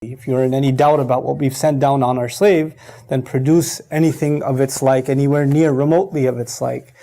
reality. If you're in any doubt about what we've sent down on our slave, then produce anything of its like, anywhere near remotely of its like.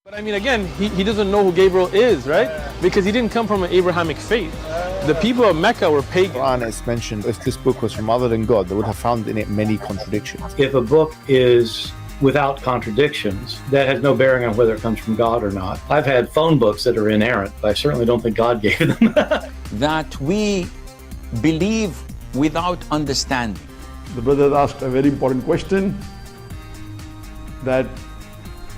But I mean, again, he doesn't know who Gabriel is, right? Because he didn't come from an Abrahamic faith. The people of Mecca were pagan. Quran is mentioned, if this book was from other than God, they would have found in it many contradictions. If a book is without contradictions, that has no bearing on whether it comes from God or not. I've had phone books that are inerrant, but I certainly don't think God gave them. That we believe without understanding. The brother asked a very important question, that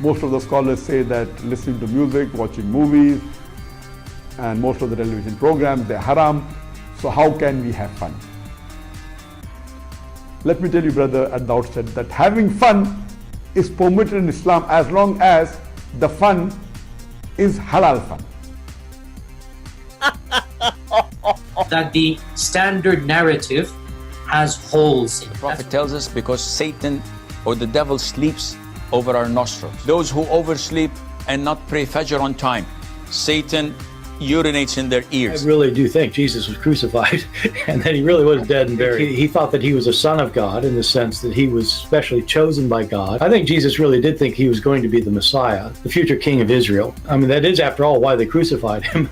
most of the scholars say that listening to music, watching movies, and most of the television programs, they're haram. So how can we have fun? Let me tell you, brother, at the outset, that having fun is permitted in Islam as long as the fun is halal fun. That the standard narrative has holes in it. The Prophet tells us because Satan or the devil sleeps over our nostrils. Those who oversleep and not pray Fajr on time, Satan urinates in their ears. I really do think Jesus was crucified and that he really was dead and buried. He thought that he was a son of God in the sense that he was specially chosen by God. I think Jesus really did think he was going to be the Messiah, the future king of Israel. I mean, that is, after all, why they crucified him.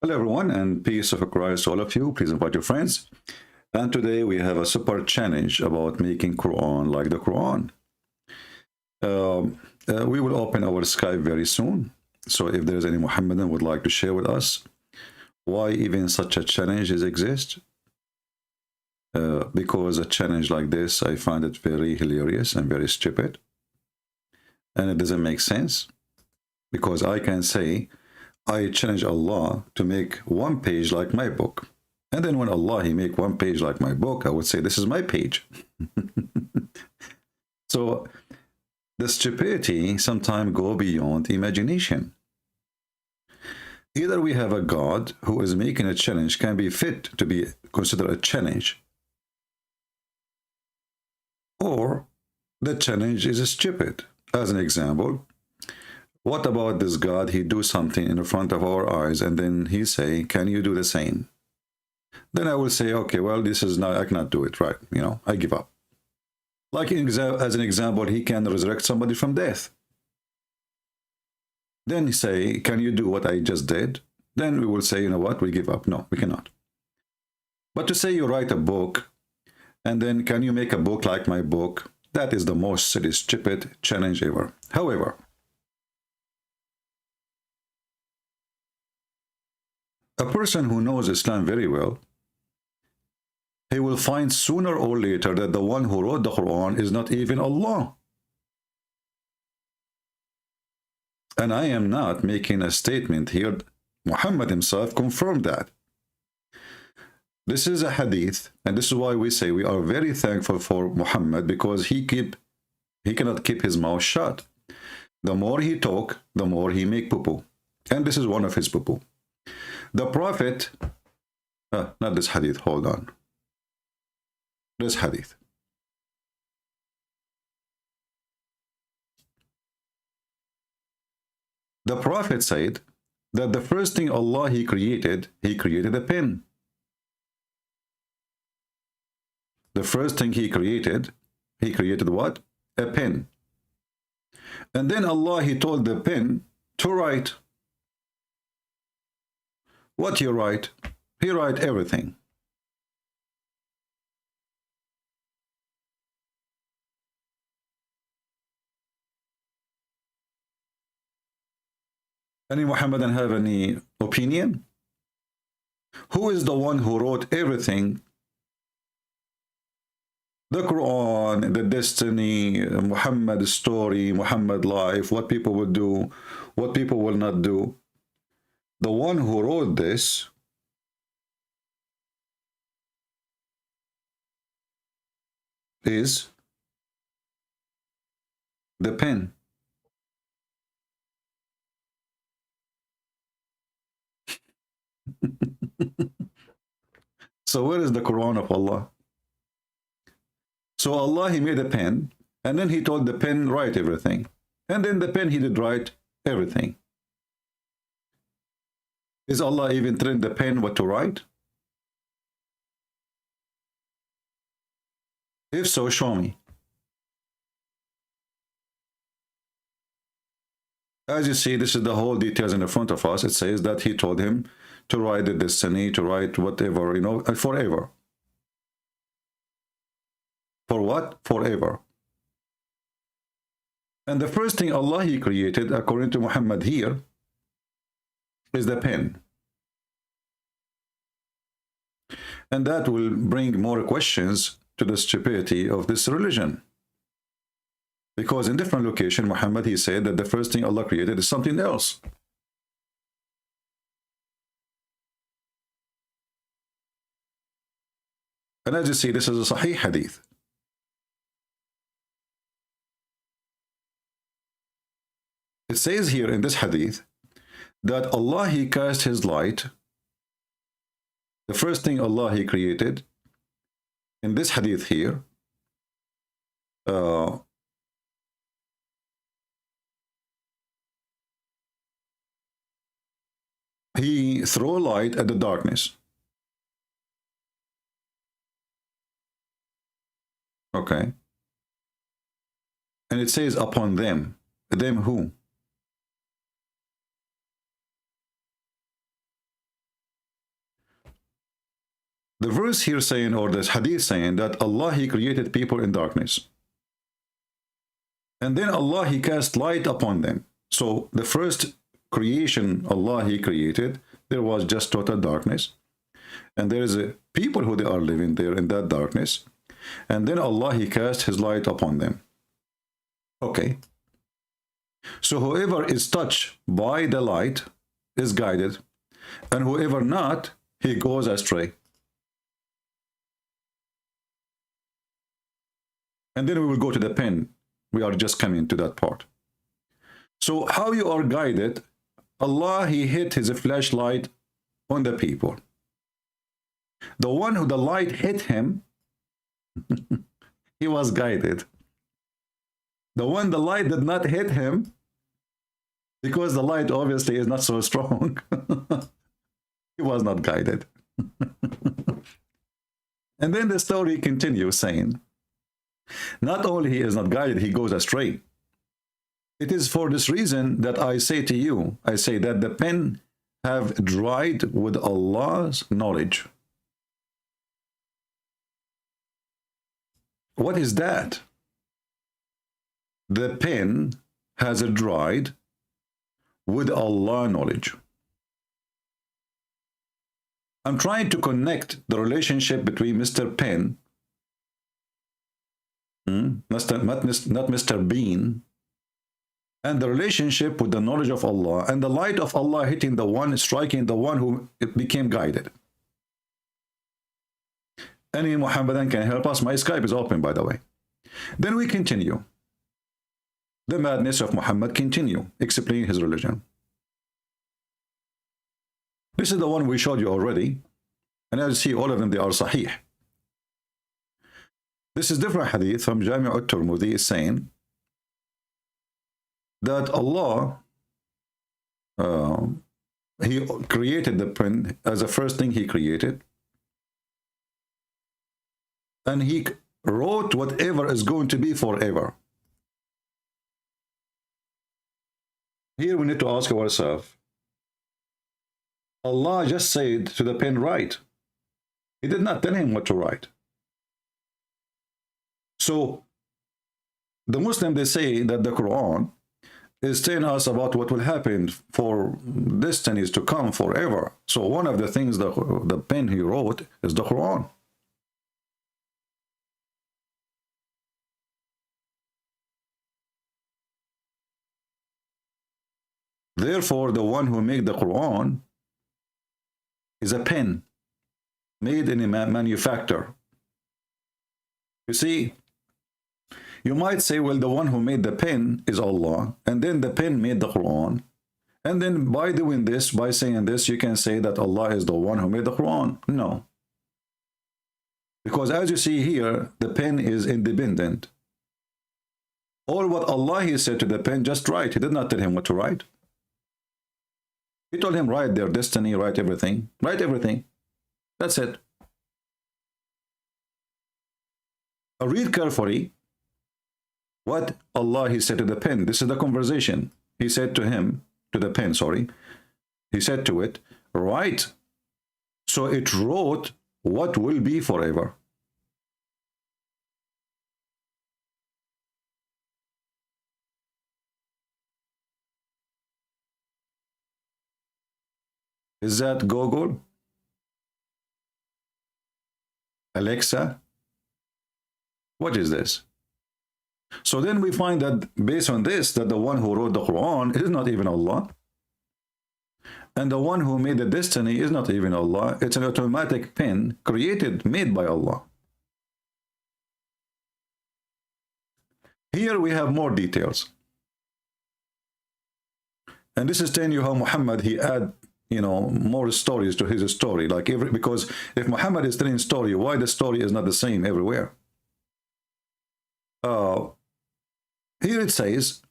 Hello everyone, and peace of Christ to all of you. Please invite your friends. And today we have a super challenge about making Quran like the Quran. We will open our Skype very soon. So if there is any Muhammadan would like to share with us why even such a challenge exists, because a challenge like this, I find it very hilarious and very stupid. And it doesn't make sense, because I can say, I challenge Allah to make one page like my book. And then when Allah, he make one page like my book, I would say, this is my page. So the stupidity sometimes go beyond imagination. Either we have a God who is making a challenge can be fit to be considered a challenge, or the challenge is stupid. As an example, what about this God? He do something in front of our eyes, and then he say, "Can you do the same?" Then I will say, "Okay, well, this is not. I cannot do it. Right? You know, I give up." Like as an example, he can resurrect somebody from death. Then he say, "Can you do what I just did?" Then we will say, "You know what? We give up. No, we cannot." But to say you write a book, and then can you make a book like my book? That is the most silly, stupid challenge ever. However, a person who knows Islam very well, he will find sooner or later that the one who wrote the Quran is not even Allah. And I am not making a statement here. Muhammad himself confirmed that. This is a hadith, and this is why we say we are very thankful for Muhammad, because he cannot keep his mouth shut. The more he talk, the more he make poo-poo. And this is one of his poo-poo. The Prophet, not this hadith, hold on. This hadith. The Prophet said that the first thing Allah he created a pen. The first thing he created what? A pen. And then Allah, he told the pen to write. What he write? He write everything. Any Muhammadan have any opinion? Who is the one who wrote everything The Quran, the destiny, Muhammad's story, Muhammad life, what people will do, what people will not do. The one who wrote this is the pen. So where is the Quran of Allah? So Allah, he made a pen, and then he told the pen write everything, and then the pen, he did write everything. Is Allah even telling the pen what to write? If so, show me. As you see, this is the whole details in the front of us. It says that he told him to write the destiny, to write whatever, you know, forever. For what? Forever. And the first thing Allah, he created, according to Muhammad here, is the pen. And that will bring more questions to the stupidity of this religion. Because in different location, Muhammad, he said that the first thing Allah created is something else. And as you see, this is a Sahih hadith. It says here in this hadith that Allah, he cast his light. The first thing Allah, he created in this hadith here, he threw light at the darkness. Okay. And it says upon them. Them who? The verse here saying, or this hadith saying, that Allah, he created people in darkness. And then Allah, he cast light upon them. So the first creation Allah, he created, there was just total darkness. And there is a people who they are living there in that darkness. And then Allah, he cast his light upon them. Okay. So whoever is touched by the light is guided. And whoever not, he goes astray. And then we will go to the pen. We are just coming to that part. So how you are guided, Allah, he hit his flashlight on the people. The one who the light hit him, he was guided. The one the light did not hit him, because the light obviously is not so strong, he was not guided. And then the story continues saying, not only he is not guided, he goes astray. It is for this reason that I say to you, I say that the pen have dried with Allah's knowledge. What is that? The pen has dried with Allah knowledge. I'm trying to connect the relationship between Mr. Pen, not Mr. Bean, and the relationship with the knowledge of Allah and the light of Allah hitting the one, striking the one who became guided. Any Muhammadan can help us. My Skype is open, by the way. Then we continue. The madness of Muhammad continue, explain his religion. This is the one we showed you already. And as you see, all of them, they are sahih. This is different hadith from Jami' al-Tirmidhi is saying that Allah, he created the pen as the first thing he created. And he wrote whatever is going to be forever. Here we need to ask ourselves, Allah just said to the pen, write. He did not tell him what to write. So the Muslim, they say that the Quran is telling us about what will happen for destinies to come forever. So one of the things that the pen he wrote is the Quran. Therefore, the one who made the Quran is a pen made in a manufacturer. You see, you might say, well, the one who made the pen is Allah, and then the pen made the Quran. And then by doing this, by saying this, you can say that Allah is the one who made the Quran. No. Because as you see here, the pen is independent. All what Allah he said to the pen, just write. He did not tell him what to write. He told him, write their destiny, write everything. Write everything. That's it. Read carefully what Allah he said to the pen. This is the conversation. He said to him, to the pen, sorry. He said to it, write. So it wrote what will be forever. Is that Google? Alexa? What is this? So then we find that based on this, that the one who wrote the Quran is not even Allah. And the one who made the destiny is not even Allah. It's an automatic pen created, made by Allah. Here we have more details. And this is telling you how Muhammad, he add, you know, more stories to his story. Like because if Muhammad is telling a story, why the story is not the same everywhere? Here it says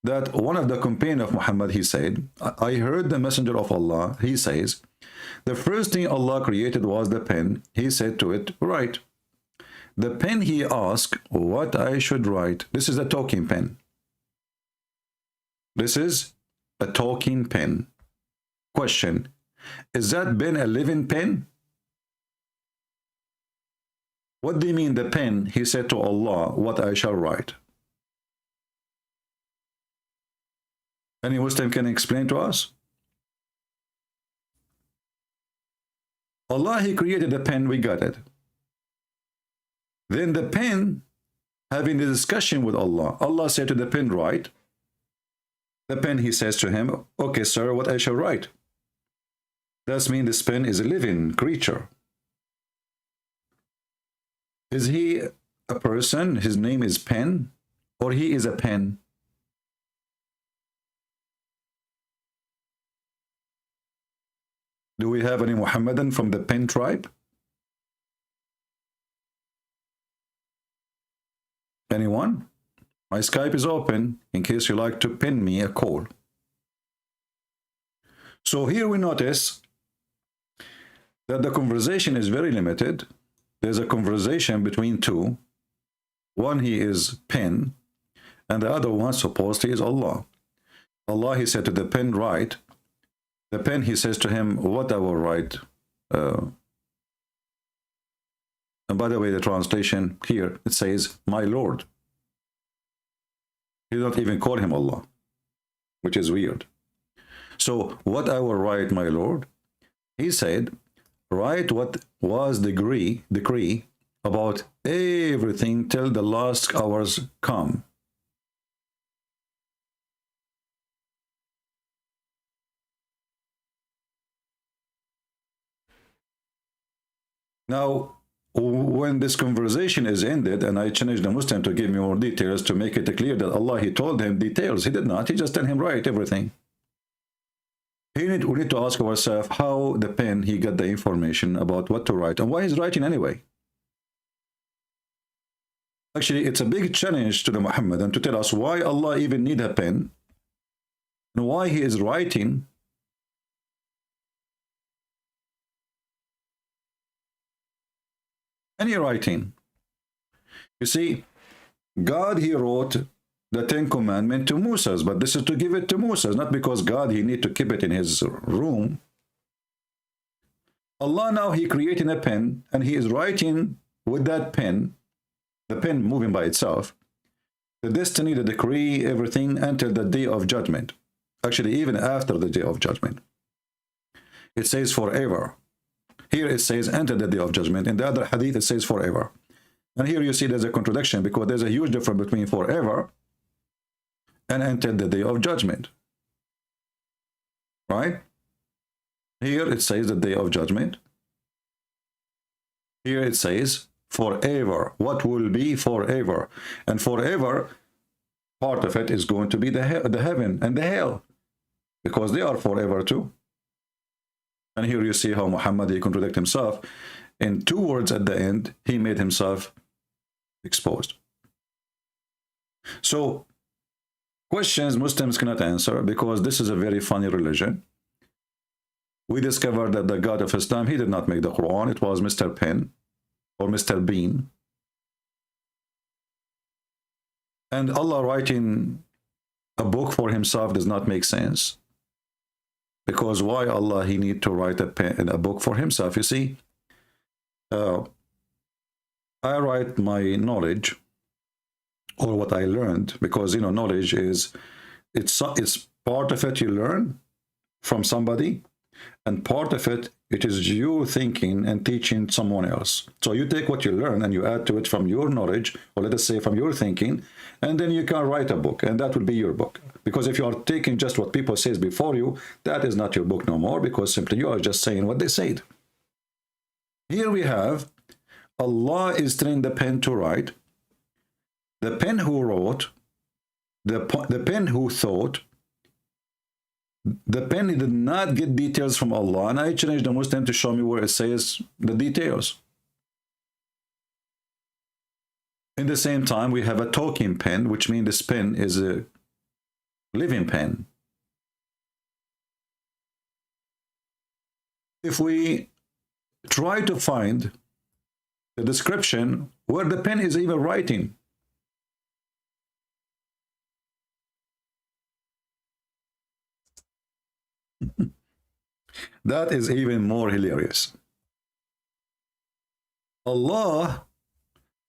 that one of the companions of Muhammad, he said, I heard the messenger of Allah, he says, the first thing Allah created was the pen. He said to it, write. The pen, he asked what I should write. This is a talking pen. This is a talking pen. Question, is that pen a living pen? What do you mean the pen? He said to Allah, what I shall write. Any Muslim can explain to us? Allah, he created the pen, we got it. Then the pen, having the discussion with Allah, Allah said to the pen, write. The pen, he says to him, okay, sir, what I shall write. That means this pen is a living creature. Is he a person? His name is Pen? Or he is a pen? Do we have any Muhammadan from the Pen tribe? Anyone? My Skype is open in case you like to pin me a call. So here we notice that the conversation is very limited. There's a conversation between two. One, he is pen, and the other one, supposedly, is Allah. Allah, he said to the pen, write. The pen, he says to him, what I will write. And by the way, the translation here, it says, my Lord. He don't even call him Allah, which is weird. So, what I will write, my Lord? He said, write what was the decree about everything till the last hours come. Now, when this conversation is ended, and I challenged the Muslim to give me more details to make it clear that Allah, he told him details. He did not. He just told him, write everything. We need to ask ourselves how the pen, he got the information about what to write and why he's writing anyway. Actually, it's a big challenge to the Muhammadan to tell us why Allah even need a pen and why he is writing. Any writing. You see, God, he wrote the 10 Commandments to Moses, but this is to give it to Moses, not because God, he need to keep it in his room. Allah now, he creating a pen, and he is writing with that pen, the pen moving by itself, the destiny, the decree, everything until the day of judgment. Actually, even after the day of judgment. It says forever. Here it says until the day of judgment. In the other hadith, it says forever. And here you see there's a contradiction because there's a huge difference between forever and until the day of judgment. right? Here it says the day of judgment. Here it says forever. What will be forever? And forever, part of it is going to be the heaven and the hell, because they are forever too. And here you see how Muhammad, he contradicted himself. In 2 words at the end, he made himself exposed. So, questions Muslims cannot answer, because this is a very funny religion. We discovered that the God of Islam, he did not make the Quran. It was Mr. Pen or Mr. Bean. And Allah writing a book for himself does not make sense. Because why Allah, he need to write a book for himself? You see, I write my knowledge, or what I learned, because, you know, knowledge is, it's part of it you learn from somebody, and part of it, it is you thinking and teaching someone else. So you take what you learn and you add to it from your knowledge, or let us say from your thinking, and then you can write a book, and that will be your book. Because if you are taking just what people says before you, that is not your book no more, because simply you are just saying what they said. Here we have, Allah is telling the pen to write. The pen who wrote, the pen who thought, the pen did not get details from Allah, and I challenge the Muslim to show me where it says the details. In the same time, we have a talking pen, which means this pen is a living pen. If we try to find the description where the pen is even writing, that is even more hilarious. Allah,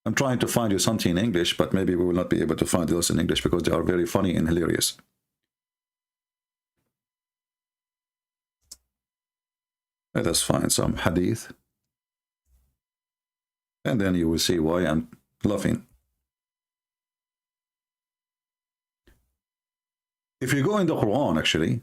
I'm trying to find you something in English, but maybe we will not be able to find those in English because they are very funny and hilarious. Let us find some hadith, and then you will see why I'm laughing. If you go in the Quran, actually,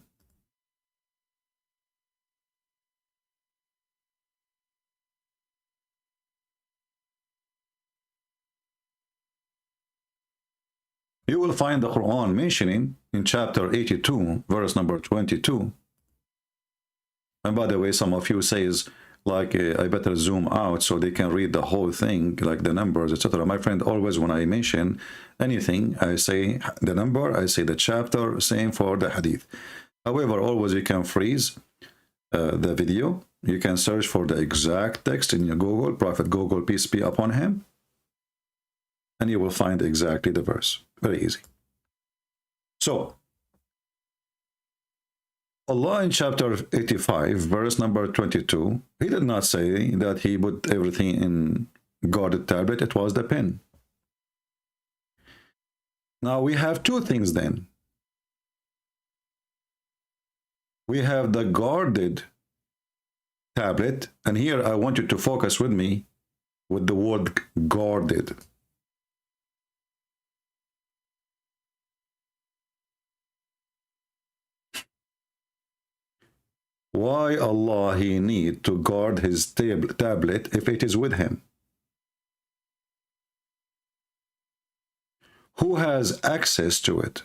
you will find the Quran mentioning in chapter 82, verse number 22. And by the way, some of you says, like, I better zoom out so they can read the whole thing, like the numbers, etc. My friend, always when I mention anything, I say the number, I say the chapter, same for the hadith. However, always you can freeze the video. You can search for the exact text in your Google, Prophet Google, peace be upon him, and you will find exactly the verse. Very easy. So, Allah in chapter 85, verse number 22, he did not say that he put everything in guarded tablet. It was the pen. Now we have two things then. We have the guarded tablet, and here I want you to focus with me with the word guarded. Why Allah he need to guard his tablet if it is with him? Who has access to it?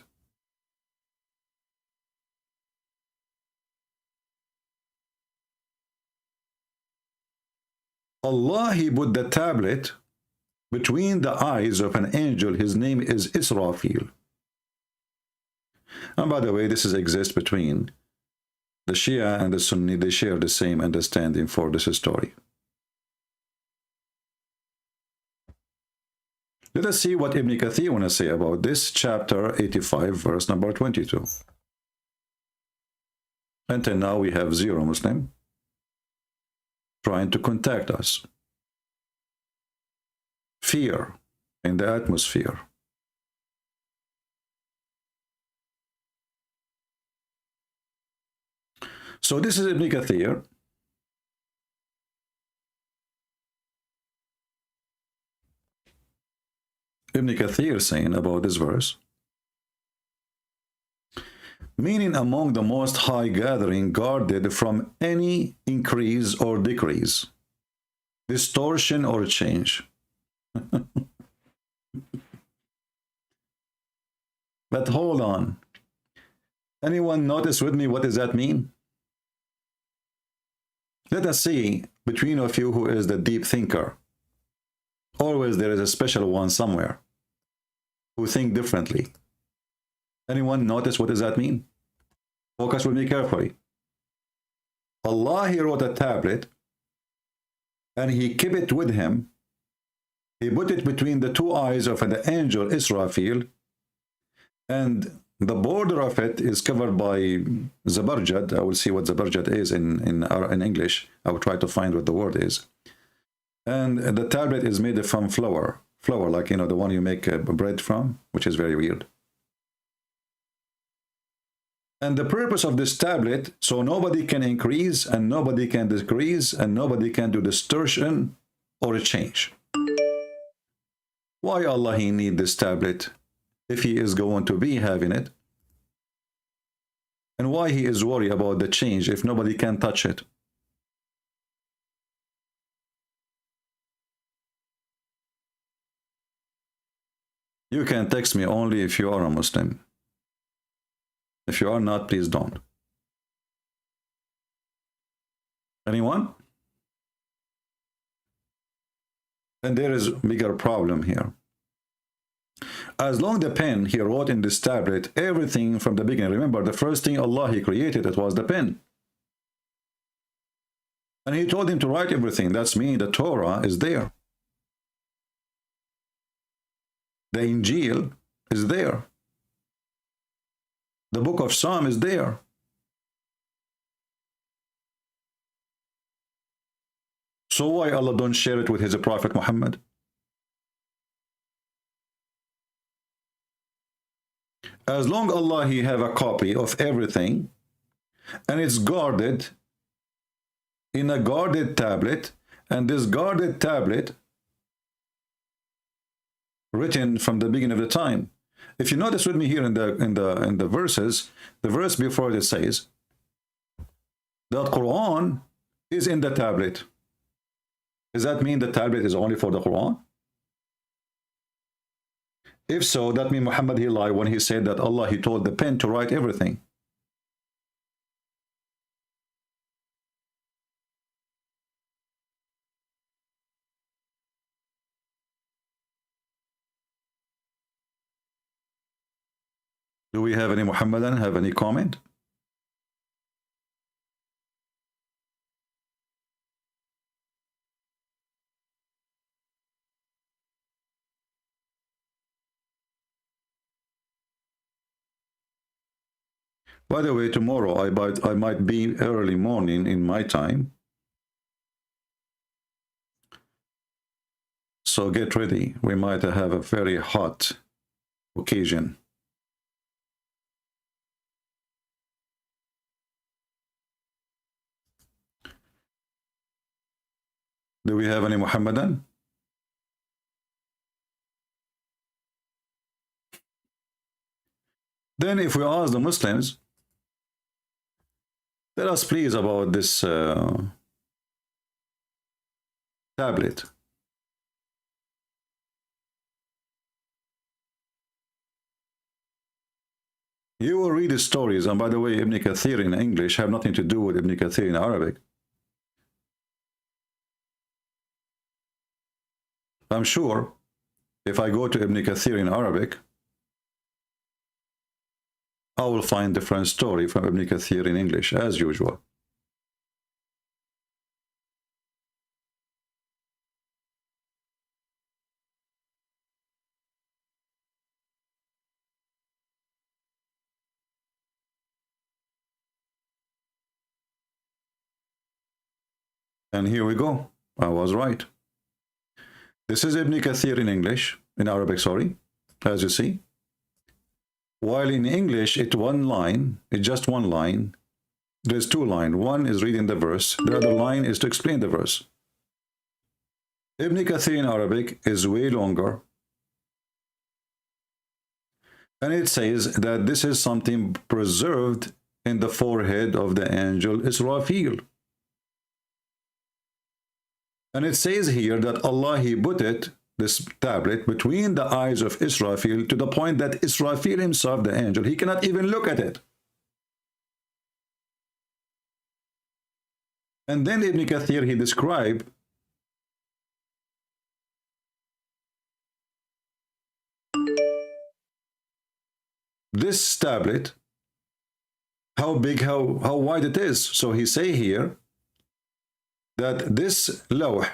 Allah he put the tablet between the eyes of an angel. His name is Israfil. And by the way, this exists between the Shia and the Sunni. They share the same understanding for this story. Let us see what Ibn Kathir want to say about this, chapter 85, verse number 22. Until now, we have zero Muslim trying to contact us. Fear in the atmosphere. So this is Ibn Kathir. Ibn Kathir saying about this verse, meaning among the most high gathering, guarded from any increase or decrease, distortion or change. But hold on. Anyone notice with me what does that mean? Let us see between of you who is the deep thinker. Always there is a special one somewhere who think differently. Anyone notice what does that mean? Focus with me carefully. Allah, he wrote a tablet and he kept it with him. He put it between the two eyes of the angel Israfil, and the border of it is covered by zabarjad. I will see what zabarjad is in English. I will try to find what the word is. And the tablet is made from flour, like, you know, the one you make bread from, which is very weird. And the purpose of this tablet, so nobody can increase and nobody can decrease and nobody can do distortion or a change. Why Allah he need this tablet if he is going to be having it? And why he is worried about the change if nobody can touch it? You can text me only if you are a Muslim. If you are not, please don't. Anyone? And there is a bigger problem here. As long the pen he wrote in this tablet, everything from the beginning. Remember, the first thing Allah he created, it was the pen. And he told him to write everything. That's mean the Torah is there. The Injil is there. The book of Psalm is there. So why Allah don't share it with his Prophet Muhammad? As long Allah he have a copy of everything and it's guarded in a guarded tablet, and this guarded tablet written from the beginning of the time. If you notice with me here in the verses, the verse before it says that Quran is in the tablet. Does that mean the tablet is only for the Quran? If so, that means Muhammad he lied when he said that Allah he told the pen to write everything. Do we have any Muhammadan have any comment? By the way, tomorrow I might be early morning in my time. So get ready. We might have a very hot occasion. Do we have any Muhammadan? Then if we ask the Muslims, tell us please about this tablet. You will read the stories, and by the way, Ibn Kathir in English have nothing to do with Ibn Kathir in Arabic. I'm sure if I go to Ibn Kathir in Arabic, I will find different story from Ibn Kathir in English, as usual. And here we go. I was right. This is Ibn Kathir in English, in Arabic, sorry, as you see. While in English, it's one line, it's just one line. There's two lines. One is reading the verse. The other line is to explain the verse. Ibn Kathir in Arabic is way longer. And it says that this is something preserved in the forehead of the angel Israfil. And it says here that Allah, He put it, this tablet, between the eyes of Israfil, to the point that Israfil himself, the angel, he cannot even look at it. And then Ibn Kathir, he described this tablet, how big, how wide it is. So he say here that this lawh,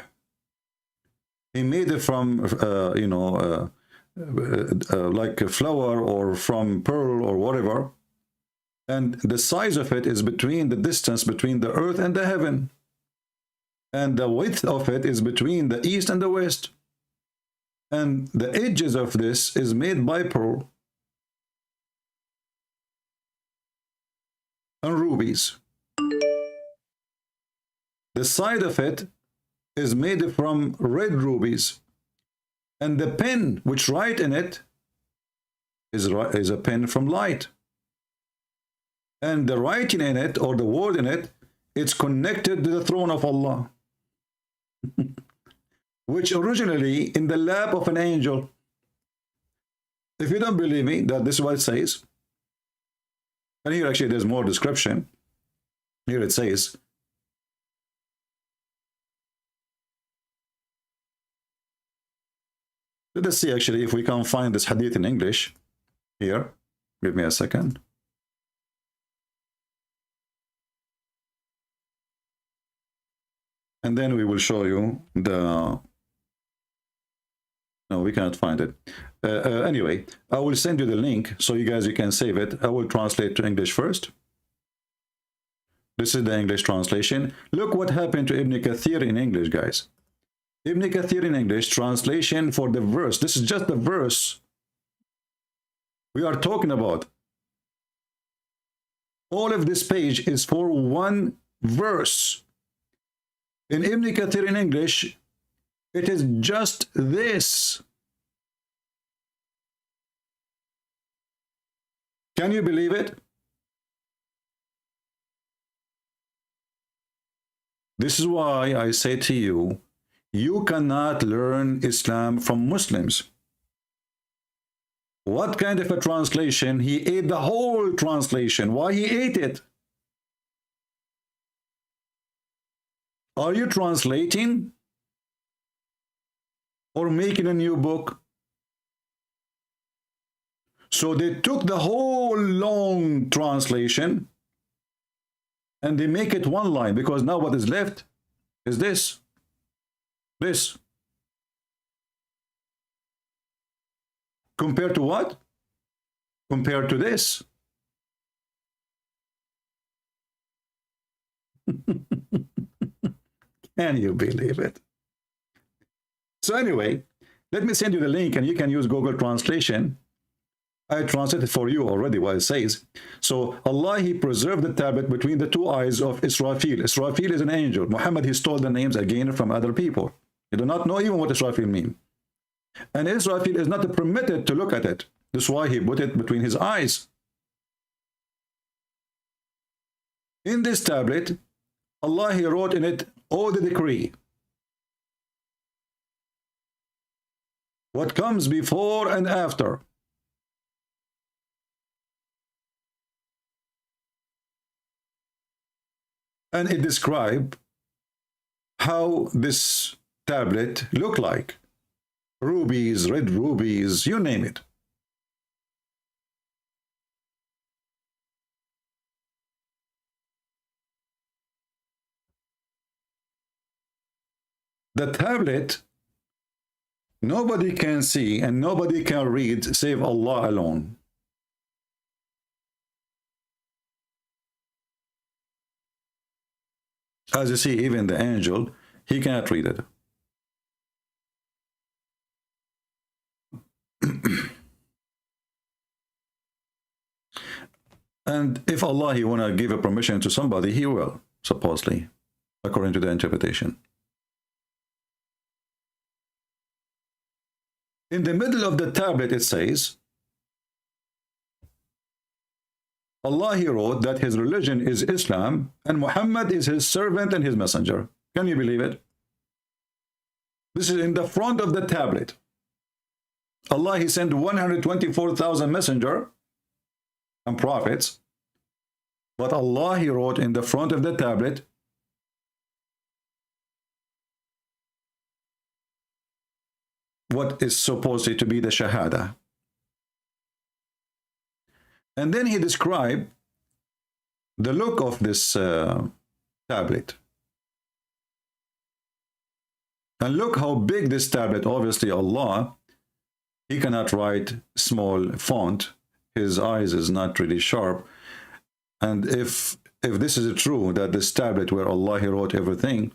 he made it from, like a flower or from pearl or whatever. And the size of it is between the distance between the earth and the heaven. And the width of it is between the east and the west. And the edges of this is made by pearl and rubies. The side of it is made from red rubies. And the pen which write in it is a pen from light. And the writing in it, or the word in it, it's connected to the throne of Allah, which originally in the lap of an angel. If you don't believe me, that this is what it says. And here actually there's more description. Here it says, let us see actually if we can find this hadith in English. Here, give me a second. And then we will show you the... No, we cannot find it. Anyway, I will send you the link so you can save it. I will translate to English first. This is the English translation. Look what happened to Ibn Kathir in English, guys. Ibn Kathir in English, translation for the verse. This is just the verse we are talking about. All of this page is for one verse. In Ibn Kathir in English, it is just this. Can you believe it? This is why I say to you, you cannot learn Islam from Muslims. What kind of a translation? He ate the whole translation. Why he ate it? Are you translating or making a new book? So they took the whole long translation and they make it one line, because now what is left is this. This. Compared to what? Compared to this. Can you believe it? So anyway, let me send you the link and you can use Google Translation. I translated for you already what it says. So Allah, He preserved the tablet between the two eyes of Israfil. Israfil is an angel. Muhammad, he stole the names again from other people. You do not know even what Israfil means. And Israfil is not permitted to look at it. That's why he put it between his eyes. In this tablet, Allah, He wrote in it all the decree. What comes before and after. And it describes how this tablet looked like. Rubies, red rubies, you name it. The tablet, nobody can see and nobody can read save Allah alone. As you see, even the angel, he cannot read it. And if Allah, He want to give a permission to somebody, He will, supposedly, according to the interpretation. In the middle of the tablet, it says, Allah, he wrote that his religion is Islam and Muhammad is his servant and his messenger. Can you believe it? This is in the front of the tablet. Allah, he sent 124,000 messenger and prophets, but Allah, he wrote in the front of the tablet, what is supposed to be the Shahada. And then he described the look of this tablet. And look how big this tablet, obviously Allah, he cannot write small font. His eyes is not really sharp. And if this is true, that this tablet where Allah, he wrote everything,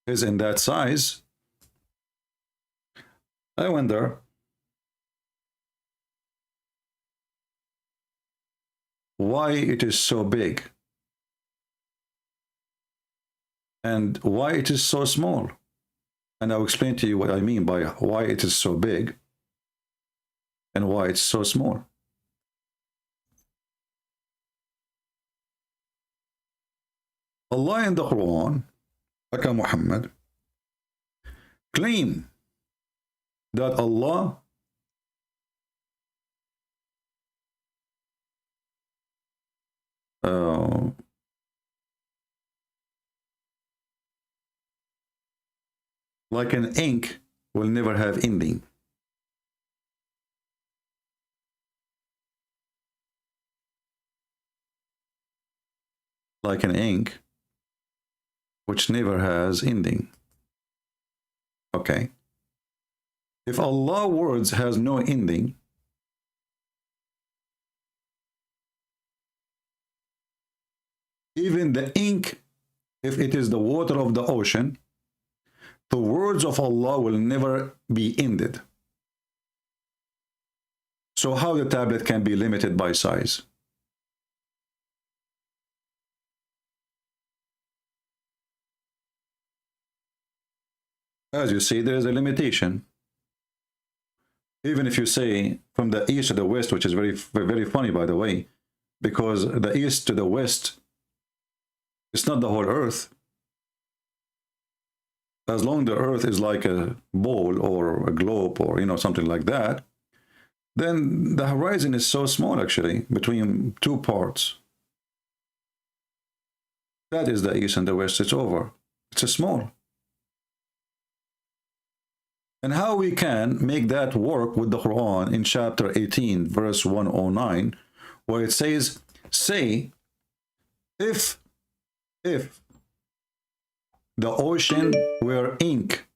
is in that size, I wonder why it is so big and why it is so small. And I'll explain to you what I mean by why it is so big and why it's so small. Allah in the Quran, like Muhammad, claim that Allah like an ink will never have ending. Like an ink which never has ending. Okay. If Allah's words has no ending, even the ink, if it is the water of the ocean, the words of Allah will never be ended. So how the tablet can be limited by size? As you see, there is a limitation. Even if you say from the east to the west, which is very, very funny, by the way, because the east to the west, it's not the whole earth. As long as the earth is like a bowl or a globe or, you know, something like that, then the horizon is so small, actually, between two parts. That is the east and the west. It's over. It's a small. And how we can make that work with the Quran in chapter 18, verse 109, where it says, say, if the ocean were ink,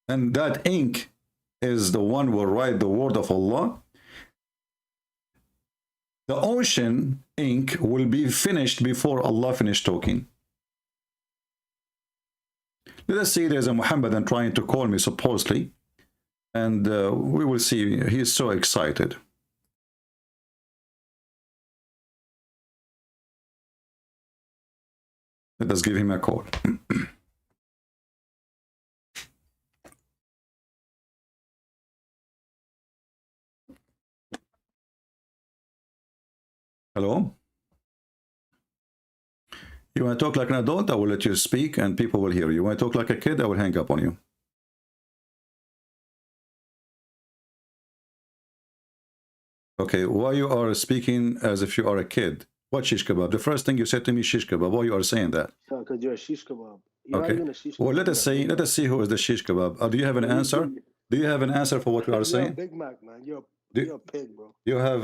and that ink is the one who will write the word of Allah, the ocean ink will be finished before Allah finished talking. Let us see, there's a Muhammadan trying to call me, supposedly, and we will see. He is so excited. Let us give him a call. Hello? You want to talk like an adult? I will let you speak and people will hear you. You want to talk like a kid? I will hang up on you. Okay, why you are speaking as if you are a kid? What shish kebab? The first thing you said to me, shish kebab. Why you are saying that? Because you're a shish kebab. You're Okay. not even a shish Well, kebab. let us see who is the shish kebab. Do you have an answer? Do you have an answer for what we are You're a saying? Big Mac, man. You're Do- a pig, bro. You have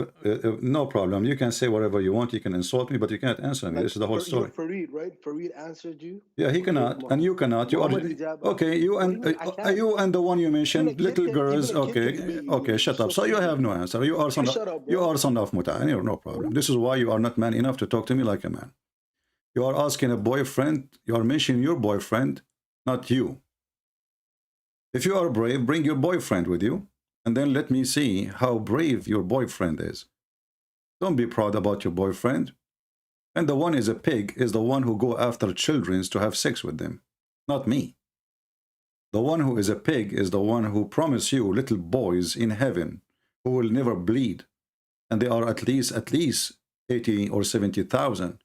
no problem. You can say whatever you want. You can insult me, but you can't answer me. This is the whole story. You're Fareed, right? Fareed answered you. Yeah, he cannot, and you cannot. You are Muhammad Hijab. okay. You What and do you mean I can't? you and the one you mentioned, Even a kid little can- girls. even a kid Okay, can be okay, shut up. so So you funny. have no answer. You are son. Shut up, bro. You are son of muta. No problem. This is why you are not man enough to talk to me like a man. You are asking a boyfriend. You are mentioning your boyfriend, not you. If you are brave, bring your boyfriend with you, and then let me see how brave your boyfriend is. Don't be proud about your boyfriend. And the one is a pig is the one who go after children to have sex with them, not me. The one who is a pig is the one who promised you little boys in heaven who will never bleed. And they are at least 80 or 70,000.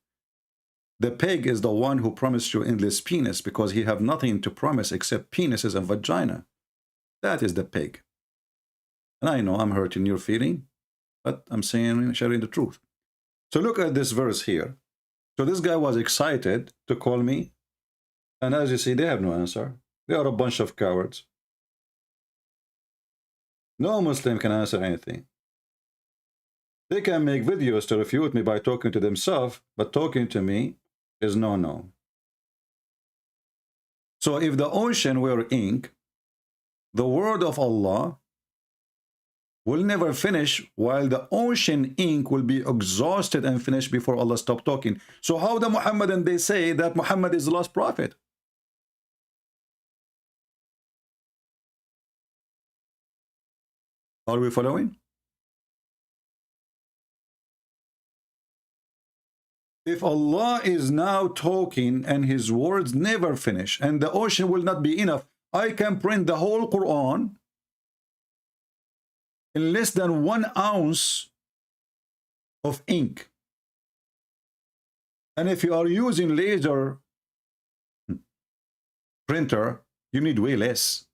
The pig is the one who promised you endless penis because he have nothing to promise except penises and vagina. That is the pig. And I know I'm hurting your feeling, but I'm sharing the truth. So look at this verse here. So this guy was excited to call me. And as you see, they have no answer. They are a bunch of cowards. No Muslim can answer anything. They can make videos to refute me by talking to themselves, but talking to me is no. So if the ocean were ink, the word of Allah will never finish, while the ocean ink will be exhausted and finished before Allah stop talking. So how the Muhammadan, they say that Muhammad is the last prophet? Are we following? If Allah is now talking and his words never finish and the ocean will not be enough, I can print the whole Quran in less than 1 ounce of ink. And if you are using laser printer, you need way less.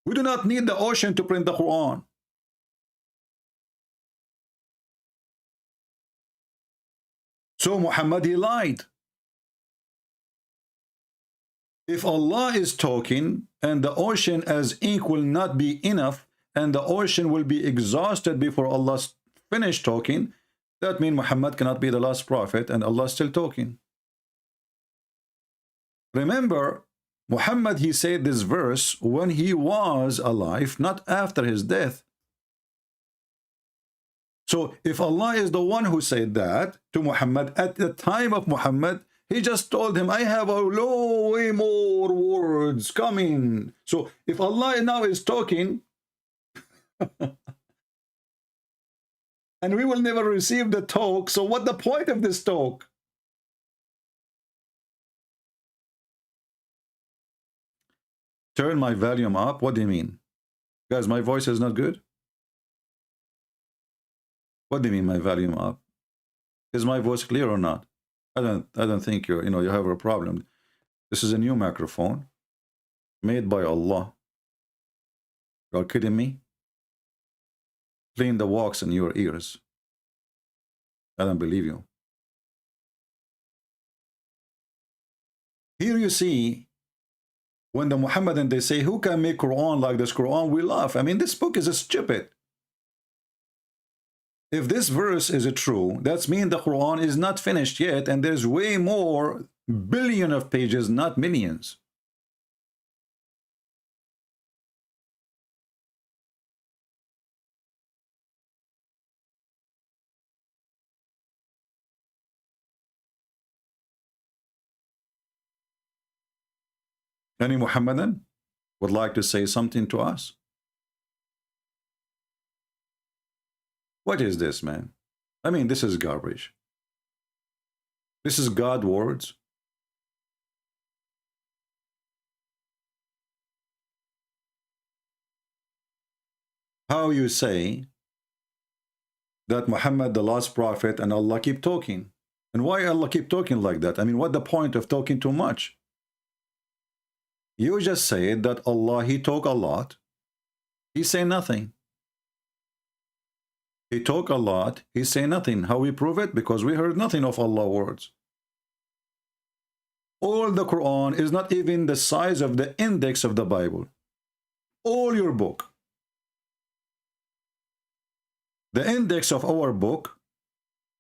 We do not need the ocean to print the Quran. So Muhammad, he lied. If Allah is talking and the ocean as ink will not be enough and the ocean will be exhausted before Allah finish talking, that means Muhammad cannot be the last prophet and Allah is still talking. Remember, Muhammad, he said this verse when he was alive, not after his death. So if Allah is the one who said that to Muhammad at the time of Muhammad, he just told him, I have way more words coming. So if Allah now is talking, and we will never receive the talk, so what the point of this talk? Turn my volume up. What do you mean? Guys, my voice is not good? What do you mean my volume up? Is my voice clear or not? I don't think you have a problem. This is a new microphone made by Allah. You're kidding me? Clean the wax in your ears. I don't believe you. Here you see, when the Muhammadan, they say, who can make Quran like this Quran? We laugh. I mean, this book is stupid. If this verse is true, that means the Quran is not finished yet, and there's way more billion of pages, not millions. Any Muhammadan would like to say something to us? What is this, man? I mean, this is garbage. This is God words. How you say that Muhammad the last prophet and Allah keep talking? And why Allah keep talking like that? I mean, what the point of talking too much? You just said that Allah, he talk a lot. He say nothing. He talk a lot, he say nothing. How we prove it? Because we heard nothing of Allah words. All the Quran is not even the size of the index of the Bible. All your book. The index of our book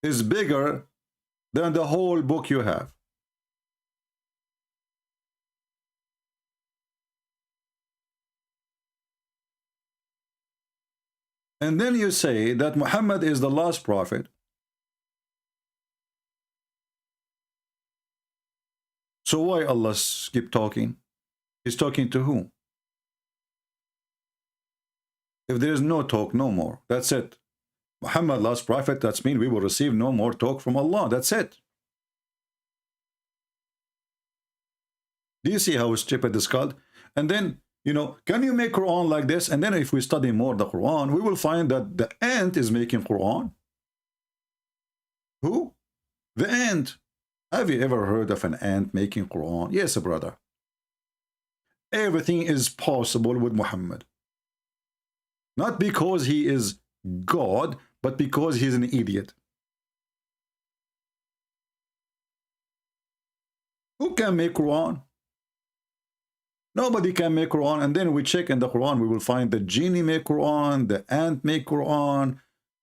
is bigger than the whole book you have. And then you say that Muhammad is the last prophet. So why Allah keep talking? He's talking to who? If there is no talk, no more. That's it. Muhammad, last prophet, that means we will receive no more talk from Allah. That's it. Do you see how stupid it's called? And then, you know, can you make Quran like this? And then if we study more the Quran, we will find that the ant is making Quran. Who? The ant. Have you ever heard of an ant making Quran? Yes, brother. Everything is possible with Muhammad. Not because he is God, but because he's an idiot. Who can make Quran? Nobody can make Quran. And then we check in the Quran, we will find the genie make Quran, the ant make Quran,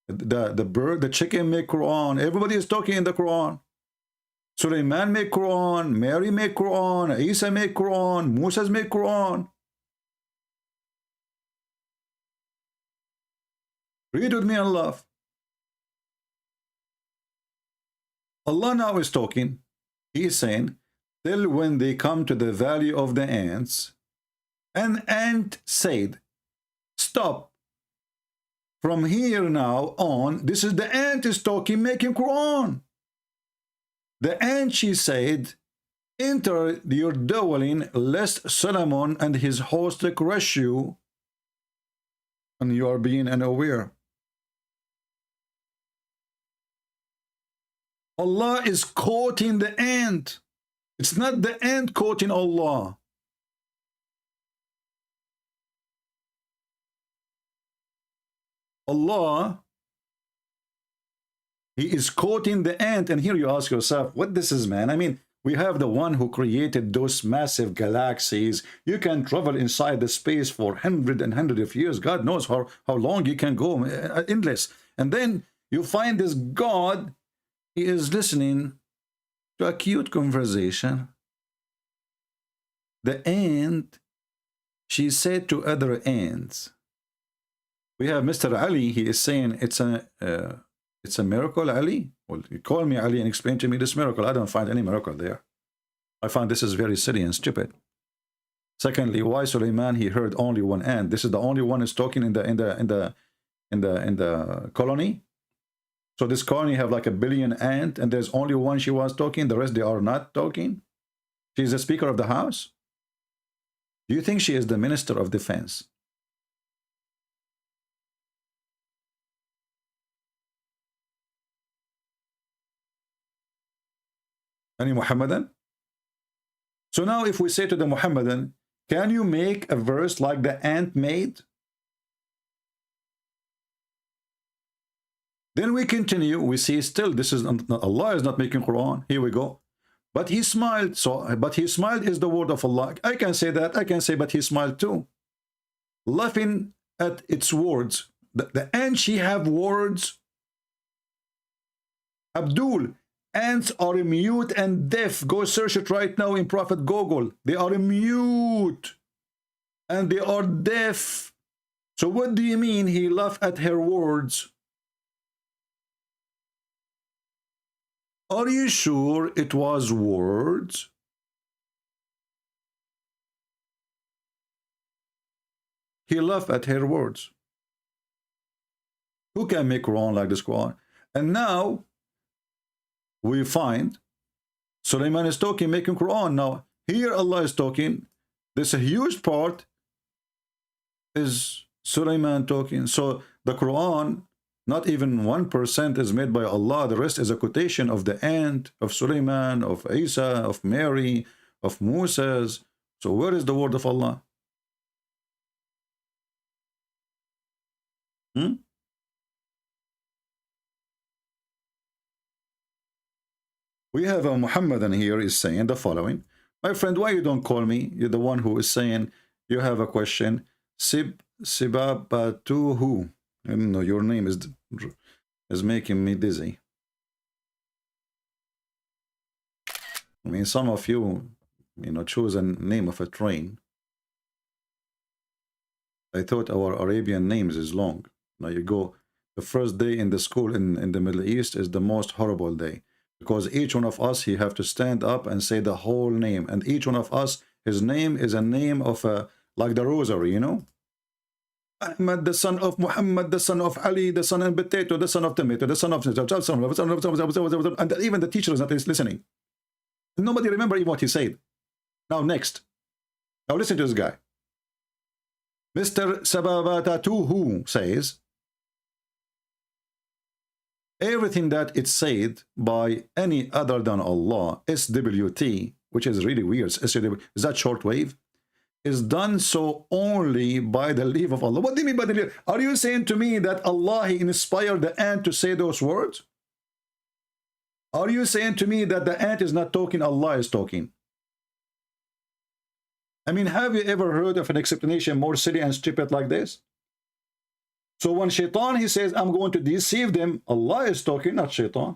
the bird, the chicken make Quran. Everybody is talking in the Quran. Sulaiman make Quran, Mary make Quran, Isa make Quran, Moses make Quran. Read with me and laugh. Allah now is talking. He is saying, till when they come to the valley of the ants, an ant said, stop. From here now on, this is the ant is talking, making Quran. The ant, she said, enter your dwelling, lest Solomon and his host crush you, and you are being unaware. Allah is quoting the ant. It's not the ant quoting Allah. Allah, he is quoting the ant. And here you ask yourself, what this is, man? I mean, we have the one who created those massive galaxies. You can travel inside the space for hundreds of years. God knows how long you can go, endless. And then you find this God, he is listening to a cute conversation. The ant, she said to other ants. We have Mr. Ali, he is saying it's a miracle, Ali. Well, you call me Ali and explain to me this miracle. I don't find any miracle there. I find this is very silly and stupid. Secondly, why Sulaiman he heard only one ant? This is the only one is talking in the colony. So this colony have like 1 billion ants, and there's only one she was talking. The rest they are not talking. She's the Speaker of the House. Do you think she is the Minister of Defense? Any Muhammadan? So now if we say to the Muhammadan, can you make a verse like the ant made? Then we continue, we see still this is Allah is not making Quran. Here we go. But he smiled. So but he smiled is the word of Allah. I can say that. I can say but he smiled too. Laughing at its words. The ant she have words. Abdul, ants are mute and deaf. Go search it right now in Prophet Google. They are mute and they are deaf. So what do you mean he laughed at her words? Are you sure it was words? He laughed at her words. Who can make Quran like this Quran? And now we find Sulaiman is talking, making Quran. Now here Allah is talking. This huge part is Sulaiman talking. So the Quran, not even 1% is made by Allah. The rest is a quotation of the ant, of Sulaiman, of Isa, of Mary, of Moses. So where is the word of Allah? We have a Muhammadan here is saying the following. My friend, why you don't call me? You're the one who is saying you have a question. Sibabatuhu. I don't know, your name is making me dizzy. I mean, some of you, choose a name of a train. I thought our Arabian names is long. Now you go, the first day in the school in the Middle East is the most horrible day. Because each one of us, he have to stand up and say the whole name. And each one of us, his name is a name of like the rosary, you know? Ahmad, the son of Muhammad, the son of Ali, the son of potato, the son of tomato, the son of... And even the teacher is not listening. Nobody remember even what he said. Now next. Now listen to this guy. Mr. Sababatatuhu says, everything that it's said by any other than Allah, SWT, which is really weird, is that shortwave, is done so only by the leave of Allah. What do you mean by the leave? Are you saying to me that Allah he inspired the ant to say those words? Are you saying to me that the ant is not talking, Allah is talking? I mean, have you ever heard of an explanation more silly and stupid like this? So when Shaitan, he says, I'm going to deceive them, Allah is talking, not Shaitan.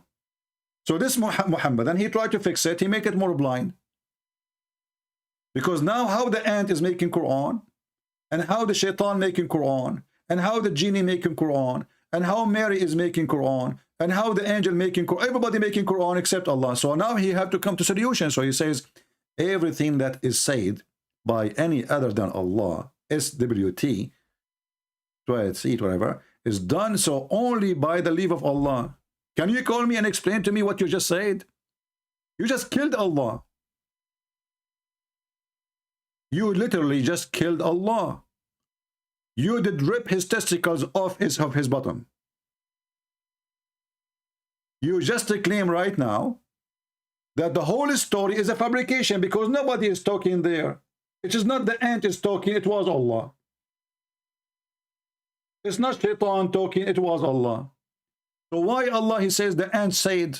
So this Muhammad, and he tried to fix it, he make it more blind. Because now how the ant is making Quran, and how the Shaitan making Quran, and how the genie making Quran, and how Mary is making Quran, and how the angel making Quran, everybody making Quran except Allah. So now he have to come to solution. So he says, everything that is said by any other than Allah, SWT, whatever, is done so only by the leave of Allah. Can you call me and explain to me what you just said? You just killed Allah. You literally just killed Allah. You did rip his testicles off his bottom. You just claim right now that the whole story is a fabrication because nobody is talking there. It is not the ant is talking, it was Allah. It's not Shaitan talking, it was Allah. So why Allah, he says the ant said,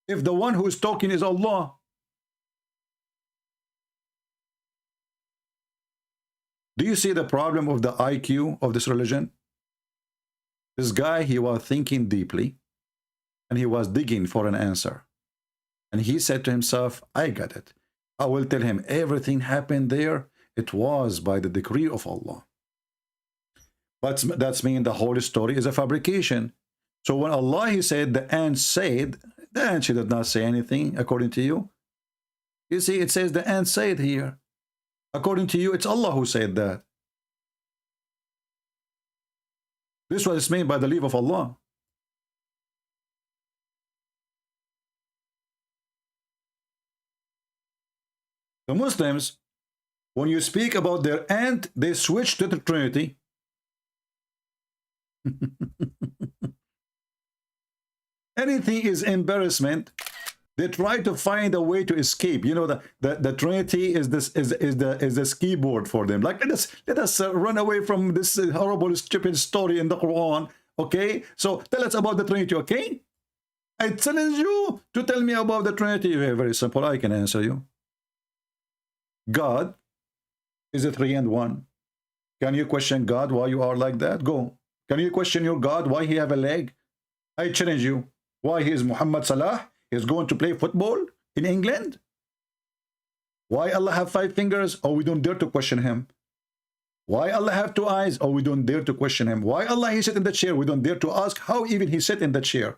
if the one who is talking is Allah? Do you see the problem of the IQ of this religion? This guy, he was thinking deeply, and he was digging for an answer. And he said to himself, I got it. I will tell him everything happened there. It was by the decree of Allah. But that's mean the whole story is a fabrication. So when Allah, he said, the ant said, the ant, she did not say anything according to you. You see, it says the ant said here. According to you, it's Allah who said that. This was made by the leave of Allah. The Muslims, when you speak about their ant, they switch to the Trinity. Anything is embarrassment. They try to find a way to escape. You know, the Trinity is the ski board for them. Like let us run away from this horrible, stupid story in the Quran. Okay, so tell us about the Trinity. Okay, I challenge you to tell me about the Trinity. Very simple. I can answer you. God is a 3 and 1. Can you question God why you are like that? Go. Can you question your God why he have a leg? I challenge you. Why he is Muhammad Salah is going to play football in England? Why Allah have 5 fingers? Oh, we don't dare to question him. Why Allah have 2 eyes? Oh, we don't dare to question him. Why Allah he sit in the chair? We don't dare to ask how even he sit in the chair.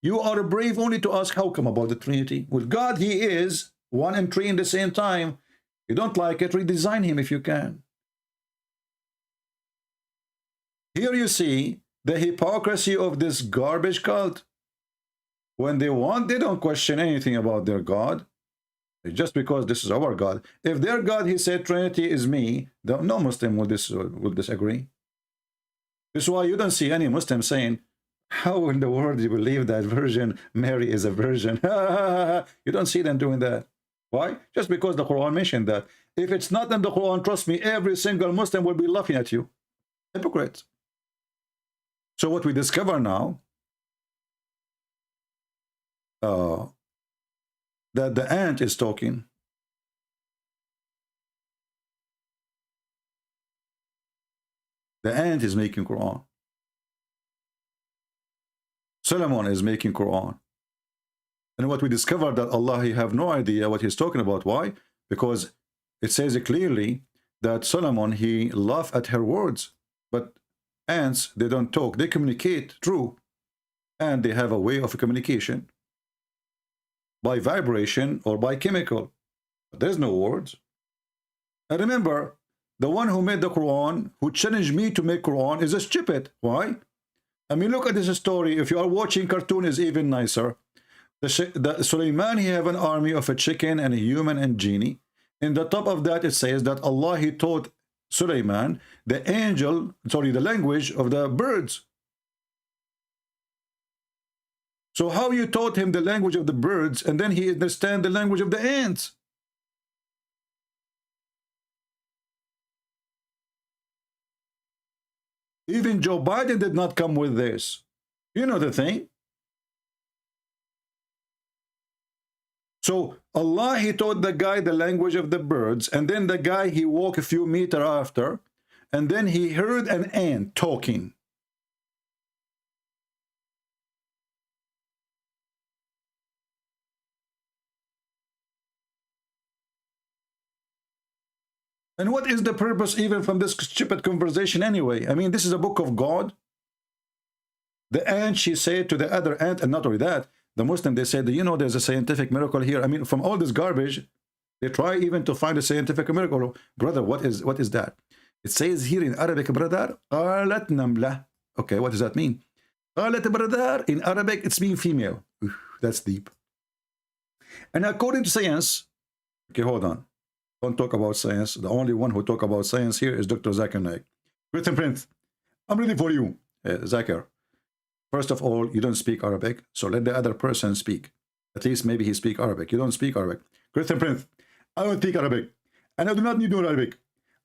You are brave only to ask how come about the Trinity. With God, he is 1 and 3 in the same time. You don't like it, redesign him if you can. Here you see the hypocrisy of this garbage cult. When they want, they don't question anything about their God. Just because this is our God. If their God, he said, Trinity is me, no Muslim will disagree. This is why you don't see any Muslim saying, how in the world do you believe that Virgin Mary is a virgin? You don't see them doing that. Why? Just because the Quran mentioned that. If it's not in the Quran, trust me, every single Muslim will be laughing at you. Hypocrite. So what we discover now, that the ant is talking. The ant is making Quran. Solomon is making Quran. And what we discovered that Allah, he have no idea what he's talking about. Why? Because it says clearly that Solomon, he laughed at her words. But ants, they don't talk. They communicate, true. And they have a way of communication. By vibration or by chemical. But there's no words. And remember, the one who made the Quran, who challenged me to make Quran, is a stupid. Why? I mean, look at this story. If you are watching cartoon, is even nicer. The Sulaiman, he have an army of a chicken and a human and genie. In the top of that, it says that Allah, he taught Sulaiman the language of the birds. So how you taught him the language of the birds and then he understand the language of the ants? Even Joe Biden did not come with this. You know the thing. So Allah, he taught the guy the language of the birds, and then the guy, he walked a few meters after, and then he heard an ant talking. And what is the purpose even from this stupid conversation anyway? I mean, this is a book of God. The ant, she said to the other ant, and not only that, the Muslim, they said, you know, there's a scientific miracle here. I mean, from all this garbage, they try even to find a scientific miracle. Brother, what is that? It says here in Arabic, brother, قالت نملة. Okay, what does that mean? قالت brother, in Arabic, it's mean female. That's deep. And according to science, okay, hold on. Don't talk about science. The only one who talk about science here is Dr. Zakir Naik. Christian Prince, I'm ready for you. Zakir, first of all, you don't speak Arabic, so let the other person speak. At least maybe he speak Arabic. You don't speak Arabic. Christian Prince, I don't speak Arabic, and I do not need to know Arabic.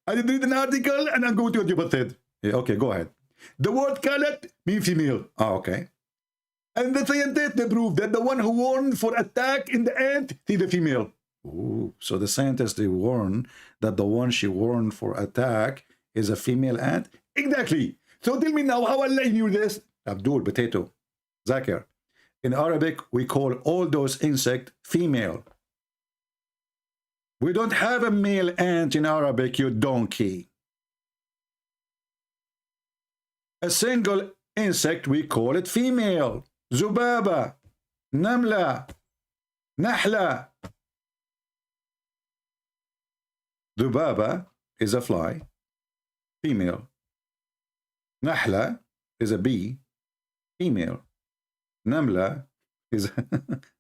I did read an article, and I'm going to what you said. Yeah, okay, go ahead. The word kalat means female. Ah, okay. And the scientists, they prove that the one who warned for attack in the ant is the female. Ooh, so the scientists, they warn that the one she warned for attack is a female ant? Exactly. So tell me now how Allah knew this. Abdul, potato, Zakir. In Arabic, we call all those insects female. We don't have a male ant in Arabic, you donkey. A single insect, we call it female. Zubaba, Namla, Nahla. Dubaba is a fly, female. Nahla is a bee, female. Namla is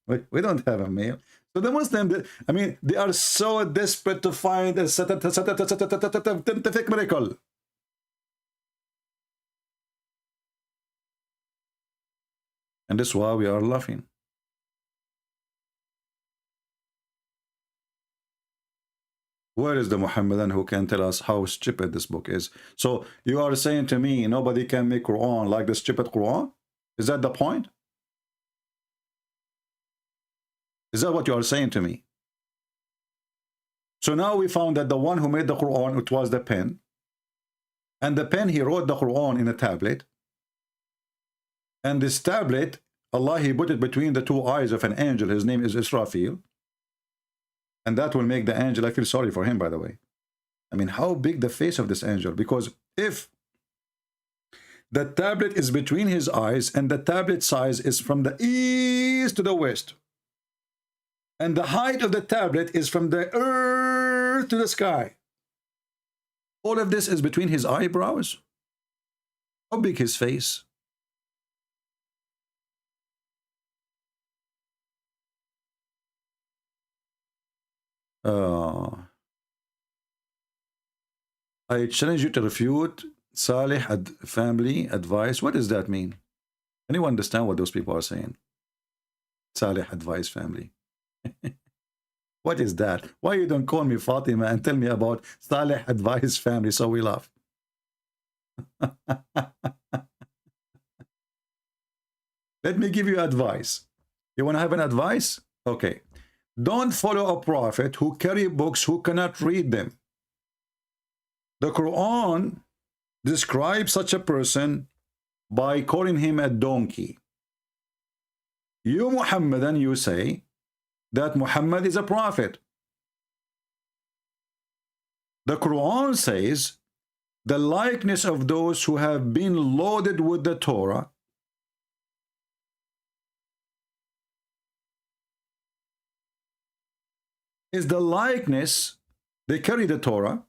we don't have a male. So the Muslim, I mean, they are so desperate to find a scientific miracle. And that's why we are laughing. Where is the Muhammadan who can tell us how stupid this book is? So you are saying to me, nobody can make Quran like the stupid Quran? Is that the point? Is that what you are saying to me? So now we found that the one who made the Quran, it was the pen. And the pen, he wrote the Quran in a tablet. And this tablet, Allah, he put it between the two eyes of an angel. His name is Israfil. And that will make the angel, I feel sorry for him, by the way. I mean, how big the face of this angel? Because if the tablet is between his eyes and the tablet size is from the east to the west, and the height of the tablet is from the earth to the sky, all of this is between his eyebrows. How big his face? I challenge you to refute Salih family advice. What does that mean? Anyone understand what those people are saying? Salih advice family. What is that? Why you don't call me Fatima and tell me about Salih advice family so we laugh? Let me give you advice. You want to have an advice? Okay. Don't follow a prophet who carry books who cannot read them. The Quran describes such a person by calling him a donkey. You Muhammadan, you say that Muhammad is a prophet. The Quran says the likeness of those who have been loaded with the Torah is the likeness, they carry the Torah,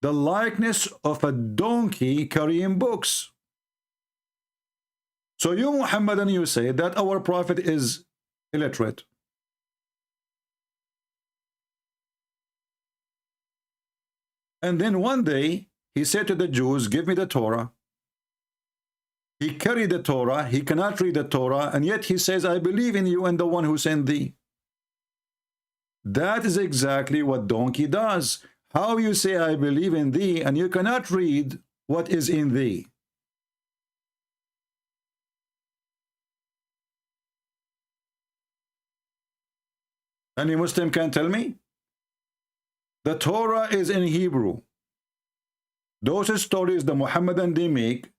the likeness of a donkey carrying books. So you Muhammadan, you say that our prophet is illiterate. And then one day, he said to the Jews, give me the Torah. He carried the Torah. He cannot read the Torah. And yet he says, I believe in you and the one who sent thee. That is exactly what donkey does. How you say, I believe in thee, and you cannot read what is in thee. Any Muslim can tell me? The Torah is in Hebrew. Those stories the Muhammadan they make,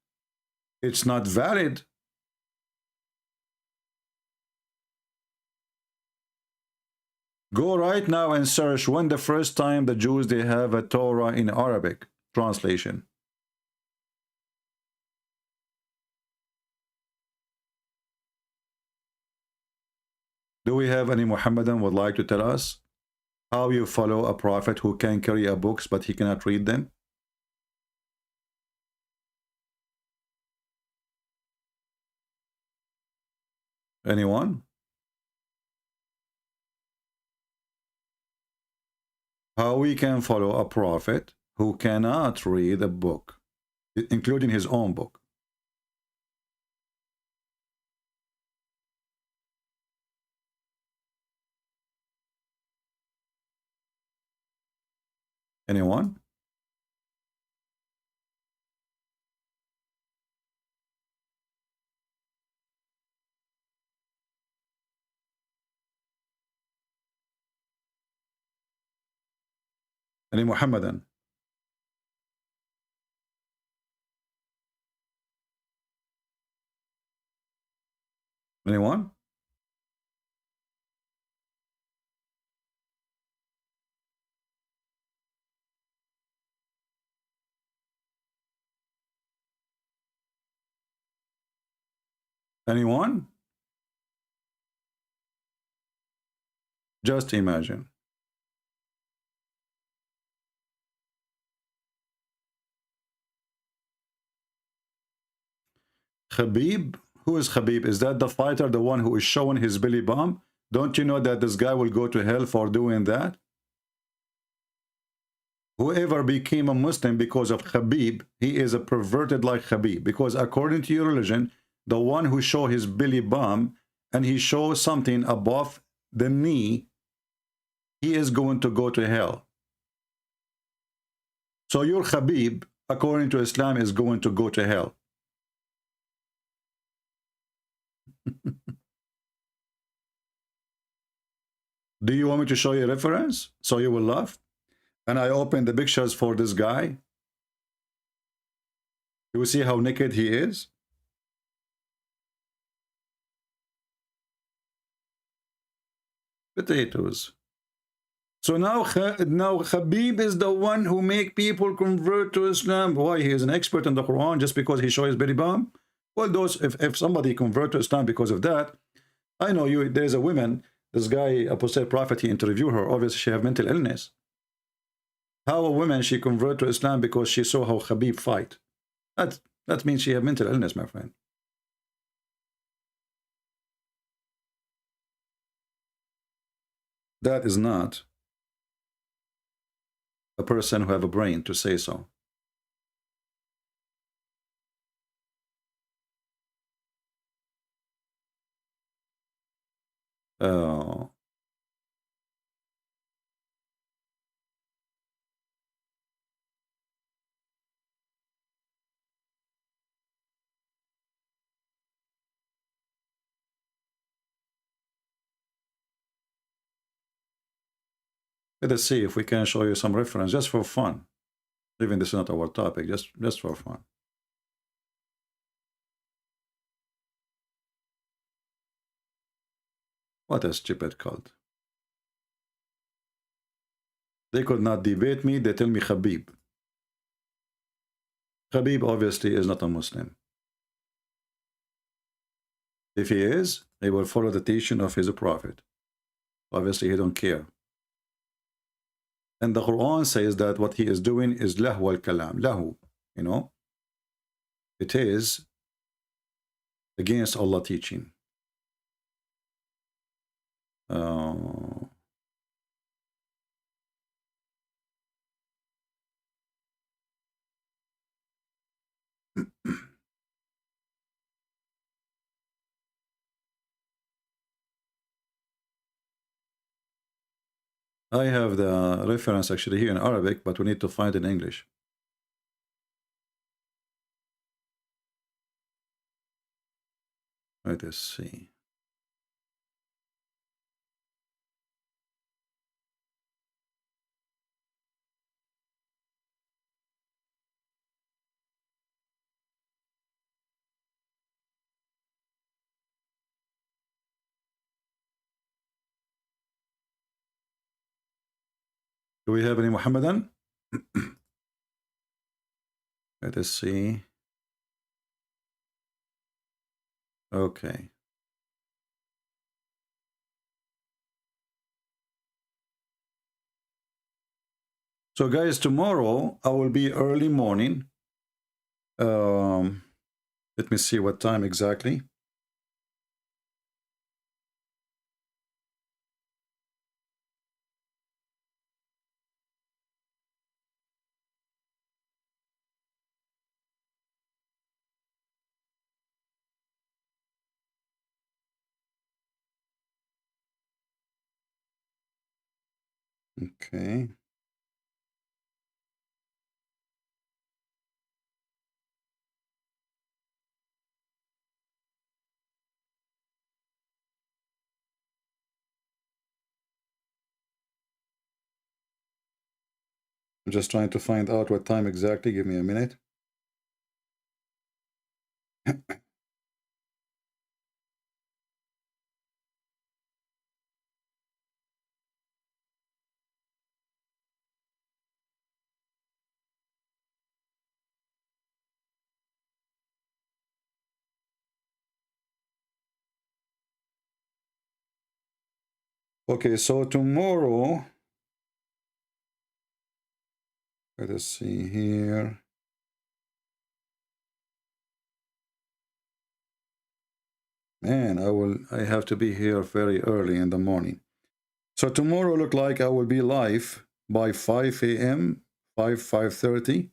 it's not valid. Go right now and search when the first time the Jews they have a Torah in Arabic translation. Do we have any Muhammadan would like to tell us how you follow a prophet who can carry a books but he cannot read them? Anyone? How we can follow a prophet who cannot read a book, including his own book? Anyone? Any Muhammadan? Anyone? Anyone? Just imagine. Khabib? Who is Khabib? Is that the fighter, the one who is showing his belly bump? Don't you know that this guy will go to hell for doing that? Whoever became a Muslim because of Khabib, he is a perverted like Khabib. Because according to your religion, the one who show his belly bump and he shows something above the knee, he is going to go to hell. So your Khabib, according to Islam, is going to go to hell. Do you want me to show you a reference so you will laugh? And I open the pictures for this guy. You will see how naked he is. Potatoes. So now Khabib is the one who make people convert to Islam. Why? He is an expert in the Quran just because he shows his belly bump? Well, those if somebody convert to Islam because of that, I know you. There's a woman. This guy, apostate prophet, he interviewed her. Obviously, she have mental illness. How a woman she convert to Islam because she saw how Khabib fight? That means she have mental illness, my friend. That is not a person who have a brain to say so. Let us see if we can show you some reference just for fun. Even this is not our topic, just for fun. What a stupid cult. They could not debate me, they tell me Khabib. Khabib obviously is not a Muslim. If he is, he will follow the teaching of his prophet. Obviously he don't care. And the Quran says that what he is doing is lahu al-kalam, lahu, you know. It is against Allah teaching. I have the reference actually here in Arabic, but we need to find it in English. Let us see. Do we have any Muhammadan? Let us see. Okay. So guys, tomorrow I will be early morning. Let me see what time exactly. Okay. I'm just trying to find out what time exactly. Give me a minute. Okay, so tomorrow, let us see here. Man, I have to be here very early in the morning. So tomorrow look like I will be live by 5 a.m., 5:30.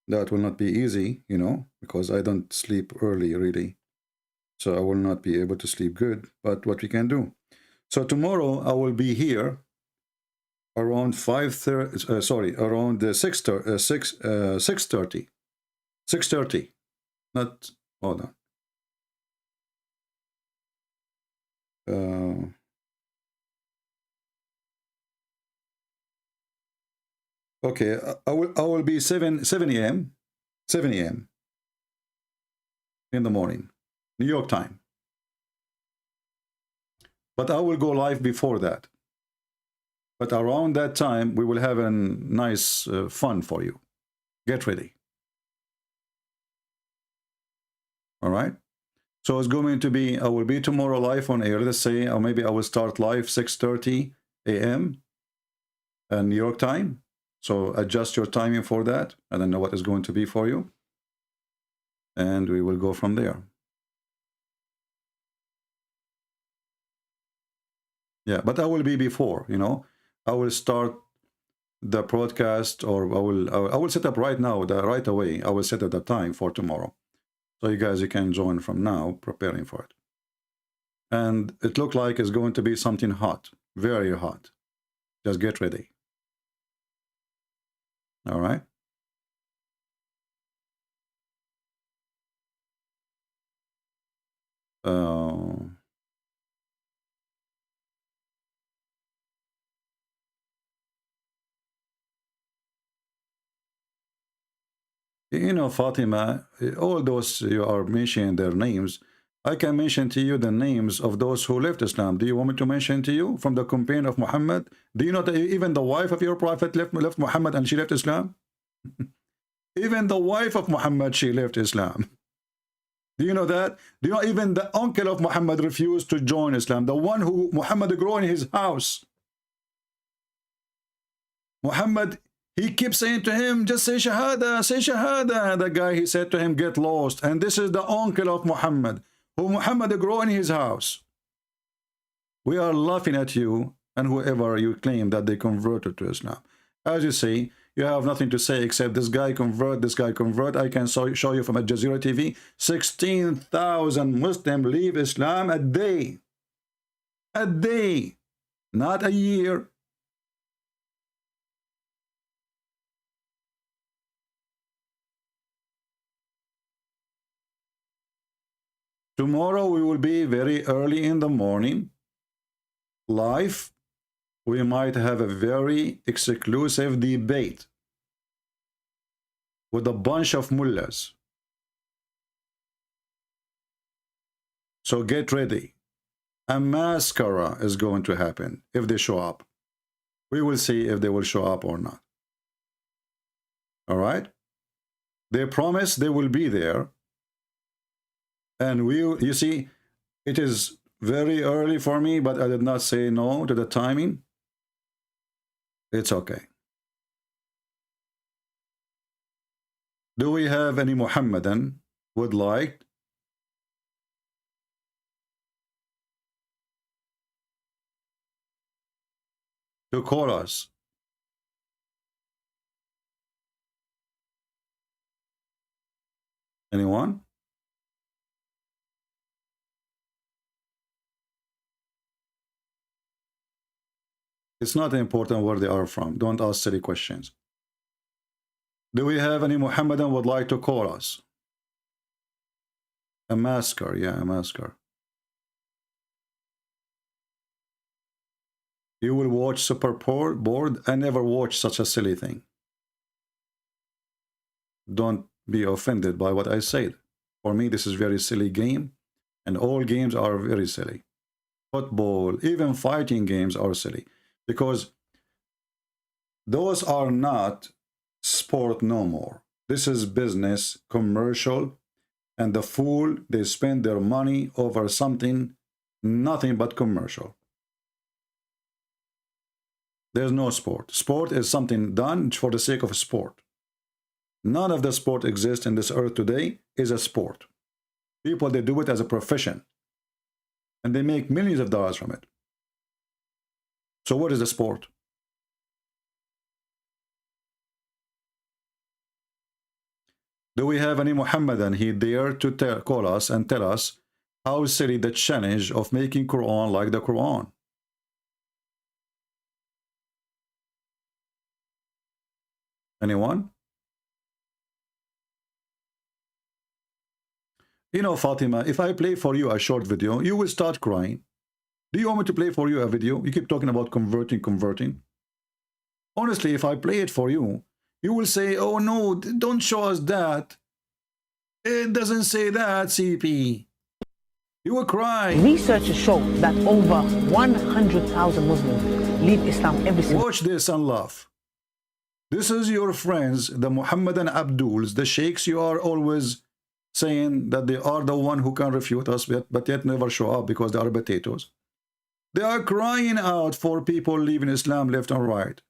That will not be easy, you know, because I don't sleep early really. So I will not be able to sleep good, but what we can do. So tomorrow I will be here around 5:30, sorry, around 6:30. 6:30. Not, hold on. Okay, I will be 7 a.m. 7 a.m. in the morning, New York time. But I will go live before that. But around that time, we will have a nice fun for you. Get ready. All right. So it's going to be, I will be tomorrow live on air. Let's say, or maybe I will start live 6:30 a.m. New York time. So adjust your timing for that. I don't know what is going to be for you. And we will go from there. Yeah, but I will be before, you know. I will start the broadcast, or I will set up right now, right away. I will set up the time for tomorrow. So you guys, you can join from now, preparing for it. And it looks like it's going to be something hot, very hot. Just get ready. All right. You know, Fatima, all those you are mentioning their names, I can mention to you the names of those who left Islam. Do you want me to mention to you from the companion of Muhammad? Do you know that even the wife of your prophet left Muhammad and she left Islam? Even the wife of Muhammad, she left Islam. Do you know that? Do you know even the uncle of Muhammad refused to join Islam? The one who Muhammad grew in his house. Muhammad, he keeps saying to him, just say Shahada, say Shahada. The guy, he said to him, get lost. And this is the uncle of Muhammad, who Muhammad grew in his house. We are laughing at you and whoever you claim that they converted to Islam. As you say, you have nothing to say except this guy convert, this guy convert. I can show you from Al Jazeera TV, 16,000 Muslims leave Islam a day. A day. not a year. Tomorrow we will be very early in the morning, live. We might have a very exclusive debate with a bunch of mullahs. So get ready. A mascara is going to happen if they show up. We will see if they will show up or not. All right? They promise they will be there. And you see, it is very early for me, but I did not say no to the timing. It's okay. Do we have any Muhammadan would like to call us? Anyone? It's not important where they are from. Don't ask silly questions. Do we have any Muhammadan would like to call us? A masker, yeah, a masker. You will watch Super Board. I never watched such a silly thing. Don't be offended by what I said. For me, this is a very silly game, and all games are very silly. Football, even fighting games are silly, because those are not sport no more. This is business, commercial, and the fool, they spend their money over something, nothing but commercial. There's no sport. Sport is something done for the sake of sport. None of the sport exists in this earth today is a sport. People, they do it as a profession, and they make millions of dollars from it. So what is the sport? Do we have any Muhammadan he dare to call us and tell us how silly the challenge of making Quran like the Quran? Anyone? You know, Fatima, if I play for you a short video, you will start crying. Do you want me to play for you a video? You keep talking about converting. Honestly, if I play it for you, you will say, oh no, don't show us that. It doesn't say that, CP. You will cry. Researchers show that over 100,000 Muslims leave Islam every single day. Watch this and laugh. This is your friends, the Muhammadan Abduls, the sheikhs. You are always saying that they are the one who can refute us, but yet never show up because they are potatoes. They are crying out for people leaving Islam left and right.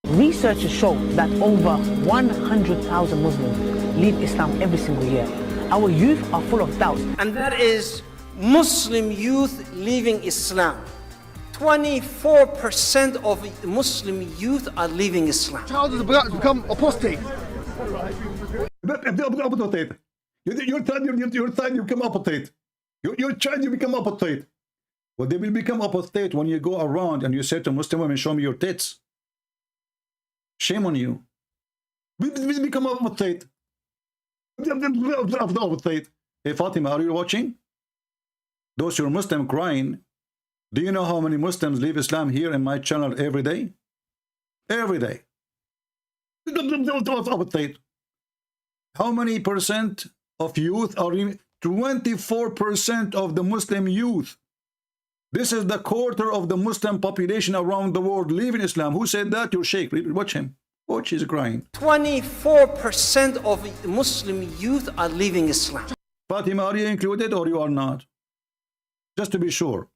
Researchers show that over 100,000 Muslims leave Islam every single year. Our youth are full of doubts. And that is Muslim youth leaving Islam. 24% of Muslim youth are leaving Islam. Child is about to become apostate. Your child, you become apostate. Your child, you become apostate. Well, they will become apostate when you go around and you say to Muslim women, show me your tits. Shame on you. We become apostate. Hey, Fatima, are you watching? Those who are Muslim crying, do you know how many Muslims leave Islam here in my channel every day? Every day. How many percent of youth are in? 24% of the Muslim youth. This is the quarter of the Muslim population around the world leaving Islam. Who said that? Your sheikh. Watch him. Watch, he's crying. 24% of Muslim youth are leaving Islam. Fatima, are you included or you are not? Just to be sure.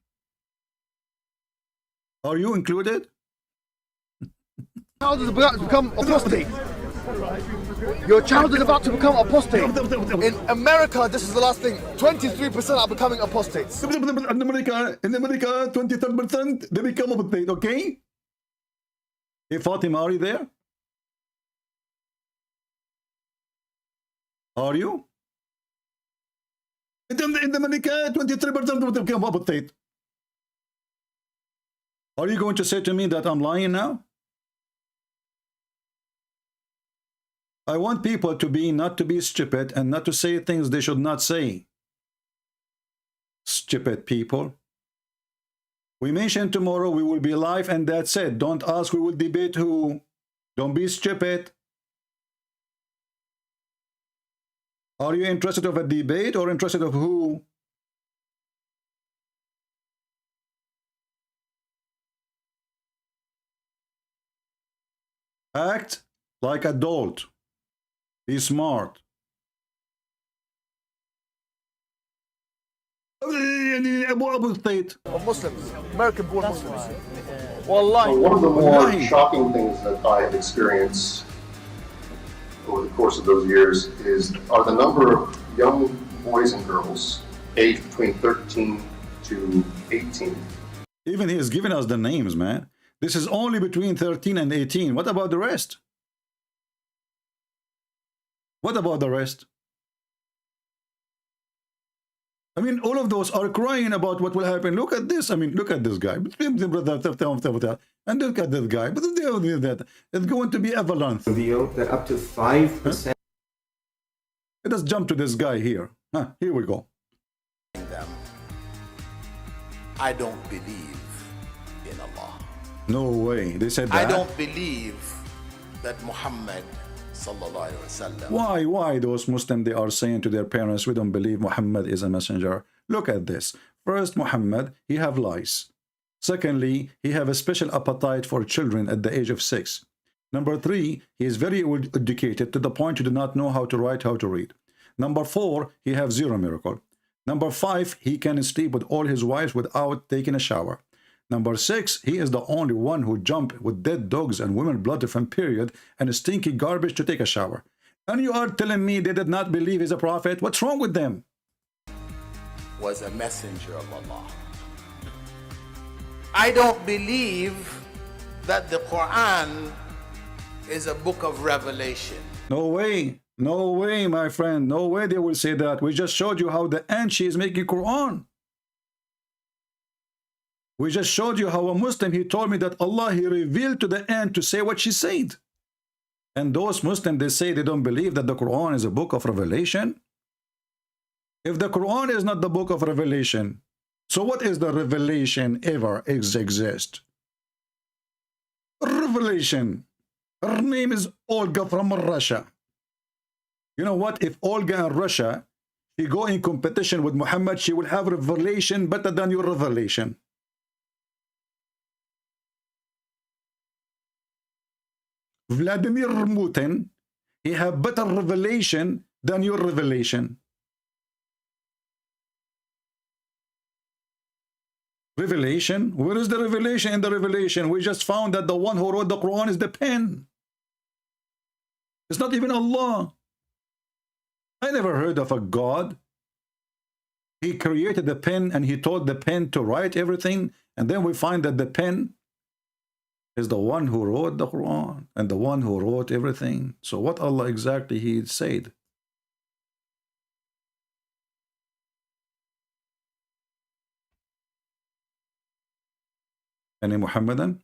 Are you included? Child is about to become apostate. Your child is about to become apostate. In America, this is the last thing. 23% are becoming apostates. In America, 23% they become apostate, okay? Hey, Fatima, are you there? Are you? In America, 23% will become apostate. Are you going to say to me that I'm lying now? I want people to be, not to be stupid and not to say things they should not say. Stupid people. We mentioned tomorrow we will be live and that's it. Don't ask we will debate who. Don't be stupid. Are you interested of a debate or interested of who? Act like adult. Be smart. Of Muslims, American-born Muslims. Wallahi. One of the more shocking things that I have experienced over the course of those years are the number of young boys and girls aged between 13 to 18. Even he is giving us the names, man. This is only between 13 and 18. What about the rest? What about the rest? I mean, all of those are crying about what will happen. Look at this. I mean, look at this guy. And look at this guy. It's going to be avalanche. Reveal that up to 5%. Huh? Let us jump to this guy here. Here we go. I don't believe in Allah. No way. They said that. I don't believe that Muhammad sallallahu alaihi wasallam. Why those Muslims, they are saying to their parents, we don't believe Muhammad is a messenger. Look at this. First, Muhammad, he have lice. Secondly, he have a special appetite for children at the age of 6. Number 3, he is very educated to the point he do not know how to write, how to read. Number 4, he have 0 miracle. Number 5, he can sleep with all his wives without taking a shower. Number 6, he is the only one who jumped with dead dogs and women blood from period and stinky garbage to take a shower. And you are telling me they did not believe he's a prophet? What's wrong with them? Was a messenger of Allah. I don't believe that the Quran is a book of revelation. No way. No way, my friend. No way they will say that. We just showed you how the Anti is making Quran. We just showed you how a Muslim, he told me that Allah, he revealed to the Ant to say what she said. And those Muslims, they say they don't believe that the Quran is a book of revelation. If the Quran is not the book of revelation, so what is the revelation ever exist? Revelation. Her name is Olga from Russia. You know what? If Olga in Russia, she go in competition with Muhammad, she will have revelation better than your revelation. Vladimir Putin, he have better revelation than your revelation. Revelation? Where is the revelation in the revelation? We just found that the one who wrote the Quran is the pen. It's not even Allah. I never heard of a God. He created the pen and he told the pen to write everything, and then we find that the pen is the one who wrote the Quran and the one who wrote everything. So what Allah exactly he said? Any Muhammadan?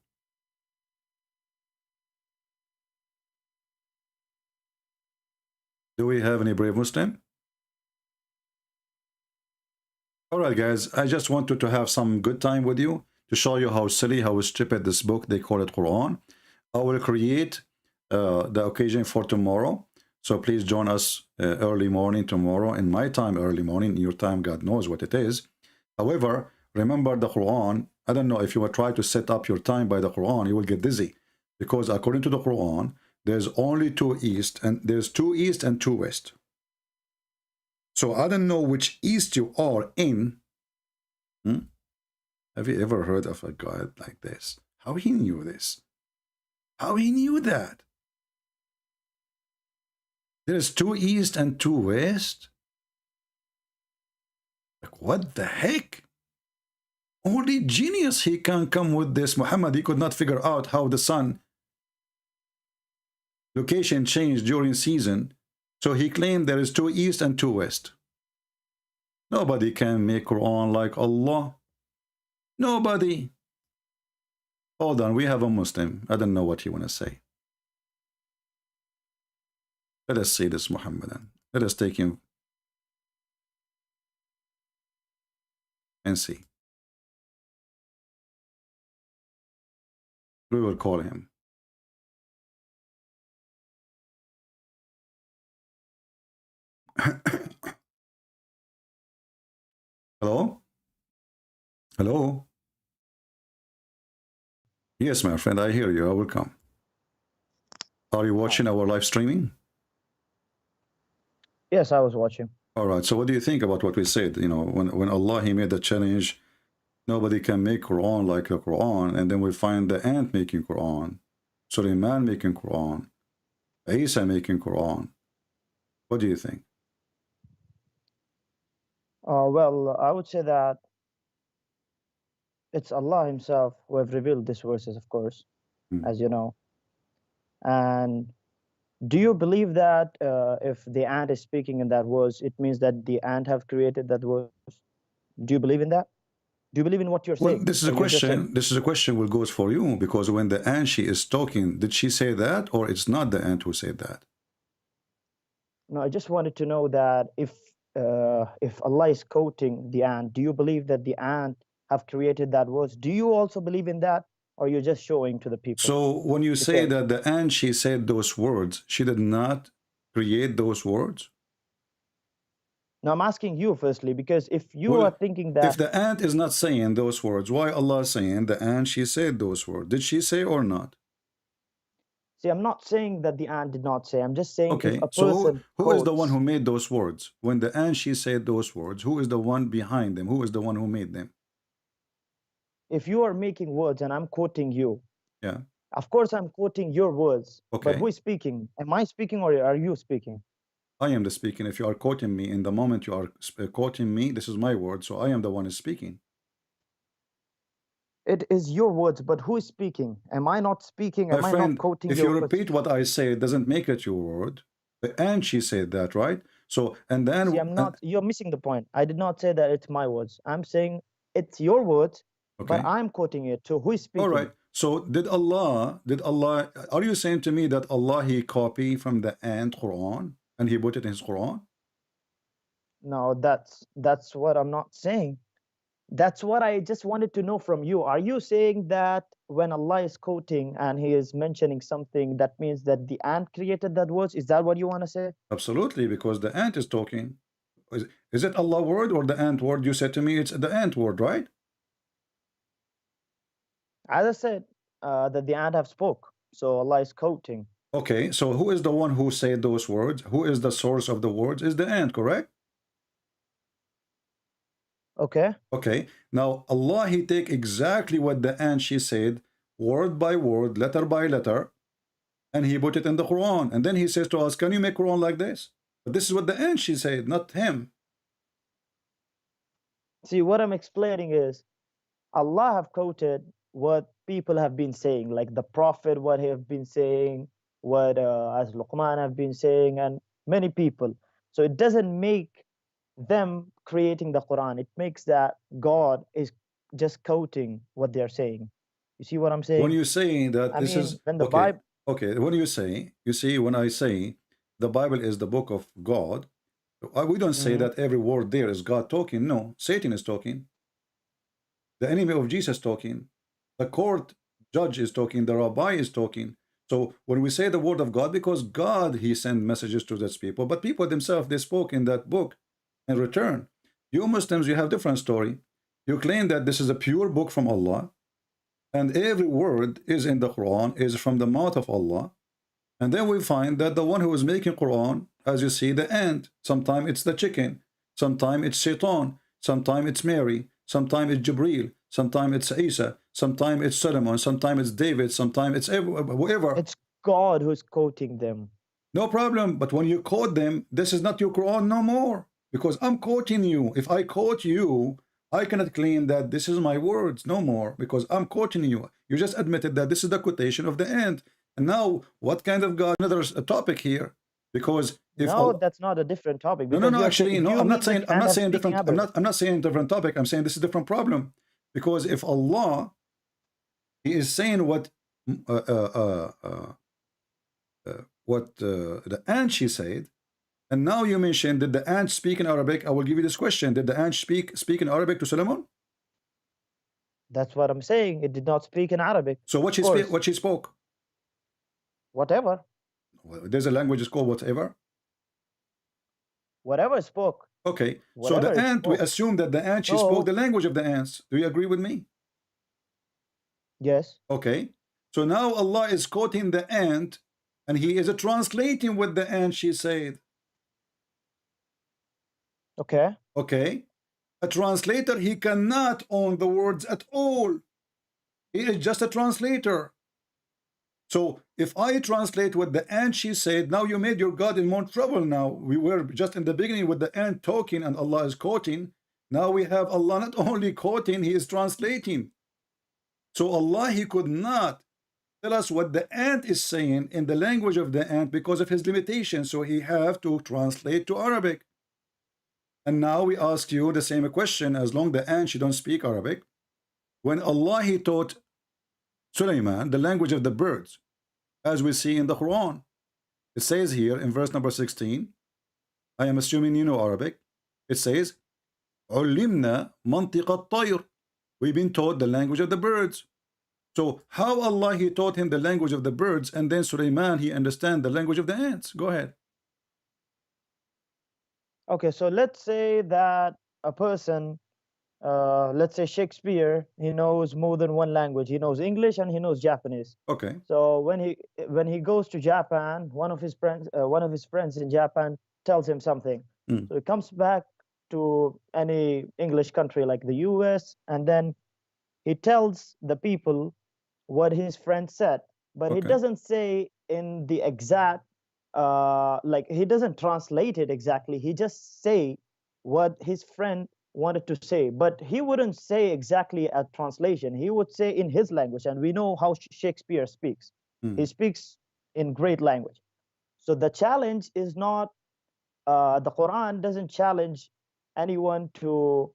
Do we have any brave Muslim? All right, guys, I just wanted to have some good time with you to show you how silly, how stupid this book, they call it Quran. I will create the occasion for tomorrow. So please join us early morning tomorrow, in my time early morning, in your time, God knows what it is. However, remember the Quran. I don't know if you will try to set up your time by the Quran, you will get dizzy. Because according to the Quran, there's only 2 east, and there's 2 east and 2 west. So I don't know which east you are in. Have you ever heard of a God like this? How he knew this? How he knew that? There's 2 east and 2 west? Like, what the heck? Only genius he can come with this. Muhammad, he could not figure out how the sun location changed during season. So he claimed there is 2 east and 2 west. Nobody can make Quran like Allah. Nobody. Hold on, we have a Muslim. I don't know what you want to say. Let us see this Muhammadan. Let us take him and see. We will call him. Hello? Hello? Yes, my friend, I hear you. I will come. Are you watching our live streaming? Yes, I was watching. All right. So what do you think about what we said? You know, when Allah, he made the challenge, nobody can make Quran like the Quran, and then we find the ant making Quran, Suleiman making Quran, Isa making Quran. What do you think? Well, I would say that it's Allah Himself who have revealed these verses, of course, as you know. And do you believe that if the ant is speaking in that verse, it means that the ant have created that verse? Do you believe in that? Do you believe in what you're saying? Well, this is a question. This is a question will goes for you, because when the ant she is talking, did she say that, or it's not the ant who said that? No, I just wanted to know that if Allah is quoting the ant, do you believe that the ant have created that verse? Do you also believe in that, or you're just showing to the people? So when you say that the ant she said those words, she did not create those words? Now I'm asking you firstly, because if you are thinking that if the ant is not saying those words, why Allah saying the ant she said those words? Did she say or not? See, I'm not saying that the ant did not say. I'm just saying okay, if a so person who is the one who made those words? When the ant she said those words, who is the one behind them? Who is the one who made them? If you are making words and I'm quoting you, yeah, of course I'm quoting your words. Okay. But who is speaking? Am I speaking or are you speaking? I am the speaking. If you are quoting me, in the moment you are quoting me, this is my word, so I am the one who is speaking. It is your words, but who is speaking? Am I not speaking? Am My I friend, not quoting if your you words? repeat what I say, it doesn't make it your word. And she said that, right? So, and then... See, I'm not, you're missing the point. I did not say that it's my words. I'm saying it's your words, but I'm quoting it. So who is speaking? All right. So did Allah, are you saying to me that Allah, he copied from the ant Quran and he put it in his Quran? No, that's what I'm not saying. That's what I just wanted to know from you. Are you saying that when Allah is quoting and he is mentioning something, that means that the ant created that words? Is that what you want to say? Absolutely, because the ant is talking. Is it Allah word or the ant word? You said to me it's the ant word, right? As I said, that the ant have spoke. So Allah is quoting. Okay, so who is the one who said those words? Who is the source of the words? Is the ant, correct? Okay. Okay. Now Allah, he take exactly what the ant she said, word by word, letter by letter, and he put it in the Quran. And then he says to us, can you make Quran like this? But this is what the ant she said, not him. See, what I'm explaining is Allah have quoted what people have been saying, like the Prophet, what he have been saying, what as Luqman have been saying, and many people. So it doesn't make them creating the Quran. It makes that God is just quoting what they're saying. You see what I'm saying? When you say that I this mean, is when the okay, Bible, okay. When you see, when I say the Bible is the book of God, we don't say that every word there is God talking. No, Satan is talking. The enemy of Jesus talking. The court judge is talking. The rabbi is talking. So when we say the word of God, because God, he sent messages to those people, but people themselves, they spoke in that book in return. You Muslims, you have different story. You claim that this is a pure book from Allah, and every word is in the Quran, is from the mouth of Allah. And then we find that the one who is making Quran, as you see, the ant, sometimes it's the chicken, sometimes it's Shaitan, sometimes it's Mary, sometimes it's Jibreel, sometimes it's Isa, sometimes it's Solomon, sometimes it's David, sometimes it's whoever. it's God who's quoting them. No problem. But when you quote them, this is not your Quran no more. Because I'm quoting you. If I quote you, I cannot claim that this is my words no more. Because I'm quoting you. You just admitted that this is the quotation of the ant. And now, what kind of God? Another topic here. Because if no, that's not a different topic. No. Actually, no. I'm not saying different. I'm not saying different topic. I'm saying this is a different problem. Because if Allah, He is saying what the ant she said. And now you mentioned, did the ant speak in Arabic? I will give you this question. Did the ant speak in Arabic to Solomon? That's what I'm saying. It did not speak in Arabic. So what she spoke? Whatever. Well, there's a language called whatever. Whatever spoke. Okay. Whatever so the ant, spoke. we assume that the ant, she spoke the language of the ants. Do you agree with me? Yes. Okay. So now Allah is quoting the ant, and He is translating what the ant she said. Okay. Okay. A translator, he cannot own the words at all. He is just a translator. So if I translate what the ant she said, now you made your God in more trouble now. We were just in the beginning with the ant talking and Allah is quoting. Now we have Allah not only quoting, He is translating. So Allah, He could not tell us what the ant is saying in the language of the ant because of His limitations. So He have to translate to Arabic. And now we ask you the same question, as long the ant, she don't speak Arabic. When Allah, He taught Sulaiman the language of the birds, as we see in the Quran. It says here in verse number 16, I am assuming you know Arabic. It says, عُلِّمْنَا مَنْطِقَ الطَّيْرِ. We've been taught the language of the birds. So how Allah, He taught him the language of the birds, and then Sulaiman, he understand the language of the ants? Go ahead. Okay, so let's say that a person, let's say Shakespeare, he knows more than one language. He knows English and he knows Japanese. Okay. So when he goes to Japan, one of his friends in Japan tells him something. So he comes back to any English country like the US, and then he tells the people what his friend said, but he doesn't say in the exact like he doesn't translate it exactly. He just say what his friend wanted to say, but he wouldn't say exactly a translation. He would say in his language, and we know how Shakespeare speaks. He speaks in great language. So the challenge is not the Quran doesn't challenge anyone to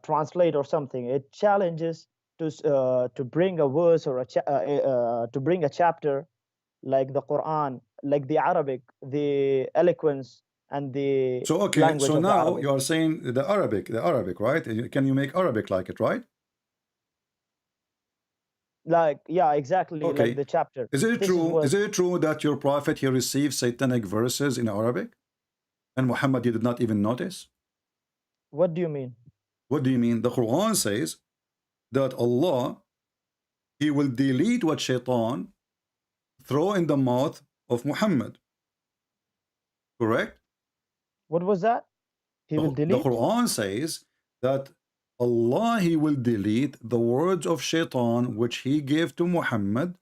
translate or something. It challenges to bring a verse or to bring a chapter like the Quran, like the Arabic, the eloquence and the language so of now Arabic. you are saying the Arabic, right? Can you make Arabic like it, right? Like, yeah, exactly, Okay. like the chapter. Is it This true? what- Is it true that your prophet, he received satanic verses in Arabic, and Muhammad, he did not even notice? What do you mean? What do you mean? The Quran says that Allah, He will delete what Shaitan throw in the mouth of Muhammad. Correct? What was that? He will The delete? Quran says that Allah, He will delete the words of Shaitan which He gave to Muhammad,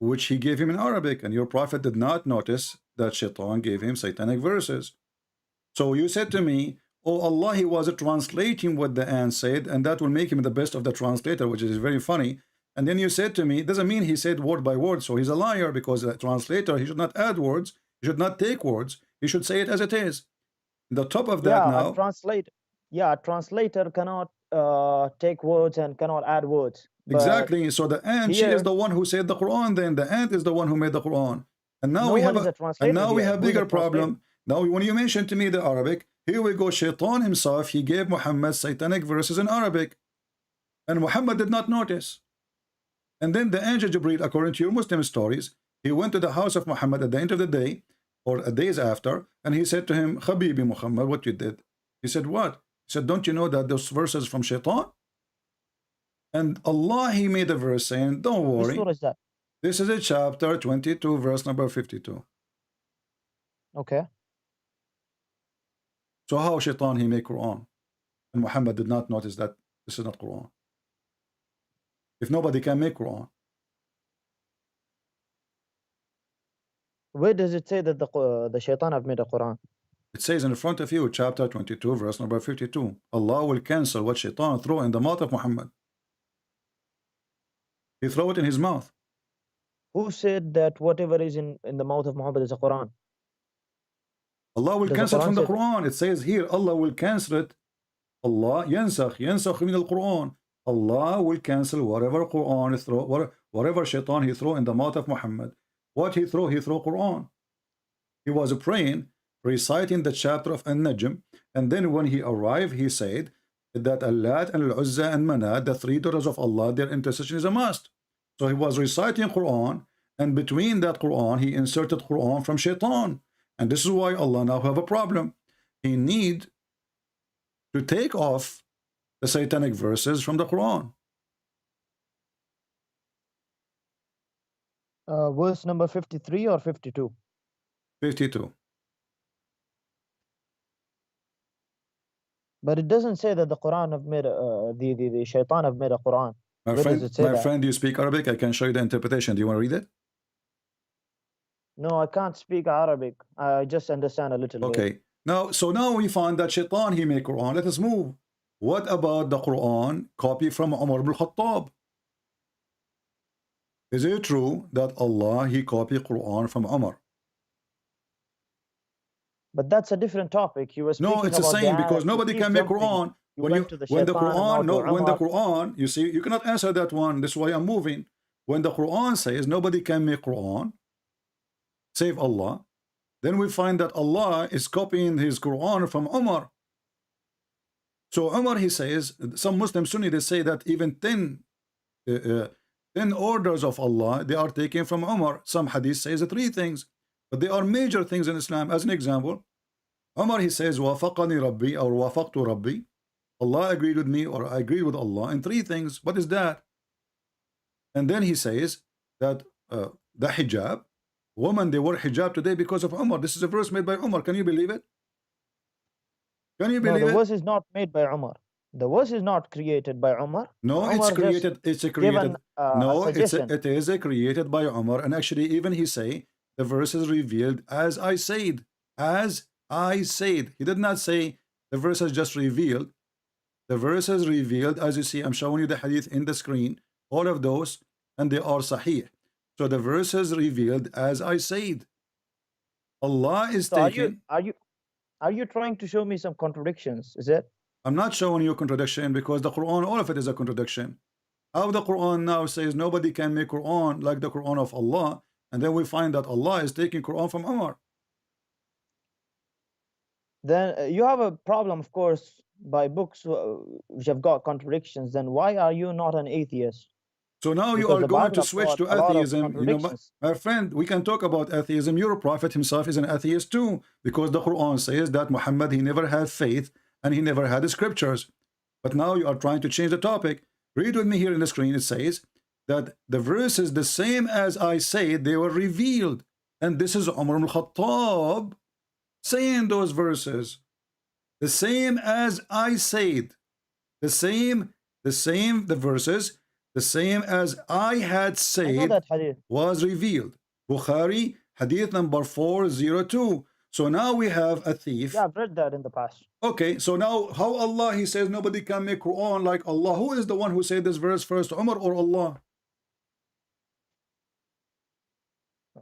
which He gave him in Arabic, and your prophet did not notice that Shaitan gave him satanic verses. So you said to me, oh, Allah, He was translating what the ant said, and that will make him the best of the translator, which is very funny. And then you said to me, it doesn't mean he said word by word, so he's a liar, because a translator, he should not add words, he should not take words, he should say it as it is. The top of that now, a translator cannot take words and cannot add words. But exactly. So the ant, she here- is the one who said the Quran. Then the ant is the one who made the Quran. And now No we one have is a translator we here. have Who is a bigger problem. Now when you mentioned to me the Arabic, here we go. Shaitan himself, he gave Muhammad satanic verses in Arabic, and Muhammad did not notice. And then the angel Jibreel, according to your Muslim stories, he went to the house of Muhammad at the end of the day, or days after, and he said to him, Habibi Muhammad, what you did? He said, what? He said, don't you know that those verses from Shaitan? And Allah, He made a verse saying, don't Which worry. surah is that? This is a chapter 22, verse number 52. Okay. So how Shaitan, he made Quran? And Muhammad did not notice that this is not Quran. If nobody can make Quran. Where does it say that the shaitan have made a Quran? It says in front of you, chapter 22, verse number 52. Allah will cancel what Shaitan throw in the mouth of Muhammad. He throw it in his mouth. Who said that whatever is in the mouth of Muhammad is a Quran? Allah will Does the cancel it Quran from the say- Quran. It says here, Allah will cancel it. Allah yansakh min al-Quran. Allah will cancel whatever Quran is throw, whatever shaitan he throw in the mouth of Muhammad. What he throw Quran. He was praying, reciting the chapter of An-Najm, and then when he arrived, he said that Allat and Al-Uzza and Manat, the three daughters of Allah, their intercession is a must. So he was reciting Quran, and between that Quran, he inserted Quran from shaitan. And this is why Allah now have a problem. He need to take off the satanic verses from the Quran. Verse number 53 or 52? 52. But it doesn't say that the Quran have made the shaitan have made a Quran. My Where friend, does it say that? do you speak Arabic? I can show you the interpretation. Do you want to read it? No, I can't speak Arabic. I just understand a little bit. Okay. So now we find that shaitan, he made Quran. Let us move. What about the Quran copy from Umar ibn Khattab? Is it true that Allah, he copied Quran from Umar? But that's a different topic. You were speaking No, it's the about same the because ayat. nobody You can keep make jumping. Quran. You When went to the when the shaitan, Quran, now to when the Umar. Quran, you see, you cannot answer that one. This is why I'm moving. When the Quran says nobody can make Quran, save Allah, then we find that Allah is copying his Quran from Umar. So Umar, he says, some Muslim Sunni, they say that even 10 orders of Allah, they are taken from Umar. Some hadith says 3 things, but they are major things in Islam. As an example, Umar, he says, wafaqani Rabbi, or wafaqtu Rabbi. Allah agreed with me, or I agreed with Allah in 3 things. What is that? And then he says that the hijab, women, they wear hijab today because of Umar. This is a verse made by Umar. Can you believe it? Can you believe No, the it? verse is not made by Umar. The verse is not created by Umar. No, Umar it's just created. It's a created. given, No, a suggestion. it is a created by Umar. And actually, even he say the verse is revealed as I said. As I said. He did not say the verse is just revealed. The verse is revealed as you see. I'm showing you the hadith in the screen. All of those, and they are sahih. So the verse is revealed as I said. Allah is So taking. are you trying to show me some contradictions? Is it? I'm not showing you a contradiction because the Quran, all of it is a contradiction. How the Quran now says nobody can make Quran like the Quran of Allah, and then we find that Allah is taking Quran from Umar. Then you have a problem, of course, by books which have got contradictions. Then why are you not an atheist? So now you Because are the going Bible to have switch got to a lot of atheism. You know, contradictions. my friend, we can talk about atheism. Your prophet himself is an atheist too, because the Quran says that Muhammad, he never had faith and he never had the scriptures. But now you are trying to change the topic. Read with me here in the screen. It says that the verse is the same as I said, they were revealed. And this is Umar ibn Khattab saying those verses. The same as I said. The verses, the same as I had said was revealed. Bukhari, hadith number 402. So now we have a thief. Yeah, I've read that in the past. Okay, so now how Allah, he says nobody can make Quran like Allah. Who is the one who said this verse first, Umar or Allah?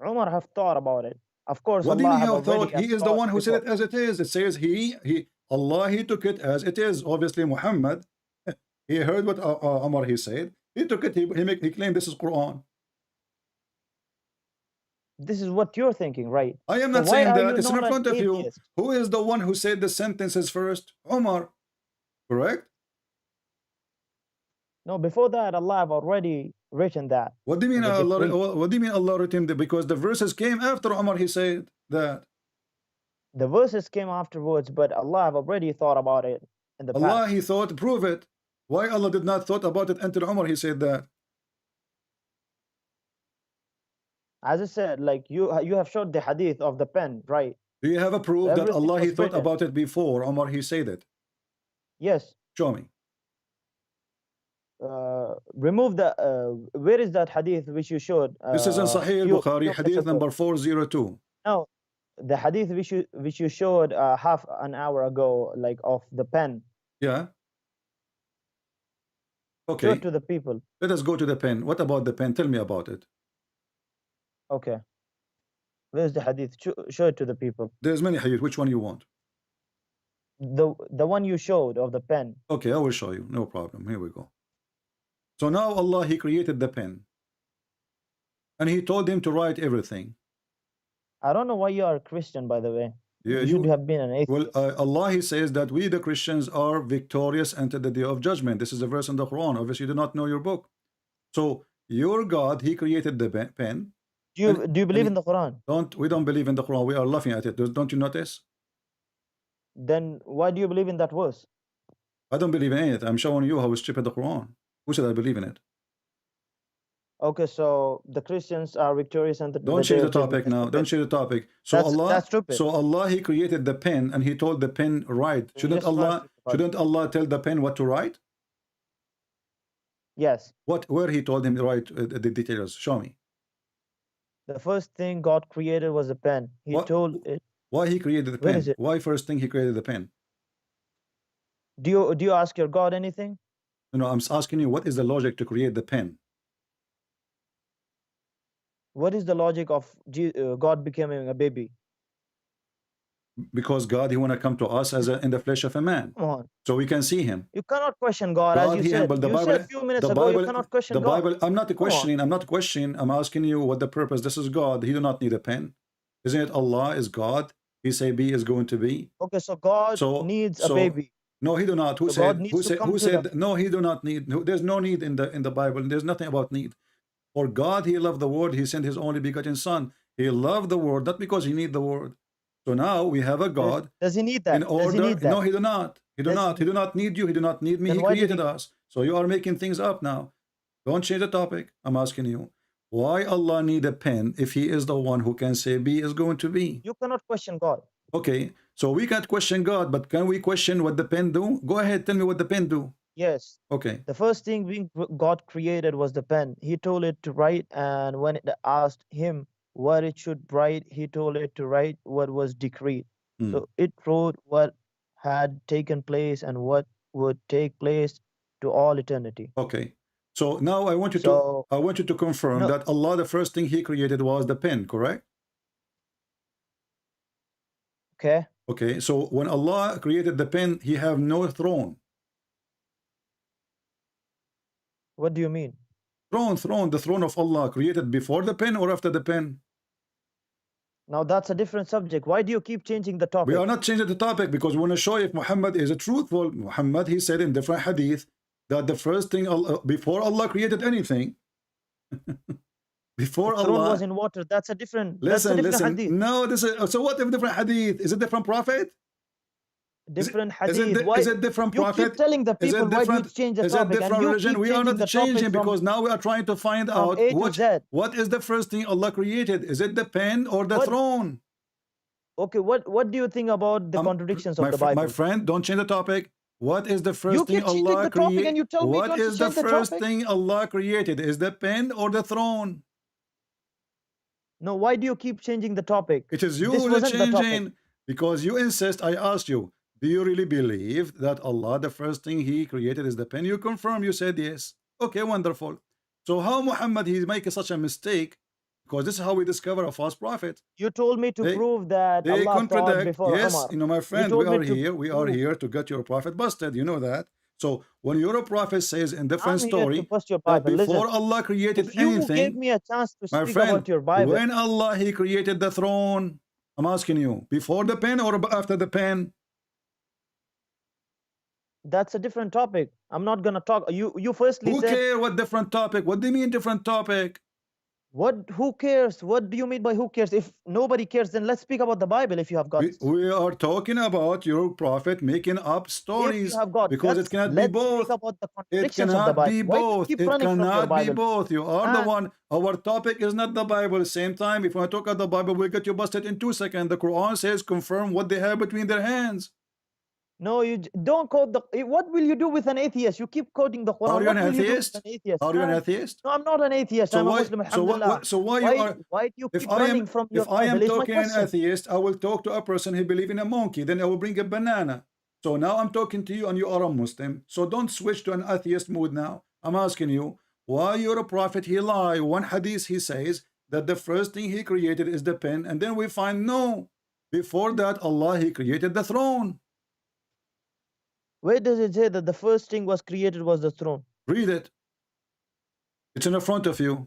Umar have thought about it. Of course, What do you Allah mean have have thought? already He is the one who said before. it as it is. It says Allah, he took it as it is. Obviously, Muhammad, he heard what Umar, he said. He took it, he claimed this is Quran. This is what you're thinking, right? I am So not why saying are that. you It's in not an front of you. atheist? Who is the one who said the sentences first? Umar. Correct? No, before that, Allah have already written that. What do you mean in the Allah? decree. What do you mean Allah written that? Because the verses came after Umar, he said that. The verses came afterwards, but Allah have already thought about it in the Allah, past. he thought, prove it. Why Allah did not thought about it until Umar, he said that. As I said, like you have showed the hadith of the pen, right? Do you have a proof that Everything Allah, he was thought written. about it before Umar, he said it? Yes. Show me. Remove the where is that hadith which you showed? This is in Sahih al-Bukhari, hadith number 402. No, the hadith which you showed half an hour ago, like of the pen. Yeah. Show Okay. it to the people. Let us go to the pen. What about the pen? Tell me about it. Okay. Where's the hadith? Show it to the people. There's many hadith. Which one you want? The one you showed of the pen. Okay, I will show you. No problem. Here we go. So now Allah, he created the pen. And he told him to write everything. I don't know why you are a Christian, by the way. Yeah, You should have been an atheist. Well, Allah, he says that we, the Christians, are victorious until the day of judgment. This is a verse in the Quran. Obviously, you do not know your book. So your God, he created the pen. Do you believe in the Quran? We don't believe in the Quran. We are laughing at it. Don't you notice? Then why do you believe in that verse? I don't believe in it. I'm showing you how stupid the Quran. Who said I believe in it? Okay, so the Christians are victorious and Don't change the topic now. Don't change the topic. So that's stupid. So Allah, he created the pen and he told the pen write. Shouldn't Allah tell the pen what to write? Yes. Where he told him to write the details? Show me. The first thing God created was a pen. He told it. Why he created the pen? Why first thing he created the pen? Do you ask your God anything? No, I'm asking you, what is the logic to create the pen? What is the logic of God becoming a baby? Because God, he want to come to us as in the flesh of a man. Come on. So we can see him. You cannot question God, as you said. You said a few minutes ago, you cannot question God. The Bible, I'm not questioning. I'm asking you what the purpose. This is God. He do not need a pen. Isn't it Allah is God? He say be is going to be. Okay, so God needs a baby. No, he do not. Who said? No, he do not need. There's no need in the Bible. There's nothing about need. For God, he loved the world. He sent his only begotten son. He loved the world, not because he need the world. So now we have a God. Does he need that? In order, Does he need that? No, he do not. He do not. He do not need you. He do not need me. He created us. So you are making things up now. Don't change the topic. I'm asking you. Why Allah need a pen if he is the one who can say be is going to be? You cannot question God. Okay. So we can't question God, but can we question what the pen do? Go ahead. Tell me what the pen do. Yes. Okay. The first thing God created was the pen. He told it to write, and when it asked him what it should write, he told it to write what was decreed. So it wrote what had taken place and what would take place to all eternity. Okay. So now I want you to confirm that Allah, the first thing he created was the pen, correct? Okay. Okay. So when Allah created the pen, he have no throne. What do you mean? Throne, the throne of Allah created before the pen or after the pen? Now that's a different subject. Why do you keep changing the topic? We are not changing the topic because we want to show if Muhammad is a truthful. Muhammad, he said in different hadith that the first thing before Allah created anything, before the throne Allah was in water. That's a different. Listen. Hadith. No, this is so. What if different hadith? Is it different prophet? Different hadith. Is it different prophet? You keep telling the people why do you change the is topic? Is it different religion? We are not changing because now we are trying to find out what is the first thing Allah created. Is it the pen or the throne? Okay, what do you think about the contradictions of the Bible? My friend, don't change the topic. What is the first thing Allah created? What is the first thing Allah created? Is the pen or the throne? No, why do you keep changing the topic? It is you who are changing because you insist. I asked you, do you really believe that Allah, the first thing he created is the pen? You confirm, you said yes. Okay, wonderful. So how Muhammad, he's making such a mistake? Because this is how we discover a false prophet. You told me to prove that they Allah thought before yes, Umar. You know, my friend, we are here to get your prophet busted. You know that. So when your prophet says in different story that before Allah created anything, you gave me a chance to my speak friend, about your Bible. When Allah he created the throne, I'm asking you, before the pen or after the pen? That's a different topic. I'm not gonna talk. You firstly Who said. Who cares what different topic? What do you mean different topic? Who cares? What do you mean by who cares? If nobody cares, then let's speak about the Bible if you have got we are talking about your prophet making up stories because it cannot be both. It cannot be both. It cannot be both. You are the one. Our topic is not the Bible. Same time, if I talk about the Bible, we'll get you busted in 2 seconds. The Quran says confirm what they have between their hands. No, you don't quote the. What will you do with an atheist? You keep quoting the Quran. Are you an atheist? Are you an atheist? No, I'm not an atheist. I'm a Muslim. So why you are? Why do you keep running from your Bible? If I am talking an atheist, I will talk to a person who believes in a monkey. Then I will bring a banana. So now I'm talking to you, and you are a Muslim. So don't switch to an atheist mood now. I'm asking you, why you're a prophet? He lie. One hadith he says that the first thing he created is the pen, and then we find no. Before that, Allah he created the throne. Where does it say that the first thing was created was the throne? Read it. It's in the front of you.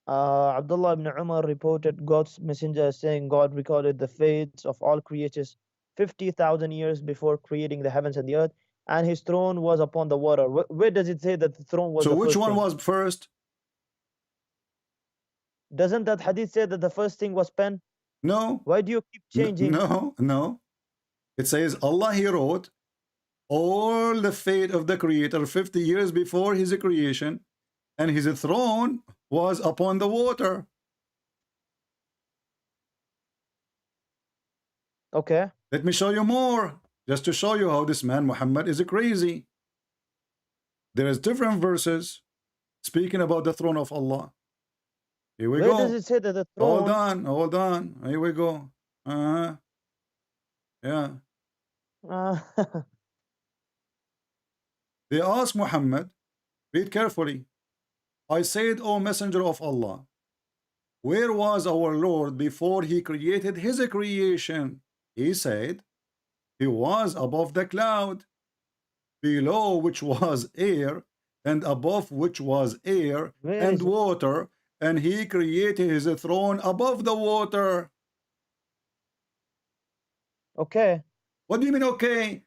Abdullah ibn Umar reported God's messenger saying God recorded the fates of all creatures 50,000 years before creating the heavens and the earth, and his throne was upon the water. Where does it say that the throne was So the which first one thing? was first? Doesn't that hadith say that the first thing was pen? No. Why do you keep changing? No. It says Allah, He wrote all the fate of the Creator 50 years before His creation, and His throne was upon the water. Okay. Let me show you more, just to show you how this man Muhammad is crazy. There is different verses speaking about the throne of Allah. Here we Where go. does it say that the throne? Hold on. Here we go. Yeah. They asked Muhammad, read carefully. I said, O Messenger of Allah, where was our Lord before He created His creation? He said, He was above the cloud, below which was air, and above which was air and water, and He created His throne above the water. Okay. What do you mean, okay?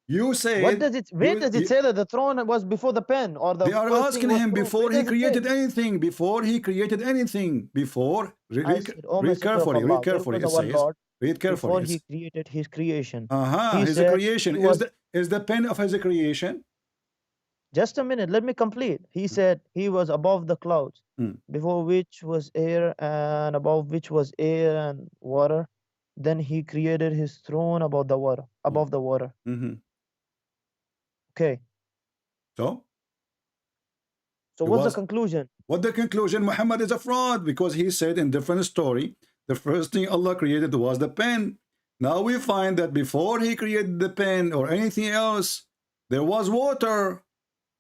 You say. What does it? Where does it say that the throne was before the pen or the? They are first asking thing was him throne? before Where he does it created say? anything. Before he created anything. Before. I said, "O Read Messenger of carefully. Allah, Read carefully. where It was our says. Lord Read carefully. before He created His creation?" His said creation he was- is the pen of His creation. Just a minute, let me complete. He said He was above the clouds, before which was air, and above which was air and water. Then He created His throne above the water. Above the water. Okay. So what's the conclusion? What the conclusion? Muhammad is a fraud, because he said in different story, the first thing Allah created was the pen. Now we find that before He created the pen or anything else, there was water,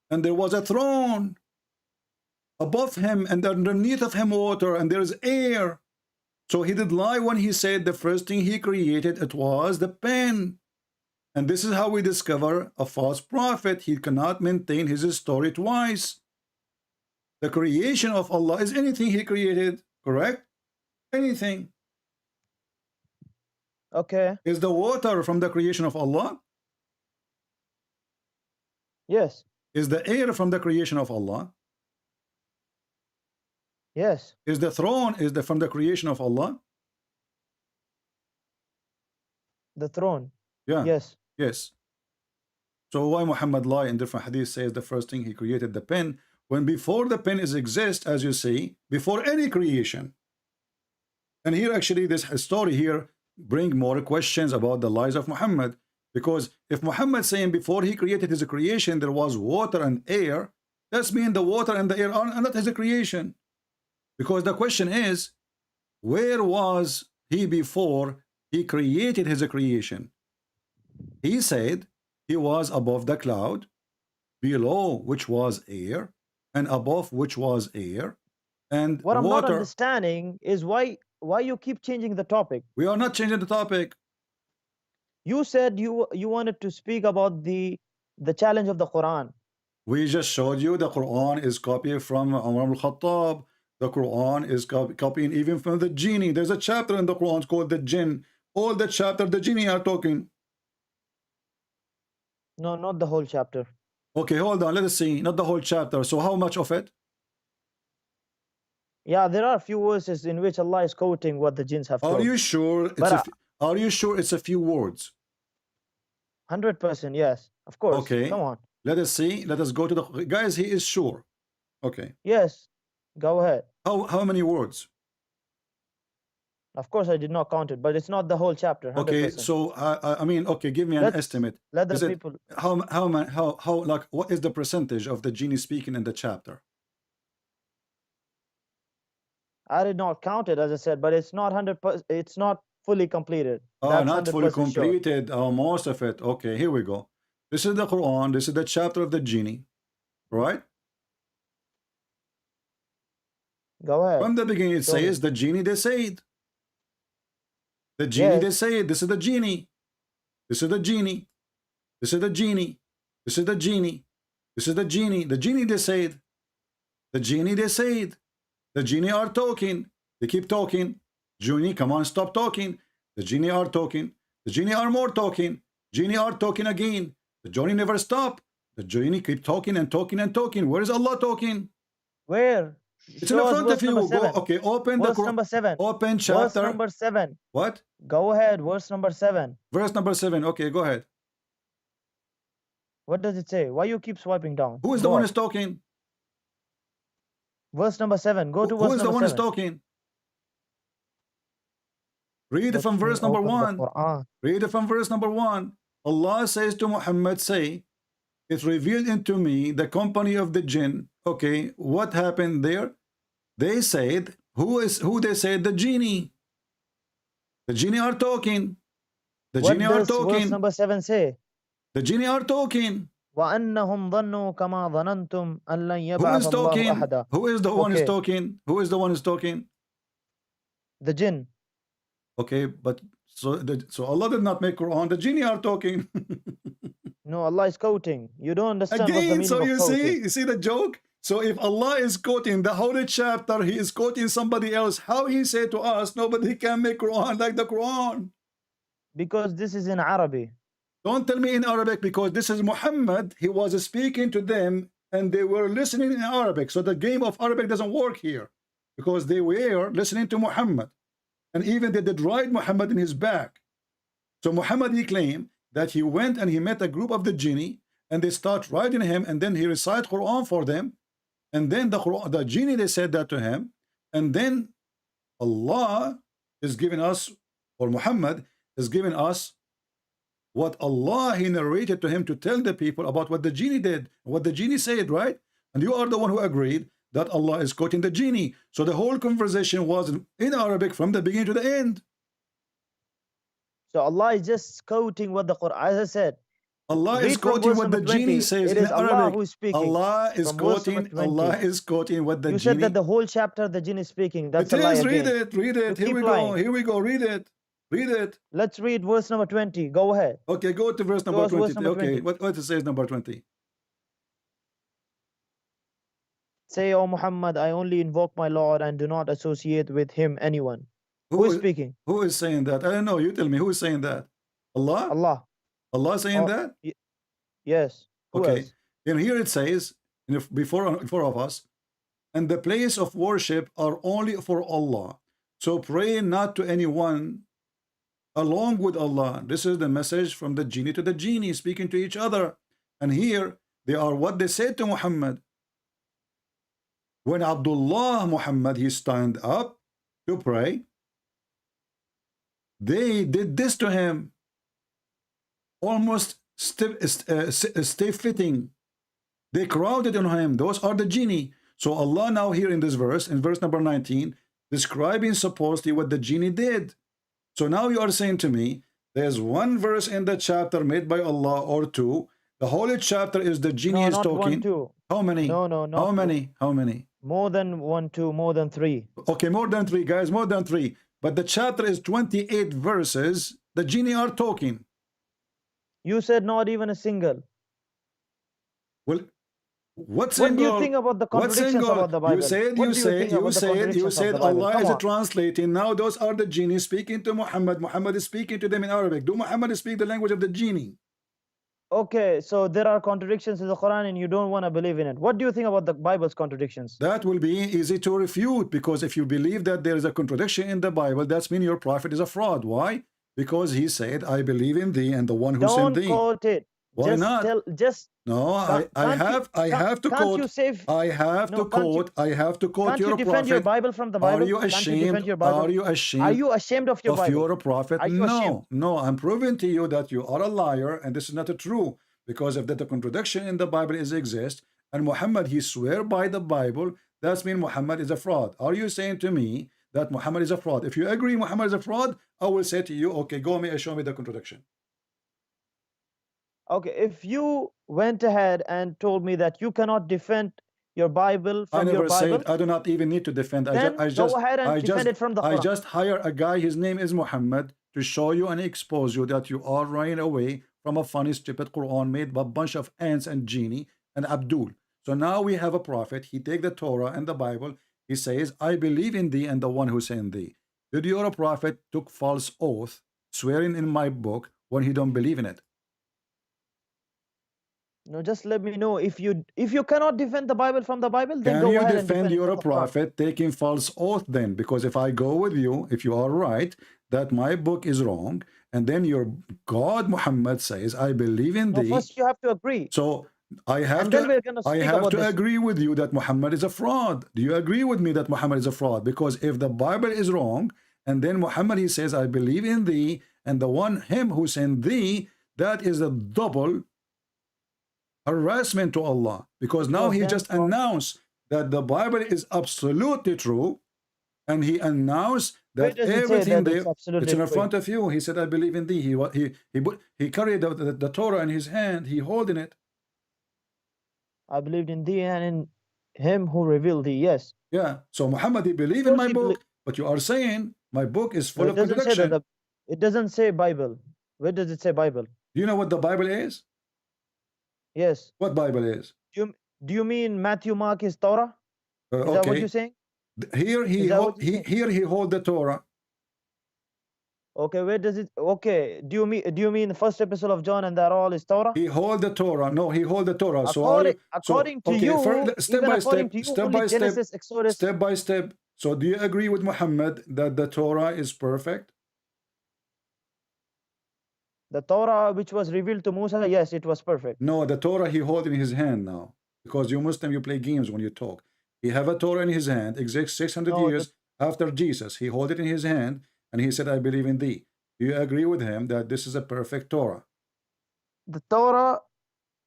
and there was a throne above Him, and underneath of Him water, and there is air. So He did lie when He said the first thing He created, it was the pen. And this is how we discover a false prophet. He cannot maintain his story twice. The creation of Allah is anything He created, correct? Anything. Okay. Is the water from the creation of Allah? Yes. Is the air from the creation of Allah? Yes. Is the throne from the creation of Allah? The throne. Yeah. Yes. Yes. So why Muhammad lie in different hadith says the first thing He created the pen, when before the pen is exist, as you see, before any creation. And here actually this story here bring more questions about the lies of Muhammad, because if Muhammad saying before he created his creation there was water and air, that's mean the water and the air are not his creation. Because the question is, where was he before he created his creation? He said he was above the cloud, below which was air, and above which was air, and what I'm water. not understanding is why you keep changing the topic. We are not changing the topic. You said you wanted to speak about the challenge of the Quran. We just showed you the Quran is copied from Umar al-Khattab. The Quran is copying even from the genie. There's a chapter in the Quran called the jinn. All the chapter the genie are talking. No, not the whole chapter. Okay, hold on. Let us see. Not the whole chapter. So how much of it? Yeah, there are a few verses in which Allah is quoting what the jinns have told. Are you sure? Are you sure it's a few words? 100%, yes. Of course. Okay. Come on. Let us see. Let us go to the guys. He is sure. Okay. Yes. Go ahead. How many words? Of course, I did not count it, but it's not the whole chapter. 100%. Okay, so I mean, okay, give me an estimate. Let the people. How like what is the percentage of the genie speaking in the chapter? I did not count it, as I said, but it's not 100%. It's not fully completed. Oh, not fully completed. Sure. Oh, most of it. Okay, here we go. This is the Quran. This is the chapter of the genie, right? Go ahead. From the beginning, it says the genie they said. The genie they said. This is the genie. This is the genie. This is the genie. This is the genie. This is the genie. The genie, they said. The genie, they said. The genie are talking. They keep talking. Genie, come on, stop talking. The genie are talking. The genie are more talking. Genie are talking again. The genie never stop. The genie keep talking and talking and talking. Where is Allah talking? Where? It's in front of you. Go, okay, open verse the number 7. Open chapter. Verse number 7. What? Go ahead. Verse number 7. Verse number 7. Okay, go ahead. What does it say? Why you keep swiping down? Who is the one who's talking? Verse number 7. Go to verse number 7. Who is the one who's talking? Read it from verse number 1. Read it from verse number 1. Allah says to Muhammad, say, it revealed into me the company of the jinn. Okay, what happened there? They said, who they said? The genie. The genie are talking. The genie are talking. What does verse number 7 say? The genie are talking. وَأَنَّهُمْ ظَنُّوا كَمَا ظَنَنْتُمْ أَنْ لَنْ Who يَبْعَثَ is اللَّهُ talking? أَحَدًا. Who is the one who's talking? Who is the one who's talking? The jinn. Okay, but so Allah did not make Quran. The genie are talking. No, Allah is quoting. You don't understand Again, what the meaning so of you see the joke? So if Allah is quoting the holy chapter, he is quoting somebody else. How he say to us, nobody can make Quran like the Quran? Because this is in Arabic. Don't tell me in Arabic, because this is Muhammad. He was speaking to them and they were listening in Arabic. So the game of Arabic doesn't work here, because they were listening to Muhammad. And even they did ride Muhammad in his back. So Muhammad, he claimed that he went and he met a group of the genie and they start riding him, and then he recite Quran for them. And then the genie, they said that to him. And then Allah is giving us, or Muhammad is giving us what Allah, he narrated to him to tell the people about what the genie did, what the genie said, right? And you are the one who agreed that Allah is quoting the genie. So the whole conversation was in Arabic from the beginning to the end. So Allah is just quoting what the Quran, as I said. Allah is quoting what the genie says in Arabic. Allah who is speaking. Allah is quoting what the genie. You said that the whole chapter the genie is speaking. That's it a lie is. again. Read it. Here we go. Here we go. Read it. Read it. Let's read verse number 20. Go ahead. Okay, go to verse number 20. Verse number okay, 20. what it says number 20? Say, O Muhammad, I only invoke my Lord and do not associate with him anyone. Who is speaking? Who is saying that? I don't know. You tell me. Who is saying that? Allah? Allah. Allah saying that? Yes. Who okay. else? And here it says, before of us, and the place of worship are only for Allah. So pray not to anyone along with Allah. This is the message from the genie to the genie, speaking to each other. And here they are what they said to Muhammad. When Abdullah Muhammad, he stand up to pray, they did this to him, almost stiff-fitting. They crowded on him. Those are the genie. So Allah now here in this verse, in verse number 19, describing supposedly what the genie did. So now you are saying to me, there's one verse in the chapter made by Allah or two. The whole chapter is the genie is talking. 1, 2. How many? No, not How many? How many? More than 1, 2, more than 3. Okay, more than 3, guys, more than 3. But the chapter is 28 verses. The genie are talking. You said not even a single. Well, what single? What do you think about the contradictions about the Bible? You said Allah is translating. Now those are the genie speaking to Muhammad. Muhammad is speaking to them in Arabic. Do Muhammad speak the language of the genie? Okay, so there are contradictions in the Quran and you don't want to believe in it. What do you think about the Bible's contradictions? That will be easy to refute, because if you believe that there is a contradiction in the Bible, that means your prophet is a fraud. Why? Because he said, I believe in thee and the one who sent thee. Don't quote it. Why not? No, I have to quote. I have to quote Can't your you defend prophet. your Bible from the Bible? Are you ashamed? Are you ashamed of your Bible? Your prophet? No, I'm proving to you that you are a liar and this is not true, because if the contradiction in the Bible exists and Muhammad he swear by the Bible, that means Muhammad is a fraud. Are you saying to me that Muhammad is a fraud? If you agree Muhammad is a fraud, I will say to you, okay, go and show me the contradiction. Okay, if you went ahead and told me that you cannot defend your Bible from your Bible, I never said I do not even need to defend. Then go ahead and defend it from the Quran. I just hire a guy, his name is Muhammad, to show you and expose you that you are running away from a funny, stupid Quran made by a bunch of ants and genie, and Abdul. So now we have a prophet. He take the Torah and the Bible. He says, I believe in thee and the one who sent thee. Did your prophet took false oath, swearing in my book when he don't believe in it? No, just let me know if you cannot defend the Bible from the Bible, then Can go you ahead and defend your it from the Quran. prophet taking false oath then? Because if I go with you, if you are right, that my book is wrong, and then your God Muhammad says, I believe in No, thee. first you have to agree. So I have And then we're gonna I speak have about to this. agree with you that Muhammad is a fraud. Do you agree with me that Muhammad is a fraud? Because if the Bible is wrong, and then Muhammad, he says, I believe in thee, and the one, him who sent thee, that is a double harassment to Allah. Because now he just announced that the Bible is absolutely true, and he announced that everything there, it's in front of you. He said, I believe in thee. He carried the Torah in his hand. He holding it. I believed in thee and in him who revealed thee. Yes. Yeah. So Muhammad, he believed in my book, but you are saying my book is full of contradiction. It doesn't say Bible. Where does it say Bible? Do you know what the Bible is? Yes. What Bible is? Do you mean Matthew, Mark is Torah? Is that what you're saying? Here he hold the Torah. Okay, where does it? Okay, do you mean the first epistle of John and that all is Torah? He hold the Torah. No, he hold the Torah. According to you, step by step. So do you agree with Muhammad that the Torah is perfect? The Torah which was revealed to Musa, yes, it was perfect. No, the Torah he hold in his hand now. Because you Muslim, you play games when you talk. He have a Torah in his hand, exact 600 years after Jesus. He hold it in his hand, and he said, I believe in thee. Do you agree with him that this is a perfect Torah? The Torah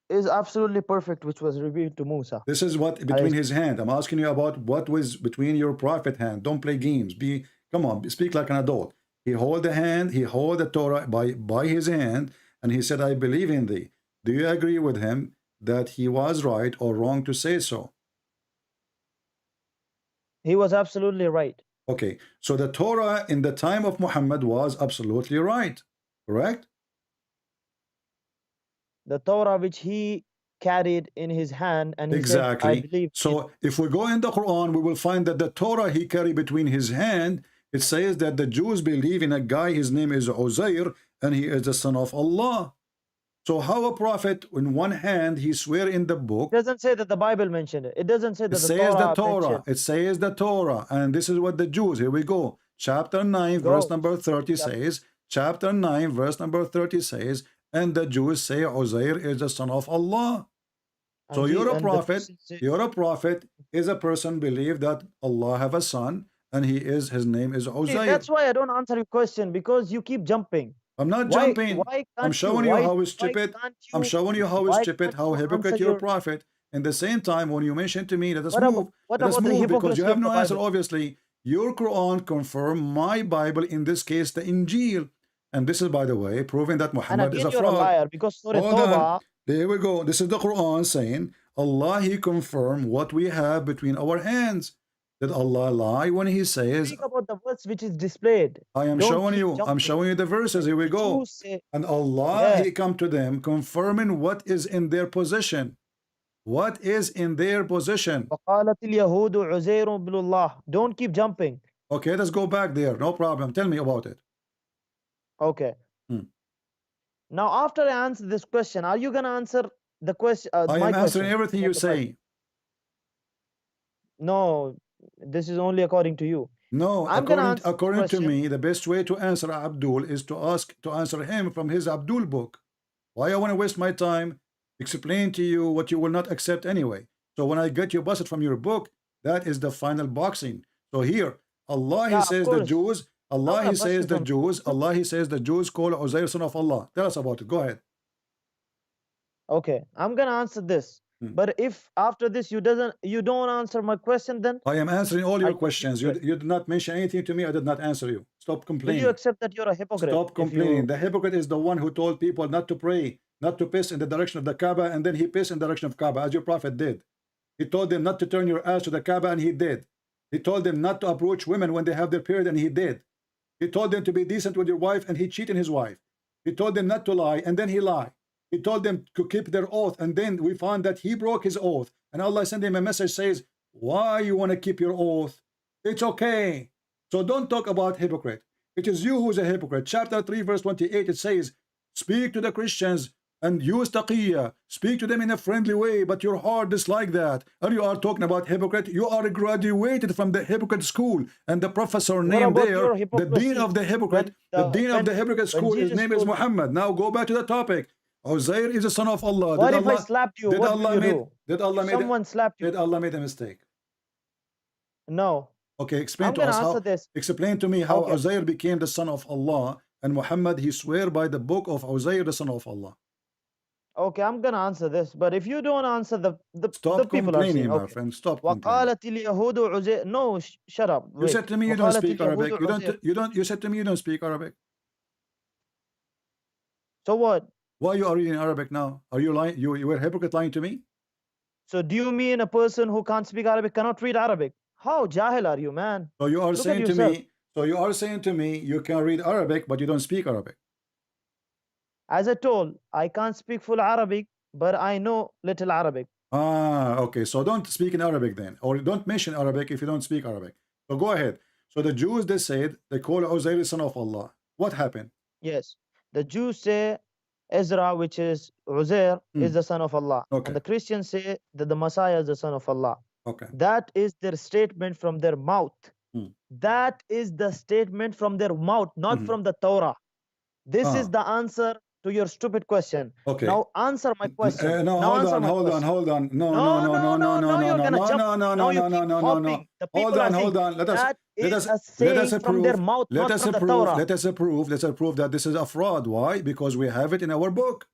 is absolutely perfect, which was revealed to Musa. This is what between his hand. I'm asking you about what was between your prophet hand. Don't play games. Come on, speak like an adult. He hold the hand, he hold the Torah by his hand, and he said, I believe in thee. Do you agree with him that he was right or wrong to say so? He was absolutely right. Okay, so the Torah in the time of Muhammad was absolutely right, correct? The Torah which he carried in his hand, and he exactly. said, I believe. So if we go in the Quran, we will find that the Torah he carried between his hand, it says that the Jews believe in a guy, his name is Uzair, and he is the son of Allah. So how a prophet, in one hand, he swear in the book. It doesn't say that the Bible mentioned it. It doesn't say that it says the Torah. It says the Torah. And this is what the Jews, here we go. Chapter 9, verse number 30 says, chapter 9, verse number 30 says, and the Jews say Uzair is the son of Allah. So you're a prophet is a person believe that Allah have a son, and his name is Uzair. See, that's why I don't answer your question, because you keep jumping. I'm not jumping. I'm showing you how stupid. I'm showing you how stupid, how hypocrite your prophet. In the same time, when you mention to me, let us move. Let us move, because you have no answer. Obviously, your Quran confirm my Bible, in this case, the Injil, and this is, by the way, proving that Muhammad is a fraud. A liar, because hold on. There we go. This is the Quran saying Allah he confirm what we have between our hands. Did Allah lie when he says? Speak about the verse which is displayed. I am showing you. I'm showing you the verses. Here we go. And Allah, he come to them confirming what is in their possession. What is in their possession? Don't keep jumping. Okay, let's go back there. No problem. Tell me about it. Okay. Now, after I answer this question, are you gonna answer the question? I am answering everything you say. No. This is only according to you. No, according to me, the best way to answer Abdul is to answer him from his Abdul book. Why I want to waste my time explain to you what you will not accept anyway? So when I get you busted from your book, that is the final boxing. So here, Allah he says the Jews, Allah he says the Jews call Uzair son of Allah. Tell us about it. Go ahead. Okay, I'm gonna answer this. But if after this you don't answer my question, then I am answering all your questions. You did not mention anything to me. I did not answer you. Stop complaining. Will you accept that you're a hypocrite? Stop complaining. The hypocrite is the one who told people not to pray, not to piss in the direction of the Kaaba, and then he pissed in the direction of Kaaba, as your prophet did. He told them not to turn your ass to the Kaaba, and he did. He told them not to approach women when they have their period, and he did. He told them to be decent with your wife, and he cheated his wife. He told them not to lie, and then he lied. He told them to keep their oath, and then we found that he broke his oath, and Allah sent him a message says, why you want to keep your oath? It's okay. So don't talk about hypocrite. It is you who's a hypocrite. Chapter 3 verse 28, it says, speak to the Christians and use taqiyya, speak to them in a friendly way, but your heart dislike that. And you are talking about hypocrite. You are graduated from the hypocrite school, and the professor named there, the dean of the hypocrite, the dean of the hypocrite school, his name is Muhammad. Now go back to the topic. Uzair is the son of Allah. What if I slapped you? What will you do? Did Allah make Someone slapped you. Did Allah made a mistake? No. Okay, explain I'm to gonna us answer how. this. Explain to me how Okay. Uzair became the son of Allah, and Muhammad he swear by the book of Uzair, the son of Allah. Okay, I'm gonna answer this, but if you don't answer the Stop the people are complaining, saying, my okay. friend. Stop complaining. وقالت اليهود عزير. No, shut up. You said to me you don't وقالت speak اليهود Arabic. عزير. You don't. You said to me you don't speak Arabic. So what? Why you are reading Arabic now? Are you lying? You were a hypocrite lying to me? So do you mean a person who can't speak Arabic cannot read Arabic? How jahil are you, man? So you are Look at saying to yourself. me. So you are saying to me you can read Arabic but you don't speak Arabic. As I told, I can't speak full Arabic, but I know little Arabic. Ah, okay. So don't speak in Arabic then, or don't mention Arabic if you don't speak Arabic. So go ahead. So the Jews they said they call Uzair son of Allah. What happened? Yes. The Jews say Ezra, which is Uzair, is the son of Allah. Okay. And the Christians say that the Messiah is the son of Allah. Okay. That is their statement from their mouth. That is the statement from their mouth, not from the Torah. This is the answer to your stupid question. Okay. Now answer my question. No, Now hold answer on, my hold question. on, hold on. No, you're gonna jump. no. Now you keep hopping. The people Hold are on, saying hold on. Let is a us saying from their mouth, let not us from the approve. Torah. Let's approve that this is a fraud. Why? Because we have it in our book.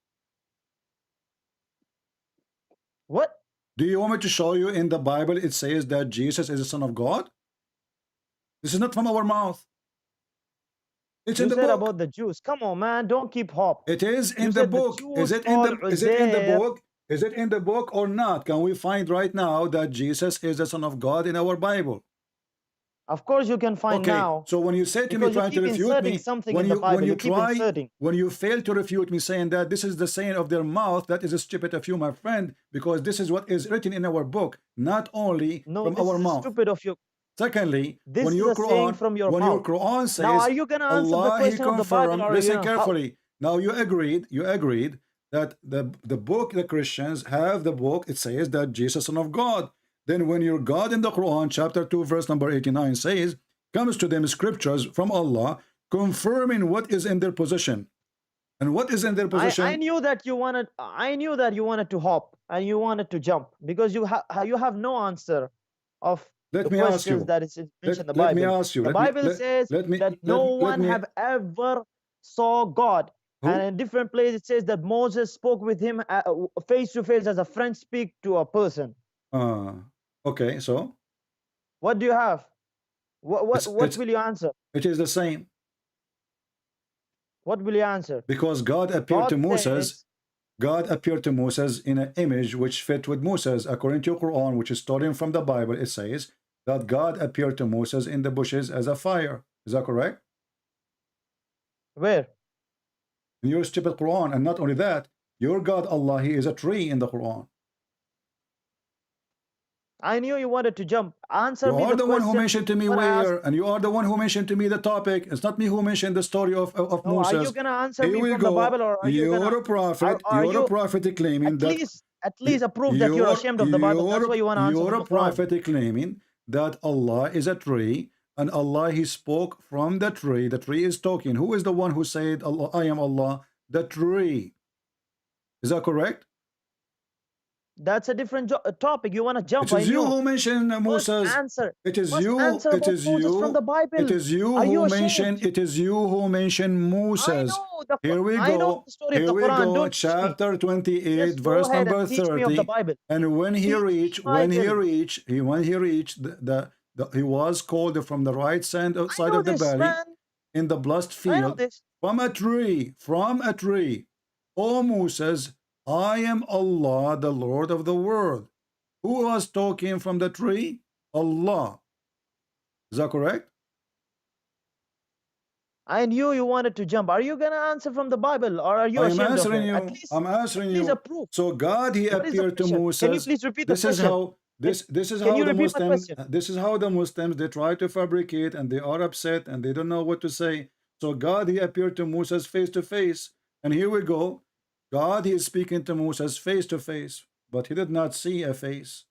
What? Do you want me to show you in the Bible it says that Jesus is the Son of God? This is not from our mouth. It's You in the said book. about the Jews. Come on, man. Don't keep hop. It is in You the said the book. Jews Is it in the called is it in the Uzair. book? Is it in the book or not? Can we find right now that Jesus is the Son of God in our Bible? Of course you can find Okay, now. so when you say to me Because you trying to keep refute inserting me, something when in the you Bible, when you you keep try inserting. when you fail to refute me saying that this is the saying of their mouth, that is a stupid of you, my friend, because this is what is written in our book, not only No, from this our is mouth. stupid of you. Secondly, This when is your a saying Quran, from your when mouth. your Quran says, Now, are you gonna answer the Allah, He question of the Bible, confirmed. or are you Listen gonna- carefully. Now you agreed that the book, the Christians have the book. It says that Jesus, Son of God. Then when your God in the Quran, chapter 2, verse number 89 says, comes to them scriptures from Allah confirming what is in their possession. And what is in their possession? I knew that you wanted. I knew that you wanted to hop and you wanted to jump because you have no answer of Let the me ask questions you. that is mentioned in the Let Bible. me ask you. The Bible says that no one have ever saw God. Who? And in different places it says that Moses spoke with him face to face as a friend speak to a person. Okay, so What do you have? What it's- will you answer? it is the same. What will you answer? Because God appeared to Moses. says- God appeared to Moses in an image which fit with Moses. According to Quran, which is stolen from the Bible, it says that God appeared to Moses in the bushes as a fire. Is that correct? Where? In your stupid Quran. And not only that, your God Allah, He is a tree in the Quran. I knew you wanted to jump. Answer You me are the one who question mentioned to me when I asked- where, and you are the one who mentioned to me the topic. It's not me who mentioned the story of No, Moses. are you gonna answer Here me we from go. the Bible, or are you You're gonna? a prophet. Are You're you a prophet claiming at least approve that you're ashamed of the Bible? That's why you want to answer You're from a the Quran. prophet claiming that Allah is a tree, and Allah He spoke from the tree. The tree is talking. Who is the one who said, Allah, I am Allah? The tree. Is that correct? That's a different topic. You want to jump? It is I you knew. who mentioned Moses. Answer. It is Must you. answer It about is Moses you. from the Bible. It is you Are you who ashamed? mentioned. It is you who mentioned Moses. Here we I know go. the story of Here the we Quran. go. Don't teach me. Chapter 28, Just go verse ahead and number teach me of the 30. Bible. And when he reached, when he Bible. reached, he was called from the right side of the this, valley man. in the blessed I know field this. from a tree. O Moses, I am Allah, the Lord of the world. Who was talking from the tree? Allah. Is that correct? And you wanted to jump. Are you going to answer from the Bible, or are you I am ashamed answering of it? you. I'm answering you. Approve. So God, He What is the appeared to question? Moses. Can you please repeat the This is question? how this is Can how you the repeat my Muslims question? this is how the Muslims they try to fabricate, and they are upset and they don't know what to say. So God, He appeared to Moses face to face, and here we go. God, He is speaking to Moses face to face, but he did not see a face.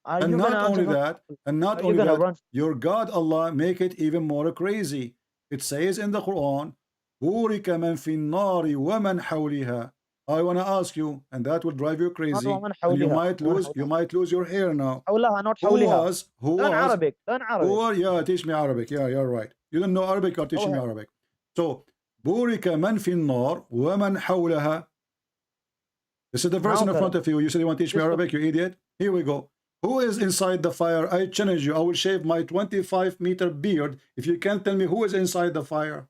Are And you not gonna answer only from that, and not Are you only gonna that, run? your God Allah make it even more crazy. It says in the Quran, بُورِكَ مَنْ فِي النَّارِ وَمَنْ حَوْلِهَا. I want to ask you, and that will drive you crazy, ومن and you حولها. might lose your hair now. حولها, not Who حولها. was Learn Arabic. Learn Arabic. yeah, teach me Arabic. Yeah, you're right. You don't know Arabic, or teaching me Arabic. So بُورِكَ مَنْ فِي النَّارِ وَمَنْ حَوْلَهَا. This is the verse in front of you. You said you want to teach me Arabic, you idiot. Here we go. Who is inside the fire? I challenge you. I will shave my 25-meter beard if you can't tell me who is inside the fire.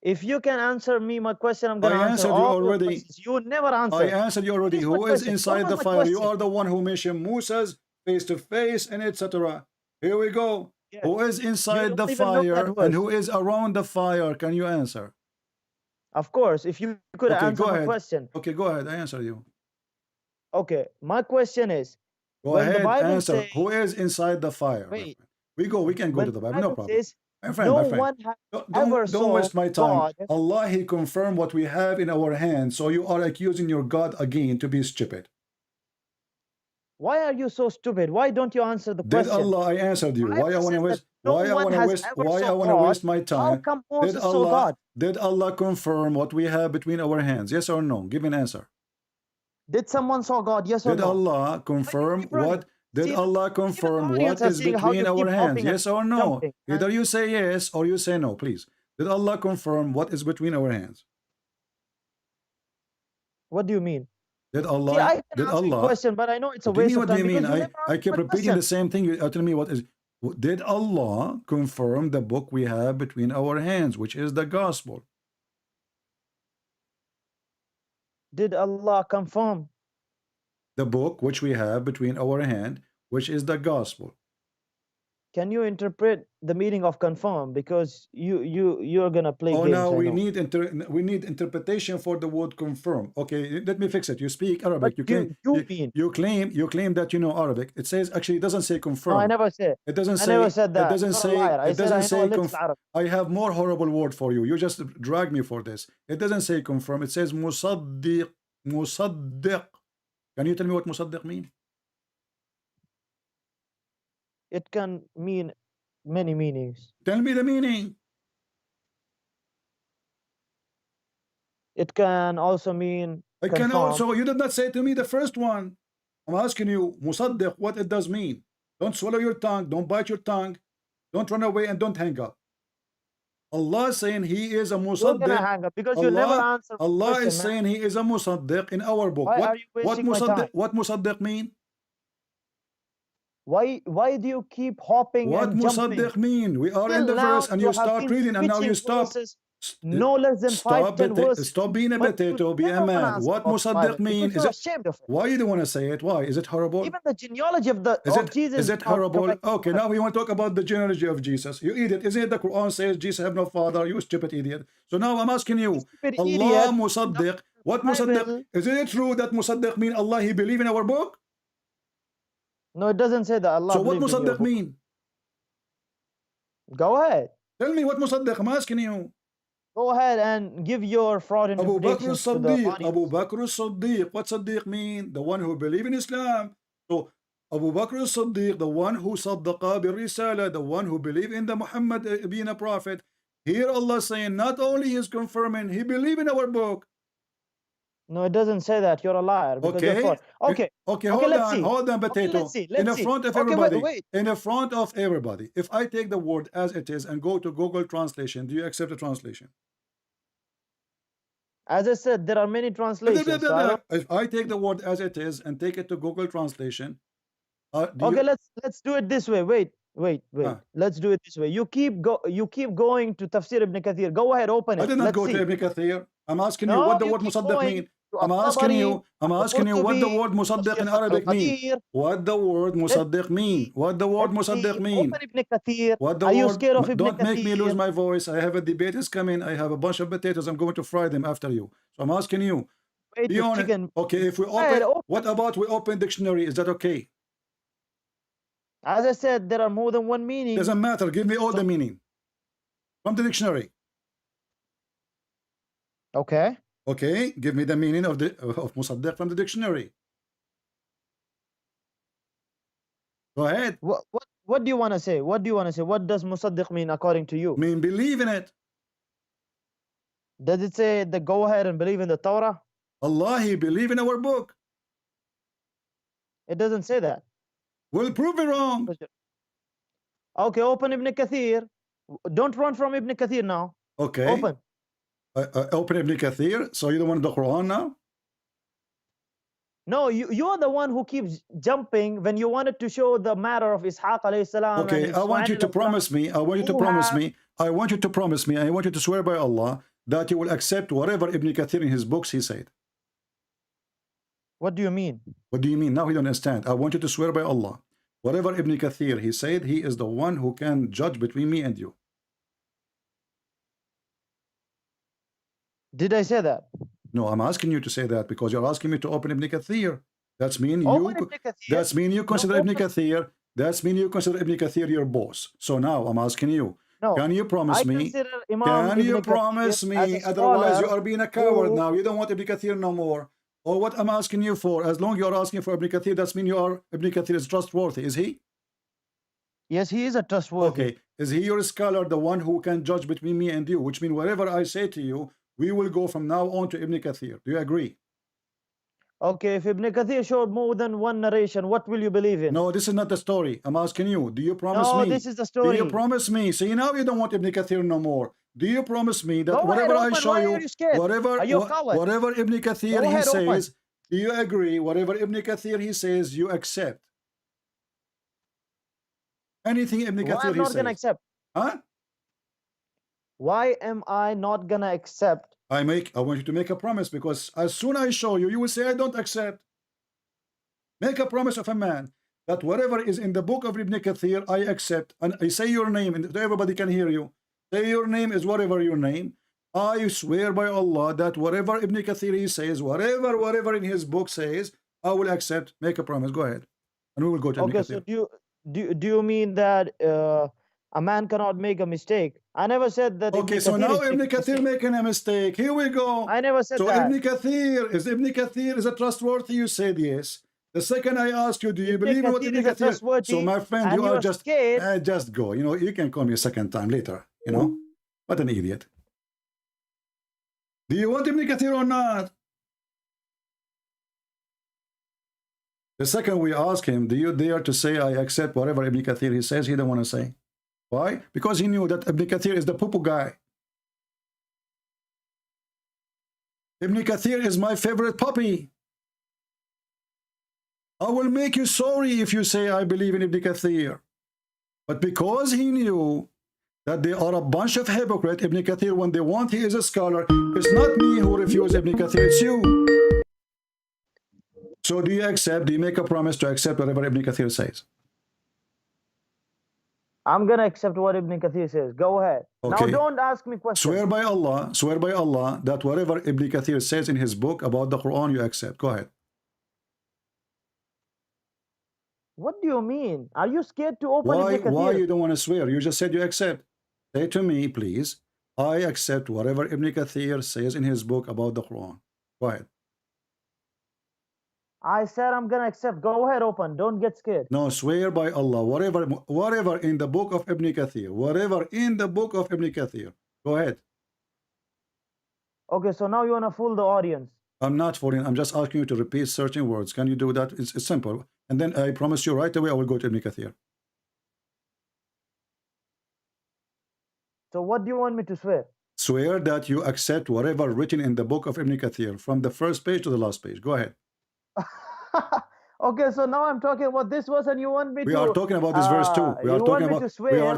If you can answer me my question, I'm gonna I answer answered you all your already. questions. You never answer. I answered you already. Finish my Who is question. inside What the was my fire? You question? are the one who mentioned Moses face to face and etc. Here we go. Yes. Who is inside the don't even know fire that and verse. who is around the fire? Can you answer? Of course, if you could Okay, answer go my ahead. question. Okay, go ahead. I answer you. Okay, my question is, Go when the ahead, Bible answer. says, Who is inside the fire? wait, We can go when to the the Bible, no Bible problem. says, My friend, no my friend. one has Don't ever saw waste my time. God. Allah, He confirmed what we have in our hands. So you are accusing your God again to be stupid. Why are you so stupid? Why don't you answer the Did question? Allah? I answered you. Why I want to waste? Why I want to waste my time? How come Moses saw God? Did Allah confirm what we have between our hands? Yes or no? Give me an answer. Did someone saw God? Yes or Did no? Allah confirm what? Did Allah confirm what is between our hands? Yes or no? Either you say yes or you say no, please. Did Allah confirm what is between our hands? What do you mean? Did Allah? See, I can did answer your Allah? question, but I know it's a What do you waste mean? of What do time you mean? because you never I answered keep my repeating question. the same thing. You tell me what is. Did Allah confirm the book we have between our hands, which is the gospel? Did Allah confirm the book which we have between our hand, which is the gospel? Can you interpret the meaning of confirm? Because you're gonna play games. Now we need interpretation for the word confirm. Okay, let me fix it. You speak Arabic. But you claim that you know Arabic. It says actually it doesn't say confirm. No, I never said. It doesn't say. I never said that. It doesn't say. It doesn't say. I have more horrible word for you. You just drag me for this. It doesn't say confirm. It says musaddiq. Musaddiq. Can you tell me what musaddiq mean? It can mean many meanings. Tell me the meaning. It can also mean. It can also. You did not say to me the first one. I'm asking you, musaddiq, what it does mean. Don't swallow your tongue. Don't bite your tongue. Don't run away and don't hang up. Allah is saying He is a musaddiq. You're gonna hang up because you never answer. Allah is saying He is a musaddiq in our book. Why are you wasting my time? What musaddiq mean? Why do you keep hopping what and jumping? What musaddiq mean? We are in the verse and you start reading and now you stop. No less than 5-10 verses. Stop being a potato, be a man. What musaddiq mean? Is it? Why you don't want to say it? Why? Is it horrible? Even the genealogy of Jesus. Is it horrible? Okay, now we want to talk about the genealogy of Jesus. You idiot. Isn't it the Quran says Jesus have no father? You stupid idiot. So now I'm asking you, Allah musaddiq. What musaddiq? Isn't it true that musaddiq mean Allah He believe in our book? No, it doesn't say that Allah. So what musaddiq mean? Go ahead. Tell me what musaddiq. I'm asking you. Go ahead and give your fraud interpretations to the audience. Abu Bakr as-Siddiq. What Siddiq mean? The one who believe in Islam. So Abu Bakr as-Siddiq, the one who saddaqa bir-risala, the one who believe in the Muhammad being a prophet. Here Allah saying not only He is confirming, He believe in our book. No, it doesn't say that. You're a liar. Okay. Hold on, potato. In the front of everybody. Wait. In the front of everybody. If I take the word as it is and go to Google Translation, do you accept the translation? As I said, there are many translations. If I take the word as it is and take it to Google Translation, let's do it this way. Wait. Let's do it this way. You keep going to Tafsir Ibn Kathir. Go ahead, open it. I did not go to Ibn Kathir. I'm asking you what the word musaddiq mean. I'm asking you what the word musaddiq in Arabic mean. What the word musaddiq mean? What the word musaddiq mean? What the Are you word? scared of Ibn Don't make me lose Kathir? my voice. I have a debate is coming. I have a bunch of potatoes. I'm going to fry them after you. So I'm asking you. Wait, Be the honest. chicken. Okay, if we Right, open, open. what about we open dictionary? Is that okay? As I said, there are more than one meaning. Doesn't matter. Give me all the meaning from the dictionary. Okay. Okay, give me the meaning of musaddiq from the dictionary. Go ahead. What do you want to say? What do you want to say? What does musaddiq mean according to you? Mean believe in it. Does it say the go ahead and believe in the Torah? Allah, he believe in our book. It doesn't say that. We'll prove it wrong. Okay, open Ibn Kathir. Don't run from Ibn Kathir now. Okay. Open. Open Ibn Kathir. So you don't want the Quran now? No, you're the one who keeps jumping when you wanted to show the matter of Ishaq alayhi salam. Okay, I want you to promise me. I want you to promise me. I want you to promise me. I want you to swear by Allah that you will accept whatever Ibn Kathir in his books he said. What do you mean? What do you mean? Now he don't understand. I want you to swear by Allah. Whatever Ibn Kathir he said, he is the one who can judge between me and you. Did I say that? No, I'm asking you to say that because you're asking me to open Ibn Kathir. That's mean you consider Ibn Kathir. That's mean you consider Ibn Kathir your boss. So now I'm asking you. No, can you promise me? Can you promise me? Otherwise, you are being a coward now. You don't want Ibn Kathir no more. Or what I'm asking you for? As long as you're asking for Ibn Kathir, that's mean Ibn Kathir is trustworthy. Is he? Yes, he is a trustworthy. Okay. Is he your scholar, the one who can judge between me and you? Which means whatever I say to you, we will go from now on to Ibn Kathir. Do you agree? Okay, if Ibn Kathir showed more than one narration, what will you believe in? No, this is not the story. I'm asking you. Do you promise me? No, this is the story. Do you promise me? See, now you don't want Ibn Kathir no more. Do you promise me that whatever I show you, whatever Ibn Kathir he says, do you agree? Whatever Ibn Kathir he says, you accept. Anything Ibn Kathir he says. Why am I not gonna accept? Huh? Why am I not gonna accept? I want you to make a promise, because as soon as I show you, you will say I don't accept. Make a promise of a man that whatever is in the book of Ibn Kathir, I accept. And I say your name, and everybody can hear you. Say your name is whatever your name. I swear by Allah that whatever Ibn Kathir he says, whatever in his book says, I will accept. Make a promise. Go ahead, and we will go to Ibn Kathir. So do you mean that a man cannot make a mistake? I never said that. Okay, so now Ibn Kathir making a mistake. Here we go. I never said that. So Ibn Kathir is a trustworthy? You said yes. The second I ask you, do you believe in what Ibn Kathir? So my friend, you are just scared. Just go. You know, you can call me a second time later. You know, what an idiot. Do you want Ibn Kathir or not? The second we ask him, do you dare to say I accept whatever Ibn Kathir he says? He don't want to say. Why? Because he knew that Ibn Kathir is the poo-poo guy. Ibn Kathir is my favorite puppy. I will make you sorry if you say I believe in Ibn Kathir. But because he knew that they are a bunch of hypocrites, Ibn Kathir, when they want, he is a scholar. It's not me who refuses Ibn Kathir, it's you. So do you accept, do you make a promise to accept whatever Ibn Kathir says? I'm going to accept what Ibn Kathir says. Go ahead. Okay. Now don't ask me questions. Swear by Allah that whatever Ibn Kathir says in his book about the Quran, you accept. Go ahead. What do you mean? Are you scared to open Ibn Kathir? Why you don't want to swear? You just said you accept. Say to me, please, I accept whatever Ibn Kathir says in his book about the Quran. Go ahead. I said I'm going to accept. Go ahead, open. Don't get scared. No, swear by Allah. Whatever in the book of Ibn Kathir. Whatever in the book of Ibn Kathir. Go ahead. Okay, so now you want to fool the audience. I'm not fooling. I'm just asking you to repeat certain words. Can you do that? It's simple. And then I promise you right away I will go to Ibn Kathir. So what do you want me to swear? Swear that you accept whatever written in the book of Ibn Kathir from the first page to the last page. Go ahead. Okay, so now I'm talking about this verse and you want me to... We are talking about this verse too. We are talking about this verse too. We are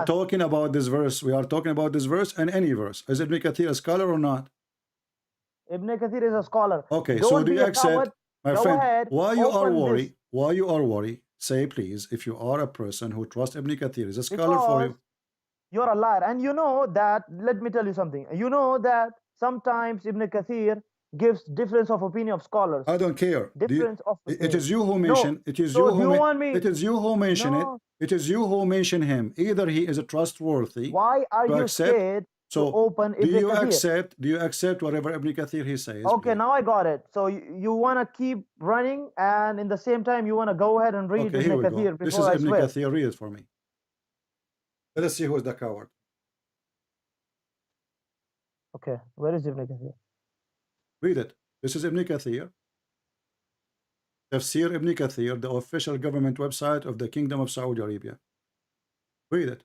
talking about this verse. We are talking about this verse and any verse. Is Ibn Kathir a scholar or not? Ibn Kathir is a scholar. Okay, Don't so do be you a accept, coward. my Go friend, ahead, why you are open worried? this. Why you are worried? Say please, if you are a person who trusts Ibn Kathir, is a scholar for you. Because you're a liar. And you know that, let me tell you something. You know that sometimes Ibn Kathir gives difference of opinion of scholars. I don't care. Difference of It opinion. is you who No. mention. It is So you do who. you want me? It is you who mention No. it. It is you who mention him. Either he is a trustworthy. Why are to you accept. scared So to open do Ibn you Kathir? accept? Do you accept whatever Ibn Kathir he says? Okay, please? now I got it. So you want to keep running, and in the same time, you want to go ahead and read Okay, here Ibn we Kathir go. This before is I Ibn swear. Kathir. Read it for me. Let us see who is the coward. Okay, where is Ibn Kathir? Read it. This is Ibn Kathir. Tafsir Ibn Kathir, the official government website of the Kingdom of Saudi Arabia. Read it.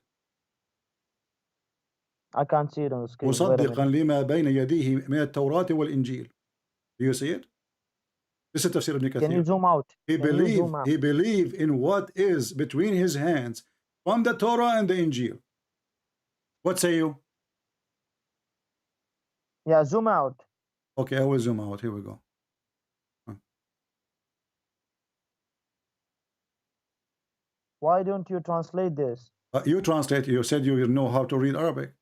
I can't see it on the screen. Wait a مصدقا minute. لما بين يديه من التوراة والإنجيل. Do you see it? This is Tafsir Ibn Kathir. Can you zoom out? Can you zoom out? He believed in what is between his hands from the Torah and the Injil. What say you? Yeah, zoom out. Okay, I will zoom out. Here we go. Why don't you translate this? You translate. You said you know how to read Arabic.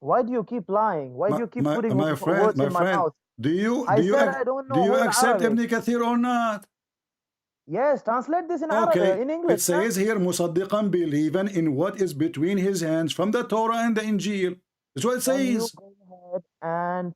Why do you keep lying? Why do you keep putting my words friend, in my mouth? do you I don't know do you whole accept Arabic. Ibn Kathir or not? Yes, translate this in Okay, Arabic, in English. it says here, Musaddiqan, believing in what is between his hands from the Torah and the Injil. That's what it Can you says. go ahead and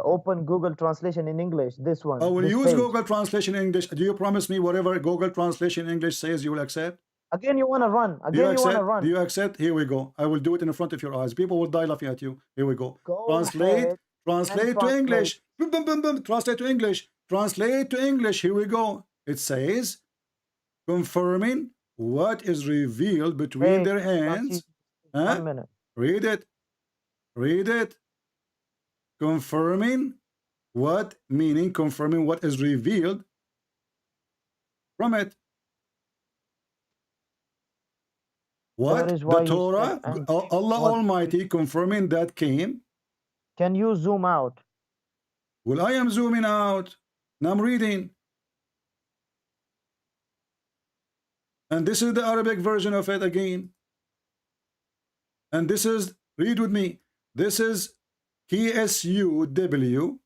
open Google Translation in English? This one. I will this use page. Google Translation in English. Do you promise me whatever Google Translation in English says you will accept? Again, you want to run. Do you Again, you want to accept? run. Do you accept? Here we go. I will do it in front of your eyes. People will die laughing at you. Here we go. Go Translate. ahead Translate and to translate. English. Boom, boom, boom, boom. Translate to English. Translate to English. Here we go. It says, confirming what is revealed between their hands. Huh? 1 minute. Read it. Read it. Confirming what, meaning confirming what is revealed from it. What? That is why The he Torah, said, Allah what? Almighty confirming that came. Can you zoom out? Well, I am zooming out. Now I'm reading. And this is the Arabic version of it again. And this is, read with me. This is KSUW.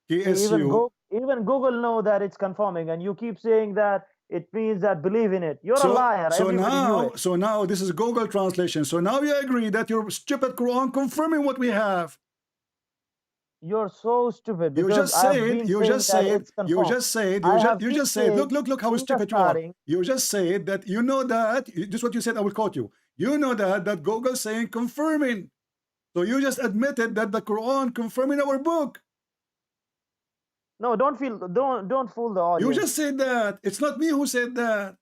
KSU. Even Google know that it's confirming, and you keep saying that it means that believe in it. You're a liar. Everybody knew it. So now this is Google translation. So now you agree that your stupid Quran confirming what we have. You're so stupid. You just said, you just said, look how stupid you are. You just said that you know that, this is what you said, I will quote you. You know that Google saying confirming. So you just admitted that the Quran confirming our book. No, don't fool the audience. You just said that. It's not me who said that.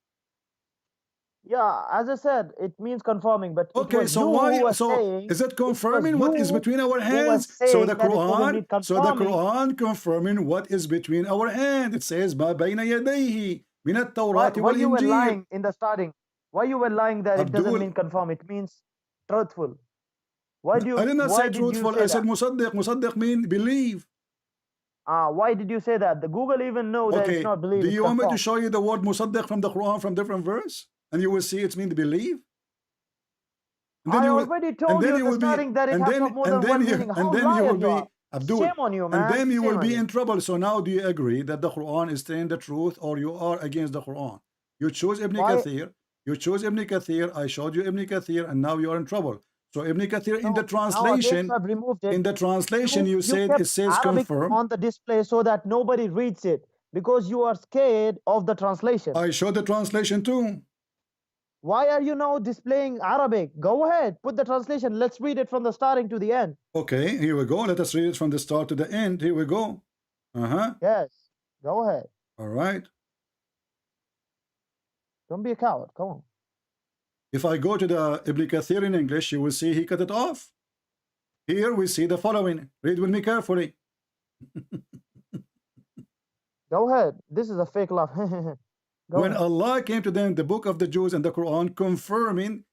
Yeah, as I said, it means confirming, but okay, so why? So is it confirming what is between our hands? So the Quran confirming what is between our hands. It says ما بين يديه من التوراة والإنجيل. Why you were lying in the starting? Why you were lying that it doesn't mean confirm? It means truthful. Why do you? I did not say truthful. I said musaddiq. Musaddiq mean believe. Why did you say that? The Google even know that it's not believe. Do you want me to show you the word musaddiq from the Quran from different verse? And you will see it's mean to believe. And then I already told you in the starting that it has more than one meaning. And then you will be Abdul. Shame on you, man. And then you will be in trouble. So now do you agree that the Quran is telling the truth or you are against the Quran? You choose Ibn Kathir. You choose Ibn Kathir. I showed you Ibn Kathir and now you are in trouble. So Ibn Kathir in the translation, you said it says confirm on the display so that nobody reads it because you are scared of the translation. I showed the translation too. Why are you now displaying Arabic? Go ahead, put the translation. Let's read it from the starting to the end. Okay, here we go. Let us read it from the start to the end. Here we go. Yes, go ahead. All right. Don't be a coward. Come on. If I go to the Ibn Kathir in English, you will see he cut it off. Here we see the following. Read with me carefully. Go ahead. This is a fake laugh. When Allah came to them, the book of the Jews and the Quran, confirming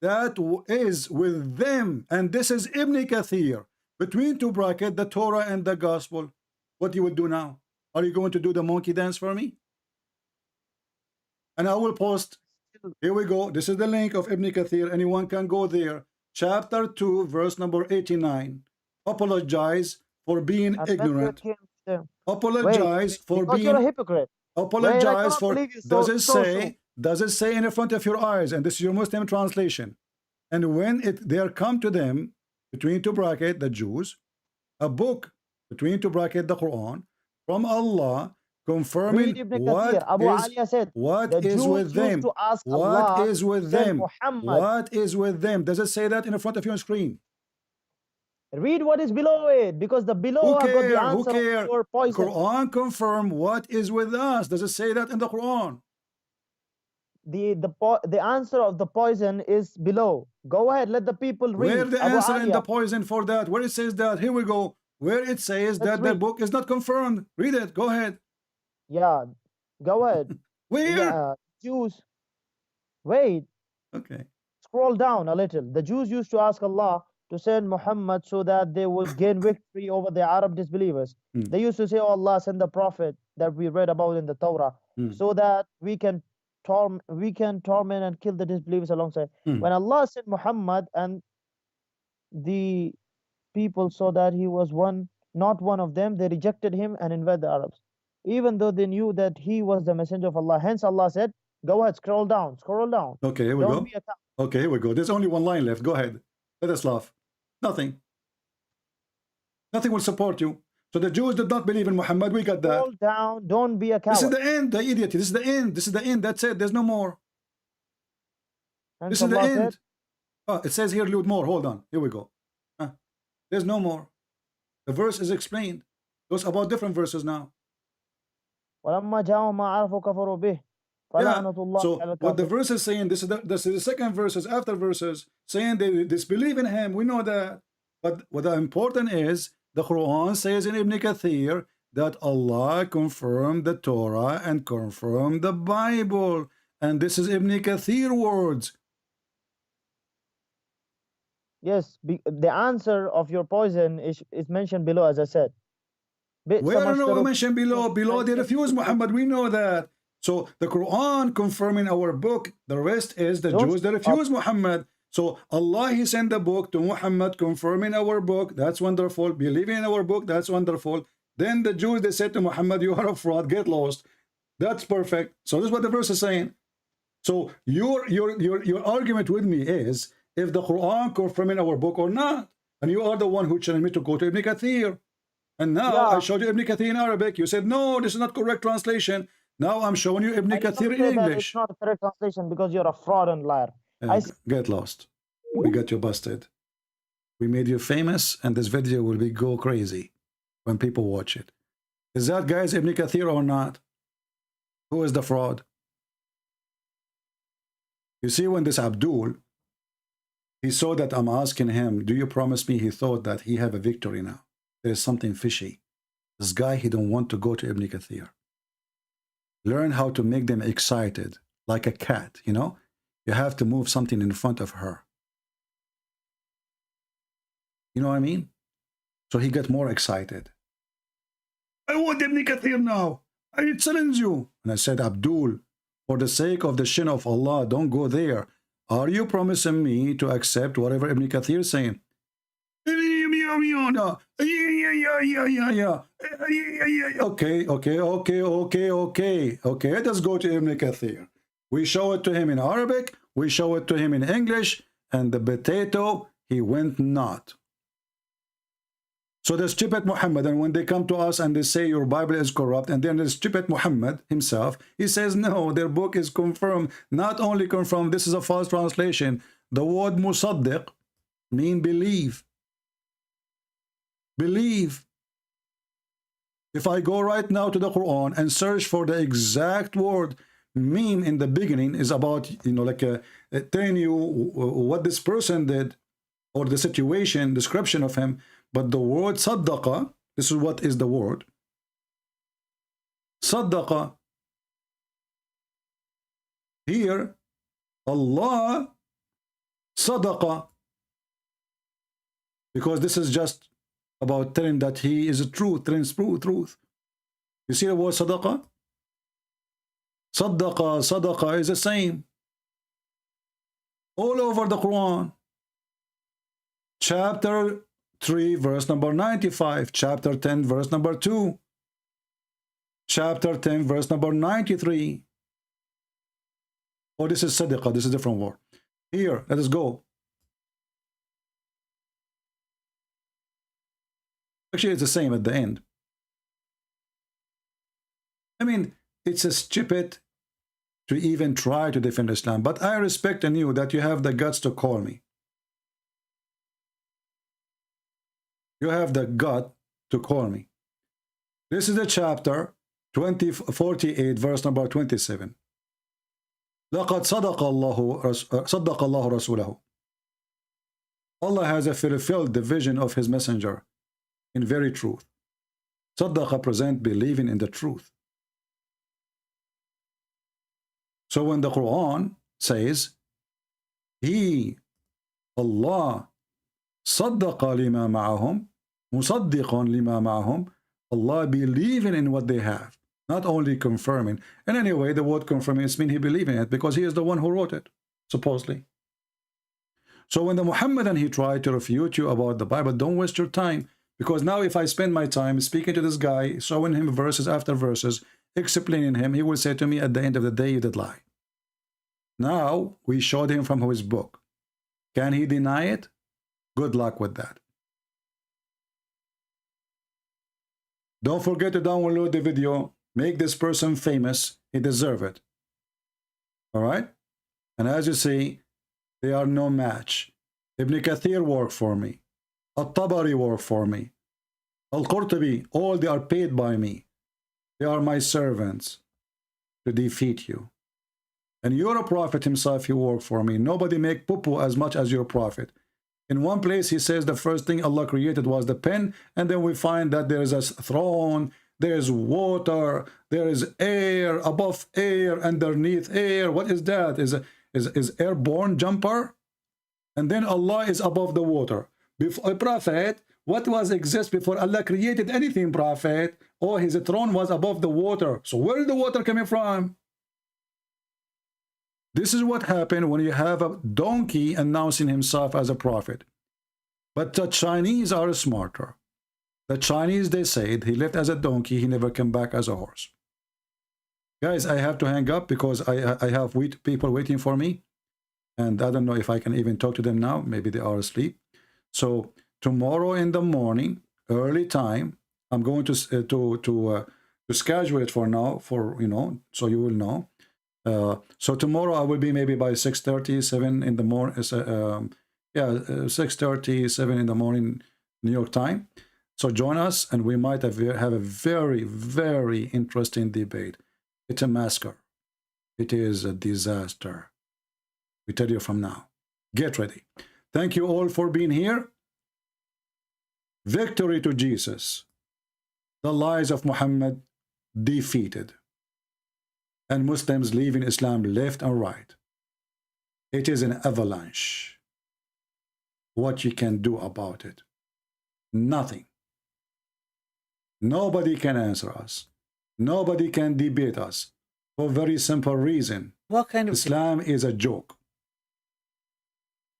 that is with them. And this is Ibn Kathir. between two brackets, the Torah and the Gospel. What you would do now? Are you going to do the monkey dance for me? And I will post. Here we go. This is the link of Ibn Kathir. Anyone can go there. Chapter 2, verse number 89. Apologize for being ignorant. Apologize for being. You're a hypocrite. Apologize for. Does it say in the front of your eyes? And this is your Muslim translation. And when there come to them, between two brackets, the Jews, a book, between two brackets, the Quran, from Allah, confirming what is with them. What is with them? What is with them? Does it say that in the front of your screen? Read what is below it, because the below have got the answer for poison. Quran confirm what is with us. Does it say that in the Quran? The answer of the poison is below. Go ahead, let the people read. Where the answer in the poison for that? Where it says that? Here we go. Where it says that the book is not confirmed. Read it. Go ahead. Yeah, go ahead. Where? Yeah, Jews. Wait. Okay. Scroll down a little. The Jews used to ask Allah to send Muhammad so that they would gain victory over the Arab disbelievers. They used to say, oh Allah, send the prophet that we read about in the Torah so that we can torment and kill the disbelievers alongside. When Allah sent Muhammad and the people saw that he was not one of them, they rejected him and invaded the Arabs, even though they knew that he was the messenger of Allah. Hence Allah said, go ahead, scroll down. Okay, here we go. Okay, here we go. There's only one line left. Go ahead. Let us laugh. Nothing will support you. So the Jews did not believe in Muhammad. We got that. Scroll down. Don't be a coward. This is the end, the idiot. This is the end. This is the end. That's it. There's no more. And this is the end. Oh, it says here, load more. Hold on. Here we go. There's no more. The verse is explained. Those about different verses now. Yeah. So what the verse is saying, this is the second verses after verses saying they disbelieve in him. We know that. But what the important is, the Quran says in Ibn Kathir that Allah confirmed the Torah and confirmed the Bible. And this is Ibn Kathir words. Yes, the answer of your poison is mentioned below, as I said. Where no mentioned below? Below they refuse Muhammad. We know that. So the Quran confirming our book. The rest is the Jews that refuse Muhammad. So Allah, He sent the book to Muhammad confirming our book. That's wonderful. Believing in our book. That's wonderful. Then the Jews, they said to Muhammad, you are a fraud. Get lost. That's perfect. So this is what the verse is saying. So your argument with me is if the Quran confirming our book or not. And you are the one who challenged me to go to Ibn Kathir. And now I showed you Ibn Kathir in Arabic. You said, no, this is not correct translation. Now I'm showing you Ibn Kathir in English. It's not a correct translation because you're a fraud and liar. Get lost. We got you busted. We made you famous, and this video will go crazy when people watch it. Is that guys Ibn Kathir or not? Who is the fraud? You see, when this Abdul, he saw that I'm asking him, do you promise me? He thought that he have a victory now. There's something fishy. This guy, he don't want to go to Ibn Kathir. Learn how to make them excited, like a cat, you know? You have to move something in front of her. You know what I mean? So he got more excited. I want Ibn Kathir now. I challenge you. And I said, Abdul, for the sake of the shin of Allah, don't go there. Are you promising me to accept whatever Ibn Kathir is saying? Okay. Let us go to Ibn Kathir. We show it to him in Arabic. We show it to him in English. And the potato, he went not. So the stupid Muhammad, and when they come to us and they say your Bible is corrupt, and then the stupid Muhammad himself, he says, no, their book is confirmed. Not only confirmed, this is a false translation. The word musaddiq mean believe. Believe. If I go right now to the Quran and search for the exact word, meme in the beginning is about, you know, like telling you what this person did or the situation, description of him. But the word saddaqa, this is what is the word. Saddaqa. Here, Allah sadaqa. Because this is just about telling that he is a truth, truth. You see the word sadaqah? Sadaqah is the same. All over the Quran. Chapter 3, verse number 95. Chapter 10, verse number 2. Chapter 10, verse number 93. Oh, this is sadaqah. This is a different word. Here, let us go. Actually, it's the same at the end. I mean, it's a stupid to even try to defend Islam, but I respect in you that you have the guts to call me. You have the gut to call me. This is the chapter 48, verse number 27. لَقَدْ صَدَقَ اللَّهُ رَسُولَهُ. Allah has fulfilled the vision of his messenger in very truth. Sadaqah present believing in the truth. So when the Quran says, He, Allah, صدق لما معهم, مصدق لما معهم, Allah believing in what they have, not only confirming. And anyway, the word confirming is mean he believing it because he is the one who wrote it, supposedly. So when the Muhammadan he tried to refute you about the Bible, don't waste your time, because now if I spend my time speaking to this guy, showing him verses after verses, explaining him, he will say to me at the end of the day, you did lie. Now we showed him from his book. Can he deny it? Good luck with that. Don't forget to download the video. Make this person famous. He deserves it. All right? And as you see, they are no match. Ibn Kathir worked for me. At-Tabari worked for me. Al-Qurtubi, all they are paid by me. They are my servants to defeat you. And your prophet himself, he worked for me. Nobody make poo-poo as much as your prophet. In one place, he says the first thing Allah created was the pen, and then we find that there is a throne, there is water, there is air, above air, underneath air. What is that? Is airborne jumper? And then Allah is above the water. Before, prophet, what was exist before Allah created anything, prophet? Oh, his throne was above the water. So where is the water coming from? This is what happened when you have a donkey announcing himself as a prophet. But the Chinese are smarter. The Chinese, they said, he left as a donkey, he never came back as a horse. Guys, I have to hang up because I have people waiting for me. And I don't know if I can even talk to them now. Maybe they are asleep. So tomorrow in the morning, early time, I'm going to schedule it for now, for, you know, so you will know. So tomorrow I will be maybe by 6:30, 7 in the morning. 6:30, 7 in the morning, New York time. So join us, and we might have a very, very interesting debate. It's a massacre. It is a disaster. We tell you from now. Get ready. Thank you all for being here. Victory to Jesus. The lies of Muhammad defeated. And Muslims leaving Islam left and right. It is an avalanche. What you can do about it? Nothing. Nobody can answer us. Nobody can debate us for a very simple reason. What kind of Islam is a joke.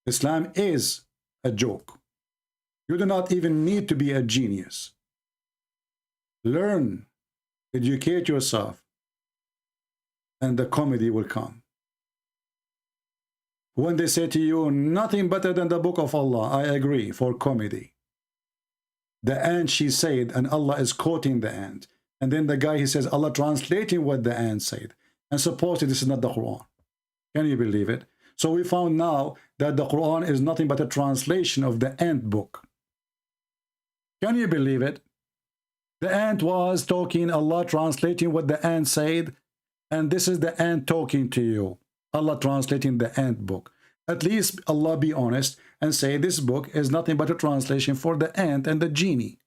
Islam is a joke. You do not even need to be a genius. Learn, educate yourself, and the comedy will come. When they say to you, nothing better than the book of Allah, I agree, for comedy. The ant, she said, and Allah is quoting the ant. And then the guy, he says, Allah translating what the ant said. And supposedly this is not the Quran. Can you believe it? So we found now that the Quran is nothing but a translation of the ant book. Can you believe it? The ant was talking, Allah translating what the ant said, and this is the ant talking to you. Allah translating the ant book. At least Allah be honest and say this book is nothing but a translation for the ant and the genie,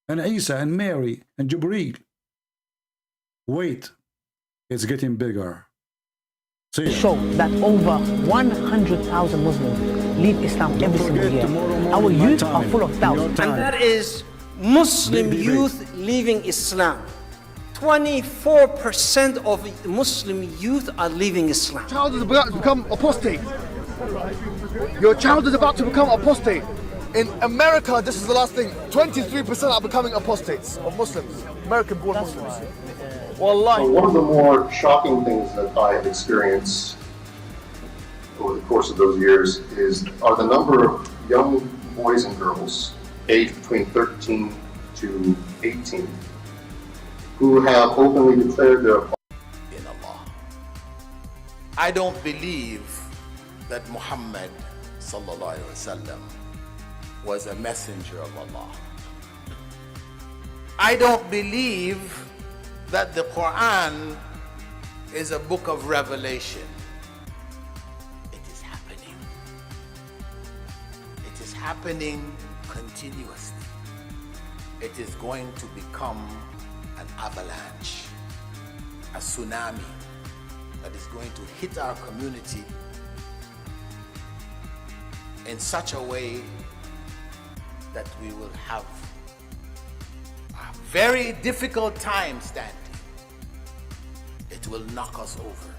and Isa and Mary and Jibreel. Wait, it's getting bigger. See ya. Show that over 100,000 Muslims leave Islam every single year. Our youth are full of doubt. And that is Muslim youth leaving Islam. 24% of Muslim youth are leaving Islam. Your child is about to become apostate. Your child is about to become apostate. In America, this is the last thing. 23% are becoming apostates of Muslims, American-born Muslims. Wallahi. One of the more shocking things that I have experienced over the course of those years are the number of young boys and girls aged between 13 to 18 who have openly declared their in Allah. I don't believe that Muhammad sallallahu alaihi wasallam was a messenger of Allah. I don't believe that the Quran is a book of revelation. It is happening. It is happening continuously. It is going to become an avalanche, a tsunami that is going to hit our community in such a way that we will have a very difficult time standing. It will knock us over.